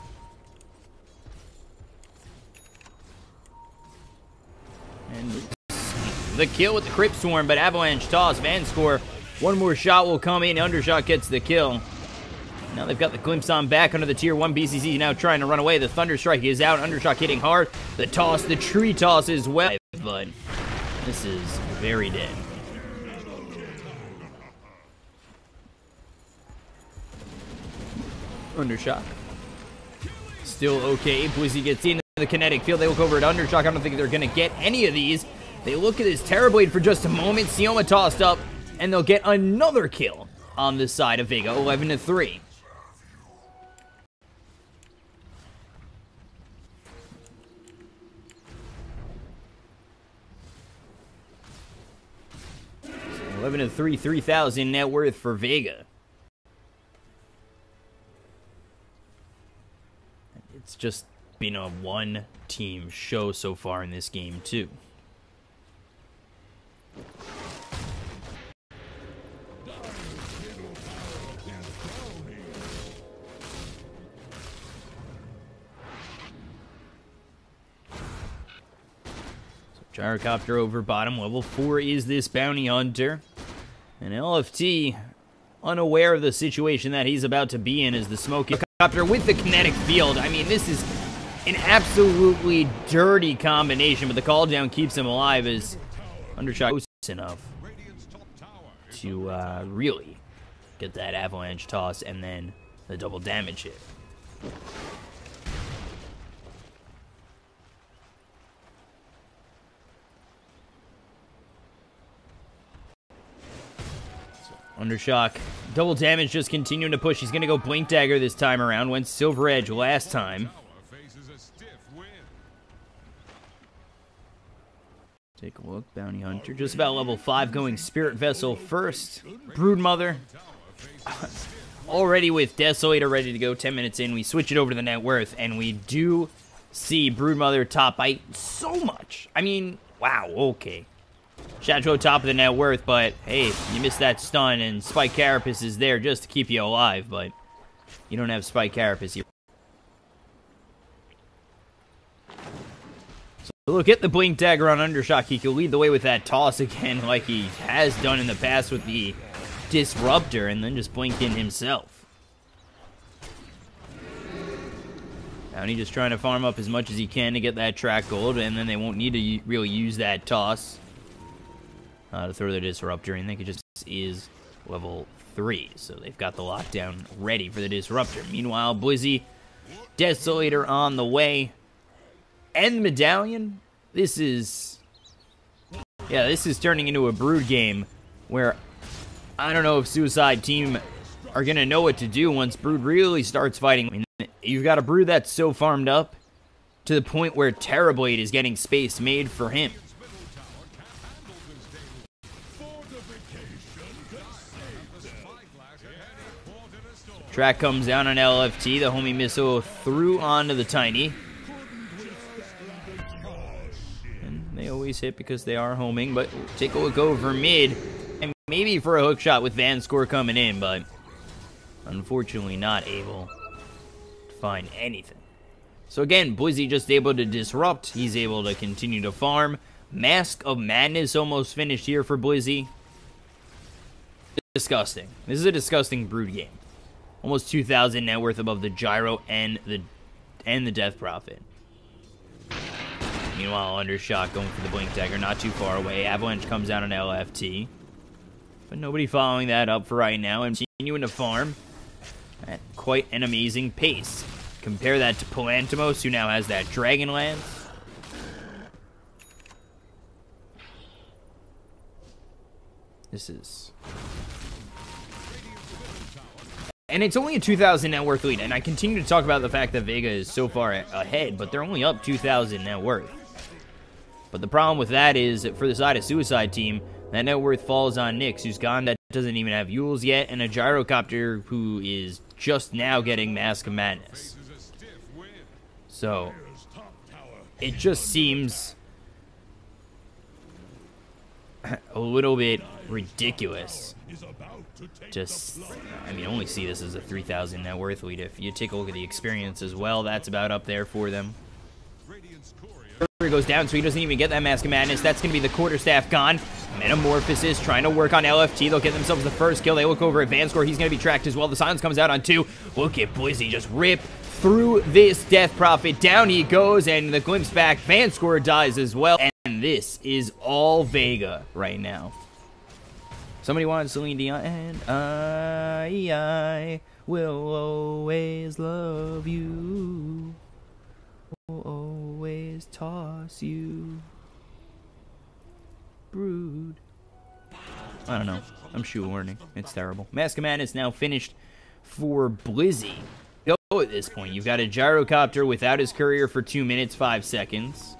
And the kill with the Crypt Swarm, but Avalanche toss. Vanscore, one more shot will come in. Undershot gets the kill. Now they've got the glimpse on back under the tier 1. BCC now trying to run away. The Thunderstrike is out. Undershot hitting hard. The toss, the tree toss as well. But this is very dead. Undershock. Still okay. Blizzy gets into the kinetic field. They look over at Undershock. I don't think they're going to get any of these. They look at this Terrorblade for just a moment. Sioma tossed up, and they'll get another kill on this side of Vega. 11-3. So 11-3, 3,000 net worth for Vega. It's just been a one-team show so far in this game, too. Gyrocopter over bottom. Level 4 is this bounty hunter. And LFT, unaware of the situation that he's about to be in, is the smoking copter with the kinetic field. I mean, this is an absolutely dirty combination, but the call down keeps him alive as Undershot close enough to really get that avalanche toss and then the double damage hit. Undershock, double damage, just continuing to push. He's going to go Blink Dagger this time around. Went Silver Edge last time. Take a look. Bounty Hunter, just about level 5, going Spirit Vessel first. Broodmother, already with Desolator ready to go. 10 minutes in, we switch it over to the net worth, and we do see Broodmother top by so much. I mean, wow, okay. Shadow top of the net worth, but hey, you missed that stun, and Spike Carapace is there just to keep you alive, but you don't have Spike Carapace here. So look at the Blink Dagger on Undershock. He can lead the way with that toss again like he has done in the past with the Disruptor, and then just blink in himself. Bounty just trying to farm up as much as he can to get that track gold, and then they won't need to really use that toss to throw the Disruptor. And I think it just is level 3, so they've got the lockdown ready for the Disruptor. Meanwhile, Blizzy, Desolator on the way, and Medallion. This is turning into a Brood game where I don't know if Suicide Team are going to know what to do once Brood really starts fighting. I mean, you've got a Brood that's so farmed up to the point where Terrorblade is getting space made for him. Track comes down on LFT. The homie missile through onto the Tiny. And they always hit because they are homing, but take a look over mid. And maybe for a hook shot with Van Score coming in, but unfortunately not able to find anything. So again, Blizzy just able to disrupt. He's able to continue to farm. Mask of Madness almost finished here for Blizzy. Disgusting. This is a disgusting Brood game. Almost 2,000 net worth above the Gyro and the Death Prophet. Meanwhile, Undershot going for the Blink Dagger, not too far away. Avalanche comes down on LFT. But nobody following that up for right now, and continuing to farm at quite an amazing pace. Compare that to Palantimos, who now has that Dragon Lance. This is... And it's only a 2,000 net worth lead, and I continue to talk about the fact that Vega is so far ahead, but they're only up 2,000 net worth. But the problem with that is, for the side of Suicide Team, that net worth falls on Nyx, who's gone, that doesn't even have Yules yet, and a Gyrocopter who is just now getting Mask of Madness. So, it just seems a little bit ridiculous. Just, I mean, only see this as a 3,000 net worth lead. If you take a look at the experience as well, that's about up there for them. Goes down, so he doesn't even get that Mask of Madness. That's going to be the Quarterstaff gone. Metamorphosis trying to work on LFT. They'll get themselves the first kill. They look over at Van Score. He's going to be tracked as well. The silence comes out on 2. Look at Blizzy just rip through this Death Prophet. Down he goes, and the glimpse back. Van Score dies as well. And this is all Vega right now. Somebody wanted Celine Dion, and I will always love you, will always toss you, Brood. I don't know. I'm shoehorning. It's terrible. Mask of Madness now finished for Blizzy. Go at this point. You've got a Gyrocopter without his courier for 2 minutes, 5 seconds,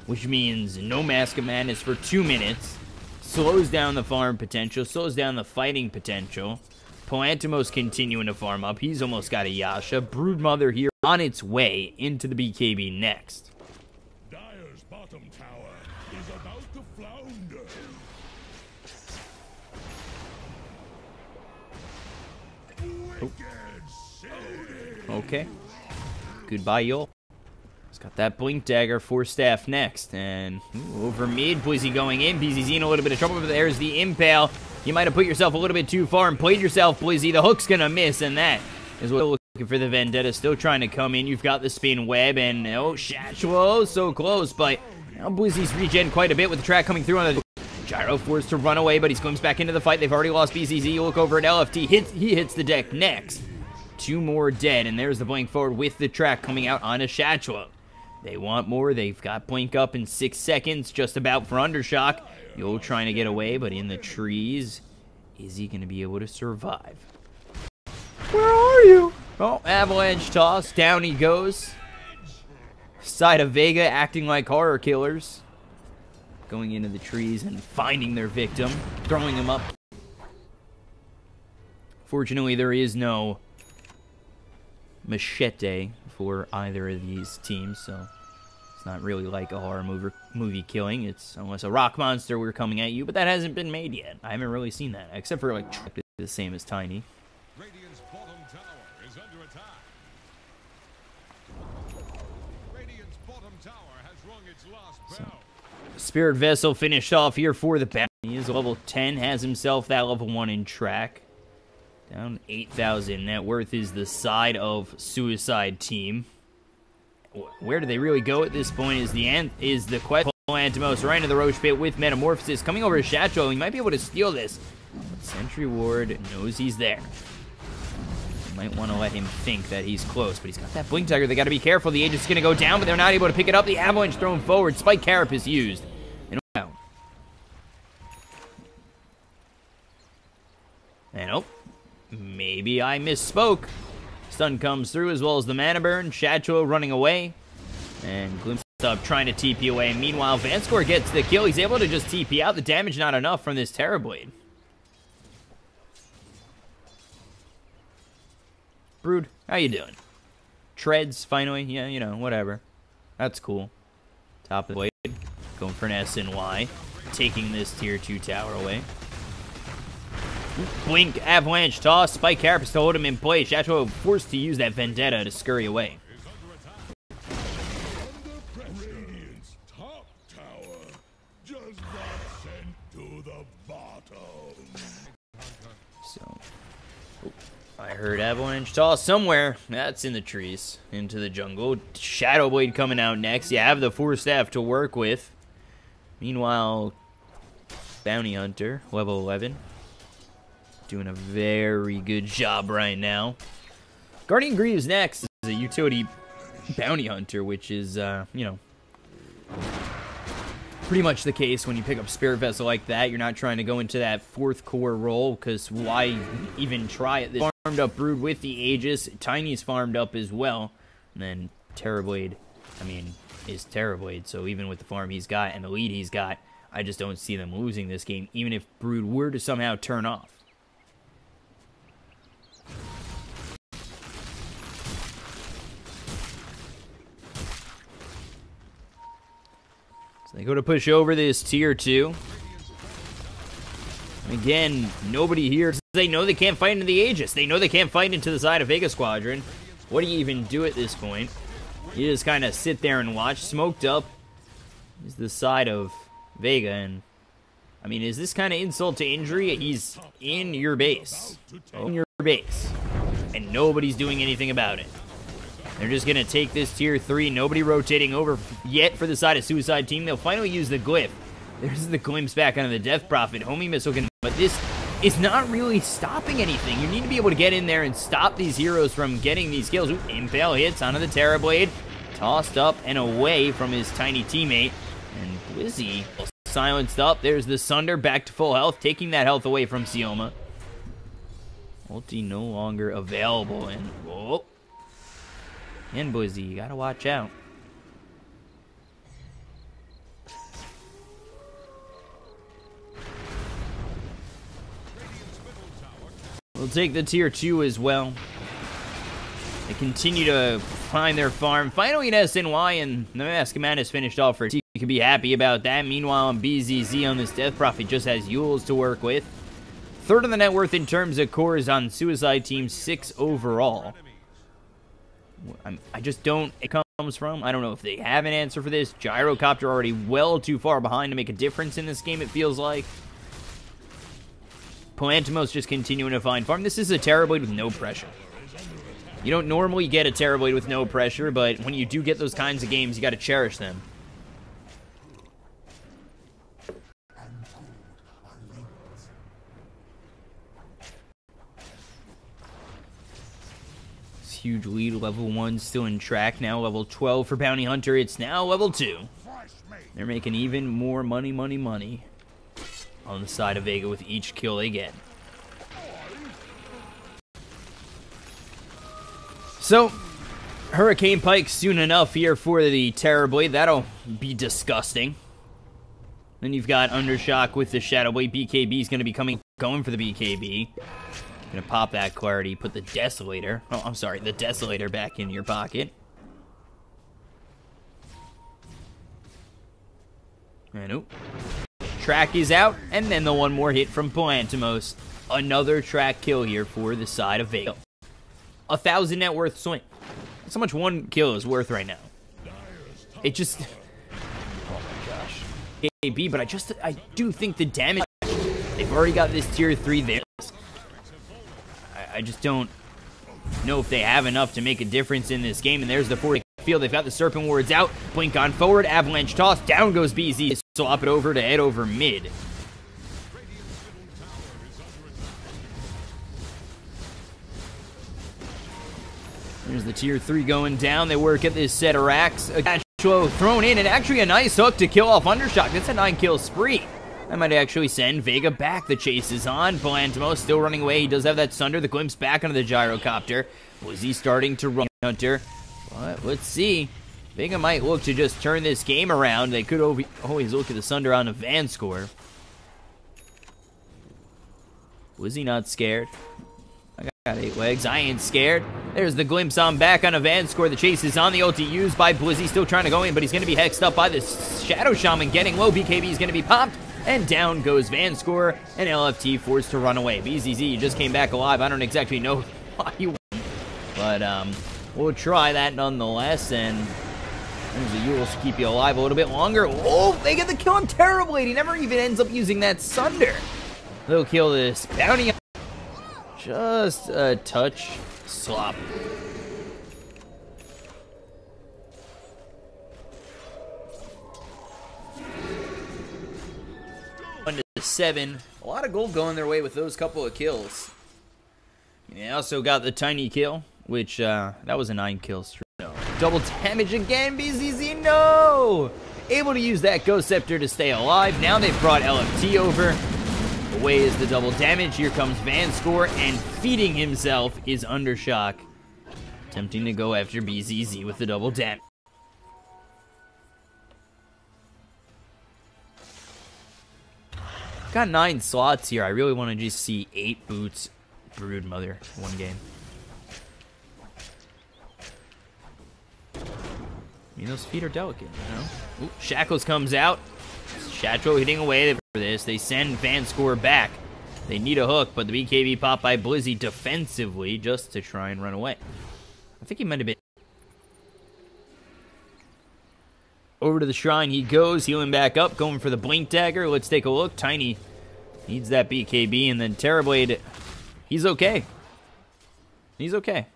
which means no Mask of Madness for 2 minutes. Slows down the farm potential, slows down the fighting potential. Palantimos continuing to farm up. He's almost got a Yasha. Broodmother here on its way into the BKB next. Dire's bottom tower is about to flounder. Oh. Okay. Goodbye, y'all. He's got that blink dagger for staff next. And over mid, Blizzy going in. BZZ in a little bit of trouble, but there's the impale. You might have put yourself a little bit too far and played yourself, Blizzy. The hook's gonna miss, and that is what we're looking for. The Vendetta still trying to come in. You've got the spin web, and oh, Shachwell, so close, but now Blizzy's regen quite a bit with the track coming through on the gyro, forced to run away, but he glimpses back into the fight. They've already lost BZZ. You look over at LFT. He hits the deck next. 2 more dead, and there's the blink forward with the track coming out on a Shachwell. They want more. They've got blink up in 6 seconds, just about for Undershock. Yo trying to get away, but in the trees. Is he going to be able to survive? Where are you? Oh, avalanche toss. Down he goes. Side of Vega acting like horror killers. Going into the trees and finding their victim. Throwing him up. Fortunately, there is no machete for either of these teams, so it's not really like a horror movie killing. It's almost a rock monster we're coming at you, but that hasn't been made yet. I haven't really seen that, except for like the same as Tiny. Radiant's bottom tower is under attack. Radiant's bottom tower has rung its last bell. Spirit Vessel finished off here for the bounty. He is level 10, has himself that level 1 in track. Down 8,000. Net worth is the side of Suicide Team. Where do they really go at this point is the question. Antimos right into the Roche pit with Metamorphosis. Coming over to Shacho. He might be able to steal this. But Sentry Ward knows he's there. Might want to let him think that he's close, but he's got that Blink Dagger. They got to be careful. The Aegis is going to go down, but they're not able to pick it up. The Avalanche thrown forward. Spike Carapace used. And oh, maybe I misspoke. Stun comes through as well as the Mana Burn. Shacho running away. And glimpses up trying to TP away. Meanwhile, Vanscore gets the kill. He's able to just TP out. The damage not enough from this Terrorblade. Brood, how you doing? Treads, finally. Yeah, you know, whatever. That's cool. Top of the blade. Going for an SNY. Taking this tier 2 tower away. Blink, Avalanche toss. Spike Carapace to hold him in place. Shacho forced to use that Vendetta to scurry away. Radiant's top tower just got sent to the bottom. So, I heard Avalanche toss somewhere. That's in the trees. Into the jungle. Shadowblade coming out next. You have the 4 staff to work with. Meanwhile, Bounty Hunter, level 11. Doing a very good job right now. Guardian Greaves next is a utility Bounty Hunter, which is, you know, pretty much the case when you pick up Spirit Vessel like that. You're not trying to go into that 4th core role, because why even try it? This farmed up Brood with the Aegis. Tiny's farmed up as well. And then Terrorblade, I mean, is Terrorblade. So even with the farm he's got and the lead he's got, I just don't see them losing this game, even if Brood were to somehow turn off. They go to push over this tier 2. Again, nobody here. They know they can't fight into the Aegis. They know they can't fight into the side of Vega Squadron. What do you even do at this point? You just kind of sit there and watch. Smoked up is the side of Vega. And, I mean, is this kind of insult to injury? He's in your base. In your base. And nobody's doing anything about it. They're just going to take this tier 3. Nobody rotating over yet for the side of Suicide Team. They'll finally use the Glyph. There's the glimpse back onto the Death Prophet. Homing Missile can... But this is not really stopping anything. You need to be able to get in there and stop these heroes from getting these kills. Ooh, Impale hits onto the Terrorblade. Tossed up and away from his tiny teammate. And Blizzy silenced up. There's the Sunder back to full health. Taking that health away from Sioma. Ulti no longer available. And... Whoa. And Blizzy, you gotta watch out. We'll take the tier 2 as well. They continue to find their farm. Finally an SNY, and the Mask Command is finished off for T. You can be happy about that. Meanwhile, on BZZ on this Death Prophet just has Yules to work with. 3rd on the net worth in terms of cores on Suicide Team, 6 overall. I just don't. It comes from. I don't know if they have an answer for this. Gyrocopter already well too far behind to make a difference in this game, it feels like. Polantimos just continuing to find farm. This is a Terrorblade with no pressure. You don't normally get a Terrorblade with no pressure, but when you do get those kinds of games, you got to cherish them. Huge lead, level 1 still in track now, level 12 for Bounty Hunter, it's now level 2. They're making even more money on the side of Vega with each kill they get. So, Hurricane Pike soon enough here for the Terrorblade, that'll be disgusting. Then you've got Undershock with the Shadowblade, BKB is going to be going for the BKB. Gonna pop that clarity, put the Desolator, oh, I'm sorry, the Desolator back in your pocket. And oh, track is out, and then the one more hit from Polantimos. Another track kill here for the side of Vega. 1,000 net worth swing. That's how much one kill is worth right now. It just, oh my gosh. AB, but I do think the damage, they've already got this tier 3 there. I just don't know if they have enough to make a difference in this game. And there's the 40 field. They've got the Serpent Wards out. Blink on forward. Avalanche toss. Down goes BZ. Swap it over to head over mid. There's the tier 3 going down. They work at this set of racks. Agacho thrown in. And actually a nice hook to kill off Undershock. That's a 9-kill spree. That might actually send Vega back. The chase is on. Polantimos still running away. He does have that Sunder. The glimpse back onto the Gyrocopter. Was he starting to run Hunter? But let's see. Vega might look to just turn this game around. They could always look at the Sunder on the Van score. Was he not scared? I got 8 legs. I ain't scared. There's the glimpse on back on a Van score. The chase is on. The ulti used by Blizzy. Still trying to go in, but he's going to be hexed up by the Shadow Shaman. Getting low. BKB is going to be popped. And down goes Van Score, and LFT forced to run away. BZZ just came back alive. I don't exactly know why he won, but we'll try that nonetheless. And there's the Yules to keep you alive a little bit longer. Oh, they get the kill on Terrorblade. He never even ends up using that Sunder. They'll kill this Bounty. Just a touch slop. 1-7. A lot of gold going their way with those couple of kills. They also got the tiny kill, which that was a 9-kill streak. No. Double damage again, BZZ, no! Able to use that Ghost Scepter to stay alive. Now they've brought LFT over. Away is the double damage. Here comes Van Score, and feeding himself is Undershock. Attempting to go after BZZ with the double damage. Got 9 slots here. I really want to just see 8 boots Broodmother one game. I mean, those feet are delicate, you know? Ooh, Shackles comes out. Shatro hitting away for this. They send Van Score back. They need a hook, but the BKB popped by Blizzy defensively just to try and run away. I think he might have been. Over to the shrine he goes, healing back up, going for the Blink Dagger. Let's take a look. Tiny needs that BKB, and then Terrorblade, he's okay. He's okay.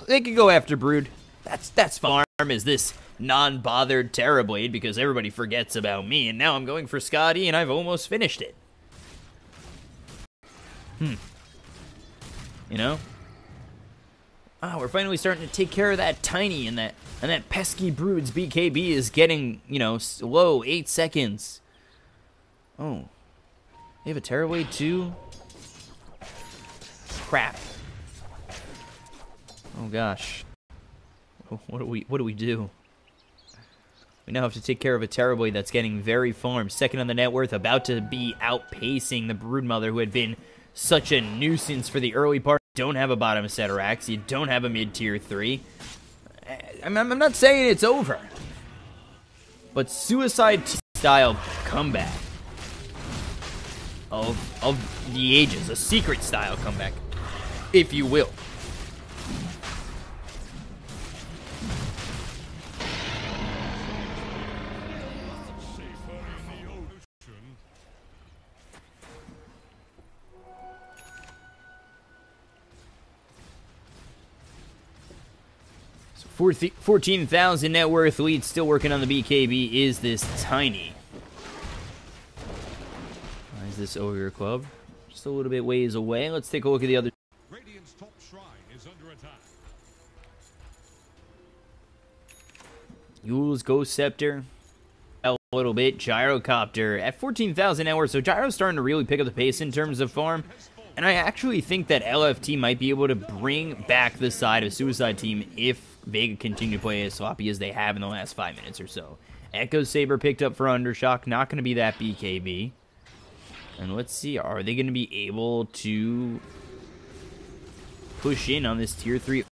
They could go after Brood. That's farm is this non-bothered Terrorblade, because everybody forgets about me, and now I'm going for Scotty, and I've almost finished it. You know? Ah, we're finally starting to take care of that Tiny, and that pesky Brood's BKB is getting, you know, low, 8 seconds. Oh. They have a Terrorblade too? Crap. Oh gosh. What do we do? We now have to take care of a Terrorblade that's getting very farmed. Second on the net worth, about to be outpacing the Broodmother, who had been such a nuisance for the early part. Don't have a bottom set of racks. You don't have a mid-tier 3. I'm not saying it's over. But suicide-style comeback of the ages. A secret-style comeback, if you will. 14,000 net worth lead. Still working on the BKB is this Tiny. Why is this Ogre Club? Just a little bit ways away. Let's take a look at the other. Radiant's top shrine is under attack. Yule's Ghost Scepter. A little bit. Gyrocopter at 14,000 net worth. So Gyro's starting to really pick up the pace in terms of farm. And I actually think that LFT might be able to bring back the side of Suicide Team if Vega continue to play as sloppy as they have in the last 5 minutes or so. Echo Saber picked up for Undershock. Not going to be that BKB. And let's see, are they going to be able to push in on this tier 3?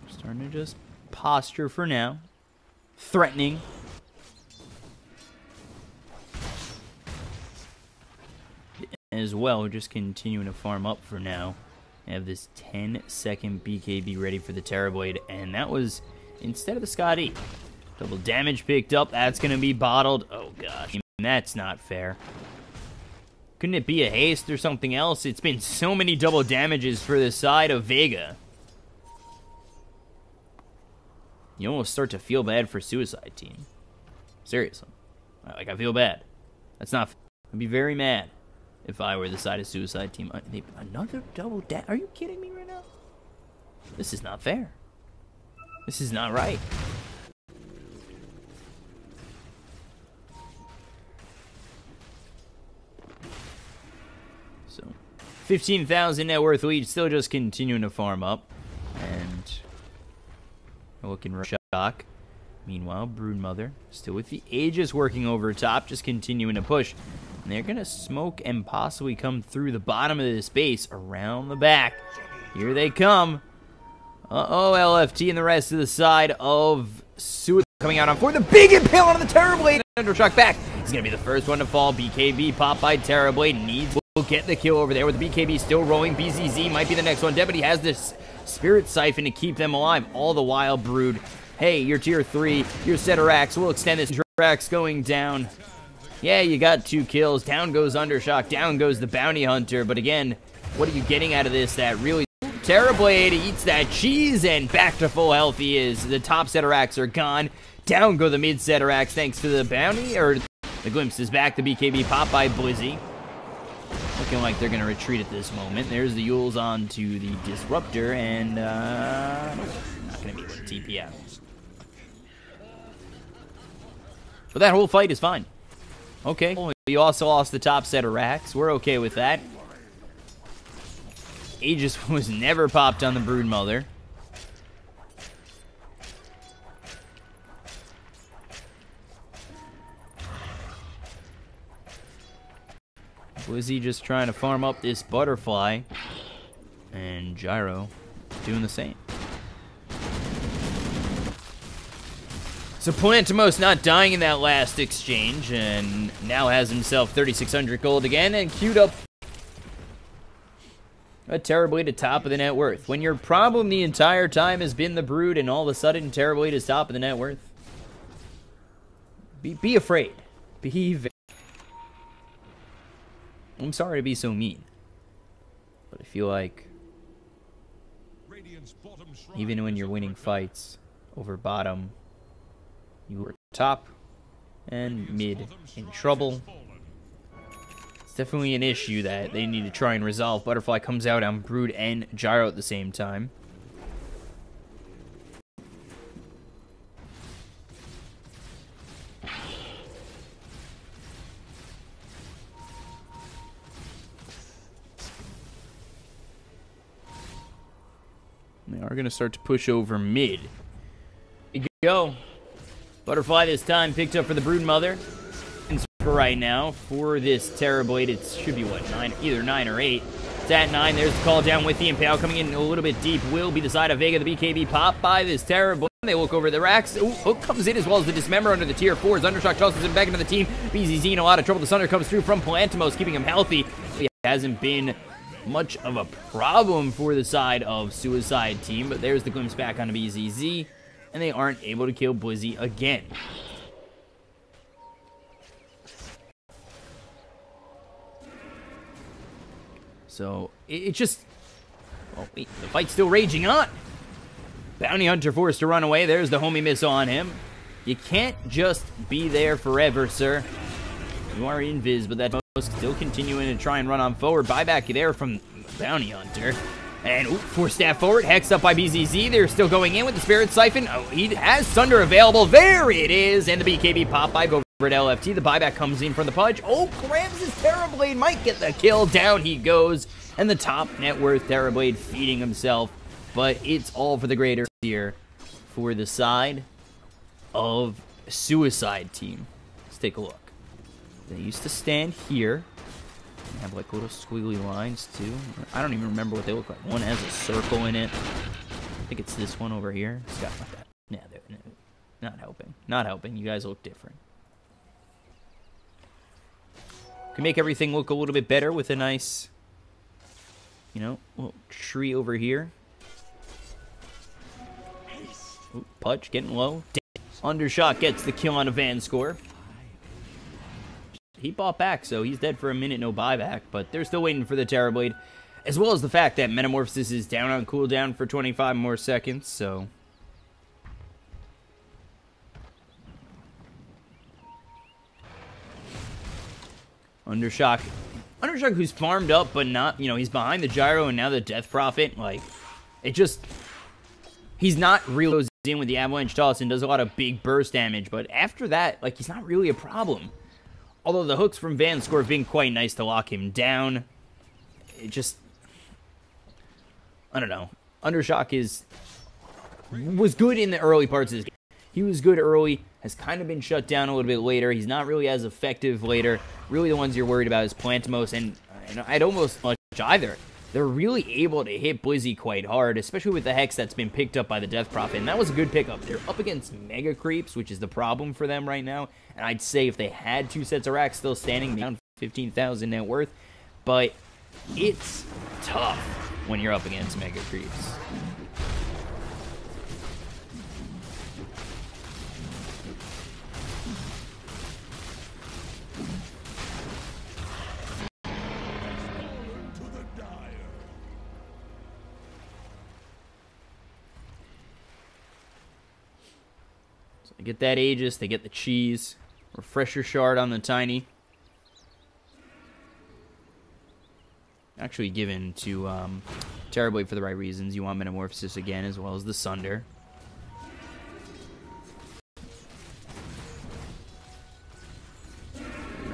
Starting to just posture for now. Threatening. As well, just continuing to farm up for now. I have this 10-second BKB ready for the Terrorblade, and that was instead of the Scott E. Double damage picked up. That's going to be bottled. Oh, gosh. That's not fair. Couldn't it be a haste or something else? It's been so many double damages for the side of Vega. You almost start to feel bad for Suicide Team. Seriously. Like, I feel bad. That's not fair. I'd be very mad if I were the side of Suicide Team. Another double dash? Are you kidding me right now? This is not fair. This is not right. So, 15,000 net worth lead, still just continuing to farm up. And looking shock. Meanwhile, Broodmother still with the Aegis working over top, just continuing to push. And they're going to smoke and possibly come through the bottom of this base around the back. Here they come. Uh-oh, LFT and the rest of the side of Suicide coming out on for the big impale on the Terrorblade. Undershock back. He's going to be the first one to fall. BKB pop by Terrorblade. Needs will get the kill over there with the BKB still rolling. BZZ might be the next one dead, but he has this Spirit Siphon to keep them alive. All the while, Brood. Hey, you're tier 3. You're Ceterax. We'll extend this. Ceterax going down. Yeah, you got 2 kills. Down goes Undershock. Down goes the Bounty Hunter. But again, what are you getting out of this? That really Terrorblade eats that cheese, and back to full health he is. The top Ceterax are gone. Down go the mid Ceterax thanks to the Bounty, or the Glimpse is back. The BKB pop by Blizzy. Looking like they're going to retreat at this moment. There's the Yules on to the Disruptor, and not going to be able to TP out. But that whole fight is fine. Okay, you also lost the top set of racks. We're okay with that. Aegis was never popped on the Broodmother. Was he just trying to farm up this Butterfly? And Gyro doing the same. So Plantimos not dying in that last exchange, and now has himself 3,600 gold again, and queued up a Terrorblade at top of the net worth. When your problem the entire time has been the Brood, and all of a sudden Terrorblade is top of the net worth, be afraid. I'm sorry to be so mean, but I feel like even when you're winning fights over bottom, you were top and mid in trouble. It's definitely an issue that they need to try and resolve. Butterfly comes out on Brood and Gyro at the same time. They are going to start to push over mid. Here you go. Butterfly this time picked up for the Broodmother. And for right now, for this Terrorblade, it should be, what, 9? Either 9 or 8. It's at 9. There's the call down with the Impale coming in a little bit deep. Will be the side of Vega. The BKB pop by this Terrorblade. They look over the racks. Ooh, Hook comes in as well as the Dismember under the tier 4s. Undershock tosses him back into the team. BZZ in a lot of trouble. The Sunder comes through from Plantimos, keeping him healthy. He hasn't been much of a problem for the side of Suicide Team, but there's the Glimpse back on BZZ, and they aren't able to kill Blizzy again. So, it just... Oh, wait, the fight's still raging on. Bounty Hunter forced to run away. There's the homie miss on him. You can't just be there forever, sir. You are invis, but that still continuing to try and run on forward. Buyback there from Bounty Hunter. And, force staff forward. Hex up by BZZ. They're still going in with the Spirit Siphon. Oh, he has Thunder available. There it is. And the BKB pop by over at LFT. The buyback comes in from the Pudge. Oh, grabs his Terrorblade. Might get the kill. Down he goes. And the top net worth Terrorblade feeding himself. But it's all for the greater here for the side of Suicide Team. Let's take a look. They used to stand here. They have like little squiggly lines too. I don't even remember what they look like. One has a circle in it. I think it's this one over here. It's got like that. Yeah, they're not helping. Not helping. You guys look different. Can make everything look a little bit better with a nice, you know, little tree over here. Ooh, Pudge getting low. Undershot gets the kill on a Van score. He bought back, so he's dead for a minute, no buyback, but they're still waiting for the Terrorblade, as well as the fact that Metamorphosis is down on cooldown for 25 more seconds, so... Undershock, who's farmed up, but not, you know, he's behind the Gyro and now the Death Prophet, like, it just... He's not really in with the Avalanche Toss and does a lot of big burst damage, but after that, like, he's not really a problem. Although the hooks from Van Score have been quite nice to lock him down. It just... I don't know. Undershock was good in the early parts of this game. He was good early, has kind of been shut down a little bit later. He's not really as effective later. Really the ones you're worried about is Plantimos and I'd almost much either. They're really able to hit Blizzy quite hard, especially with the Hex that's been picked up by the Death Prophet, and that was a good pickup. They're up against Mega Creeps, which is the problem for them right now, and I'd say if they had two sets of racks still standing, down 15,000 net worth, but it's tough when you're up against Mega Creeps. They get that Aegis, they get the cheese, refresher shard on the Tiny. Actually given to Terrorblade for the right reasons. You want Metamorphosis again, as well as the Sunder.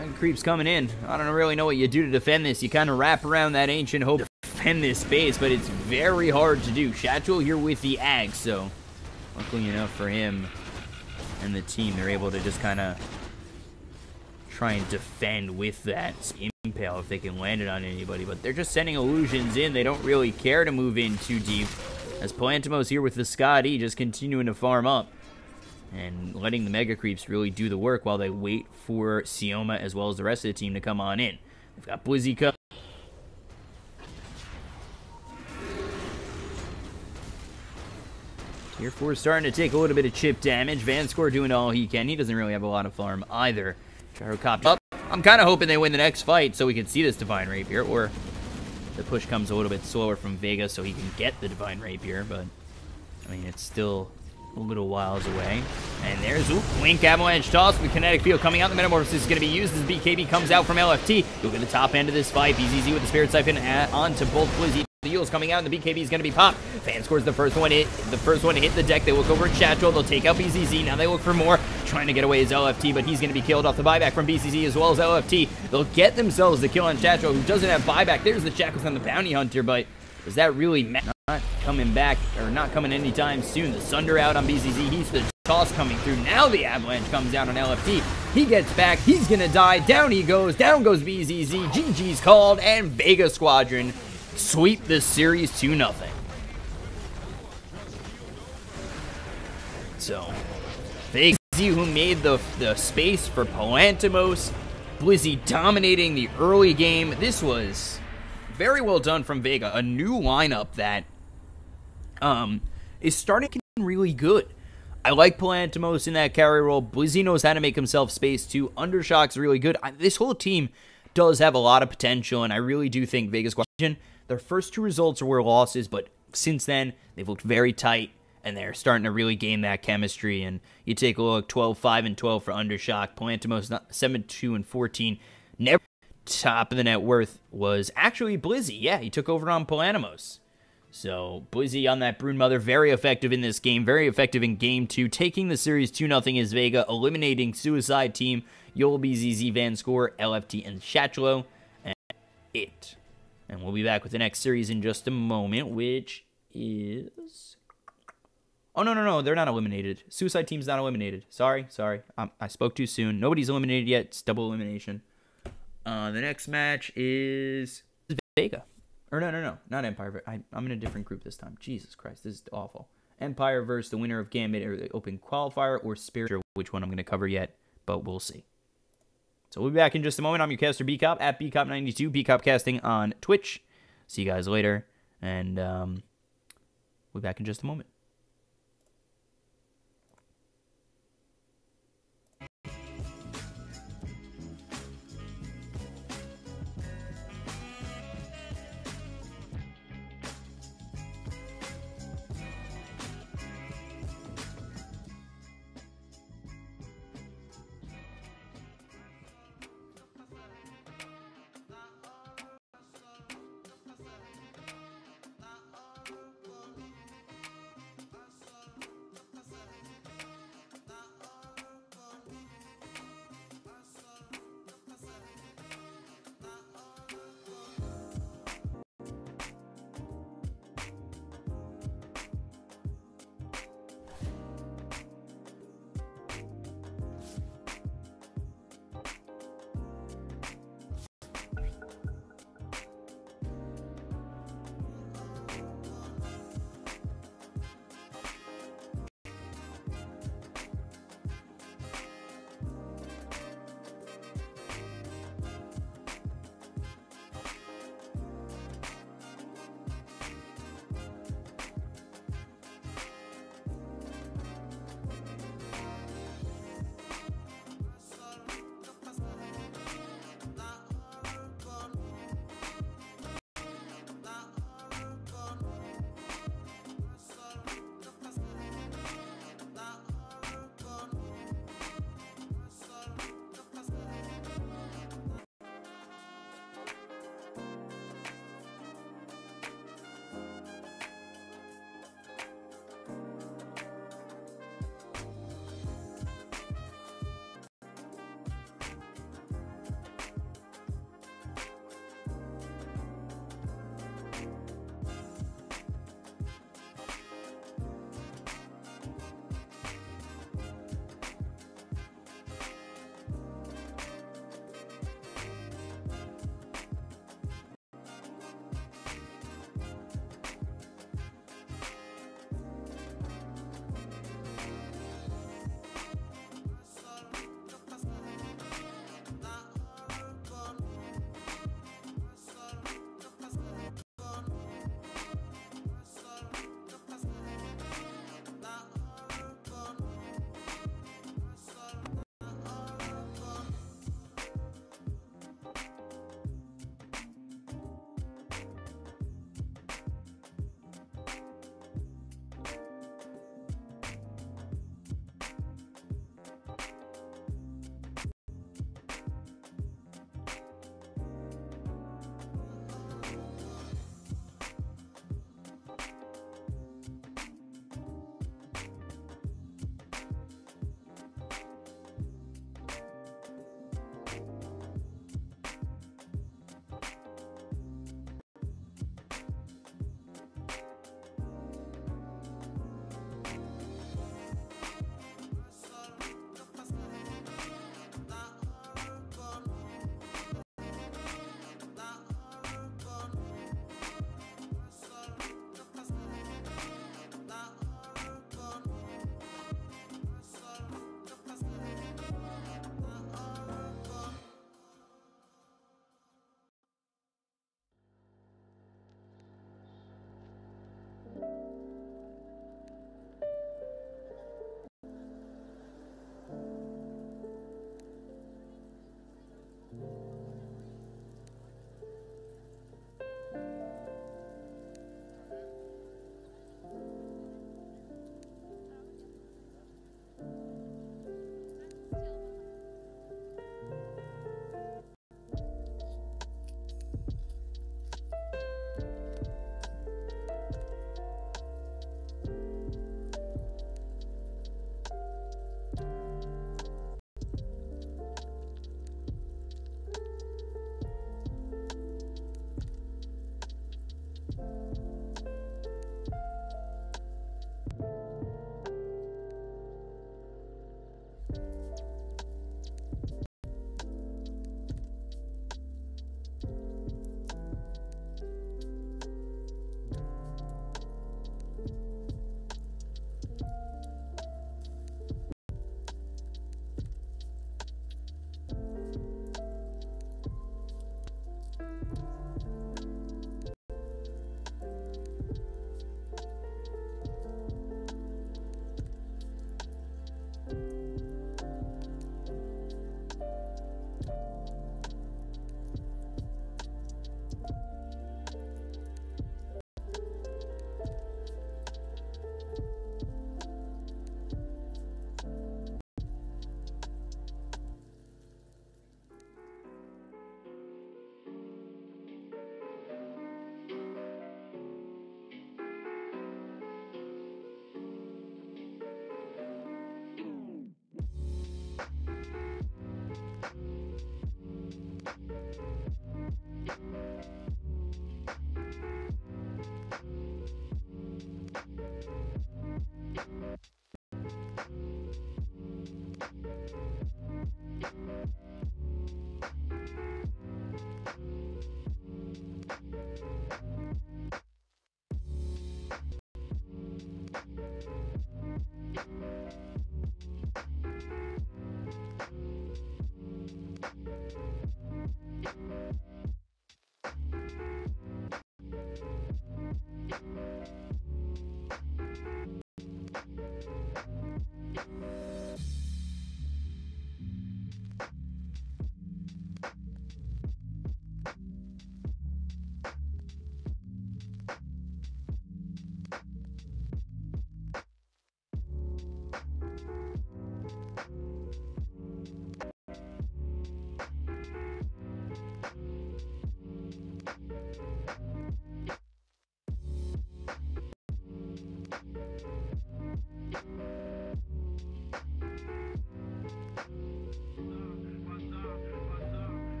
And Creep's coming in. I don't really know what you do to defend this. You kind of wrap around that Ancient Hope to defend this space, but it's very hard to do. Shatchel here with the Ag, so luckily enough for him and the team, they're able to just kind of try and defend with that Impale if they can land it on anybody. But they're just sending illusions in. They don't really care to move in too deep. As Plantimos here with the Scotty just continuing to farm up and letting the Mega Creeps really do the work while they wait for Sioma as well as the rest of the team to come on in. They've got Blizzy Cup. Tier 4 starting to take a little bit of chip damage. Van Score doing all he can. He doesn't really have a lot of farm either. Gyrocopter up. I'm kind of hoping they win the next fight so we can see this Divine Rapier, or the push comes a little bit slower from Vega so he can get the Divine Rapier, but I mean, it's still a little whiles away. And there's Wink Avalanche Toss with Kinetic Field coming out. The Metamorphosis is going to be used as BKB comes out from LFT. Look at the top end of this fight. BZZ with the Spirit Siphon onto both Blizzy. The Yule's coming out, and the BKB is going to be popped. Fan scores the first one to hit the deck. They look over at Chattrell. They'll take out BZZ. Now they look for more. Trying to get away is LFT, but he's going to be killed off the buyback from BZZ as well as LFT. They'll get themselves the kill on Chattrell, who doesn't have buyback. There's the Shackles on the Bounty Hunter, but is that really not coming back, or not coming anytime soon? The Sunder out on BZZ. He's the toss coming through. Now the Avalanche comes down on LFT. He gets back. He's going to die. Down he goes. Down goes BZZ. GG's called, and Vega Squadron sweep this series 2-0. So, Vega, who made the space for Plantimos, Blizzy dominating the early game. This was very well done from Vega. A new lineup that is starting to get really good. I like Plantimos in that carry role. Blizzy knows how to make himself space too. Undershock's really good. This whole team does have a lot of potential, and I really do think Vegas Qualifiers, their first 2 results were losses, but since then, they've looked very tight, and they're starting to really gain that chemistry. And you take a look, 12-5-12 for Undershock, Palantamos 7-2-14. Never top of the net worth was actually Blizzy. Yeah, he took over on Palantamos. So Blizzy on that Broodmother, very effective in this game, very effective in Game 2, taking the series 2-0 as Vega, eliminating Suicide Team, Yolby, ZZ, Van Score, LFT, and Shatchlo, and it. And we'll be back with the next series in just a moment, which is... Oh, no, they're not eliminated. Suicide Team's not eliminated. Sorry. I spoke too soon. Nobody's eliminated yet. It's double elimination. The next match is Vega. Or no, not Empire. I'm in a different group this time. Jesus Christ, this is awful. Empire versus the winner of Gambit or the Open Qualifier or Spirit, which one I'm going to cover yet, but we'll see. So we'll be back in just a moment. I'm your caster, BCop, at BCop92, BCop Casting on Twitch. See you guys later, and we'll be back in just a moment.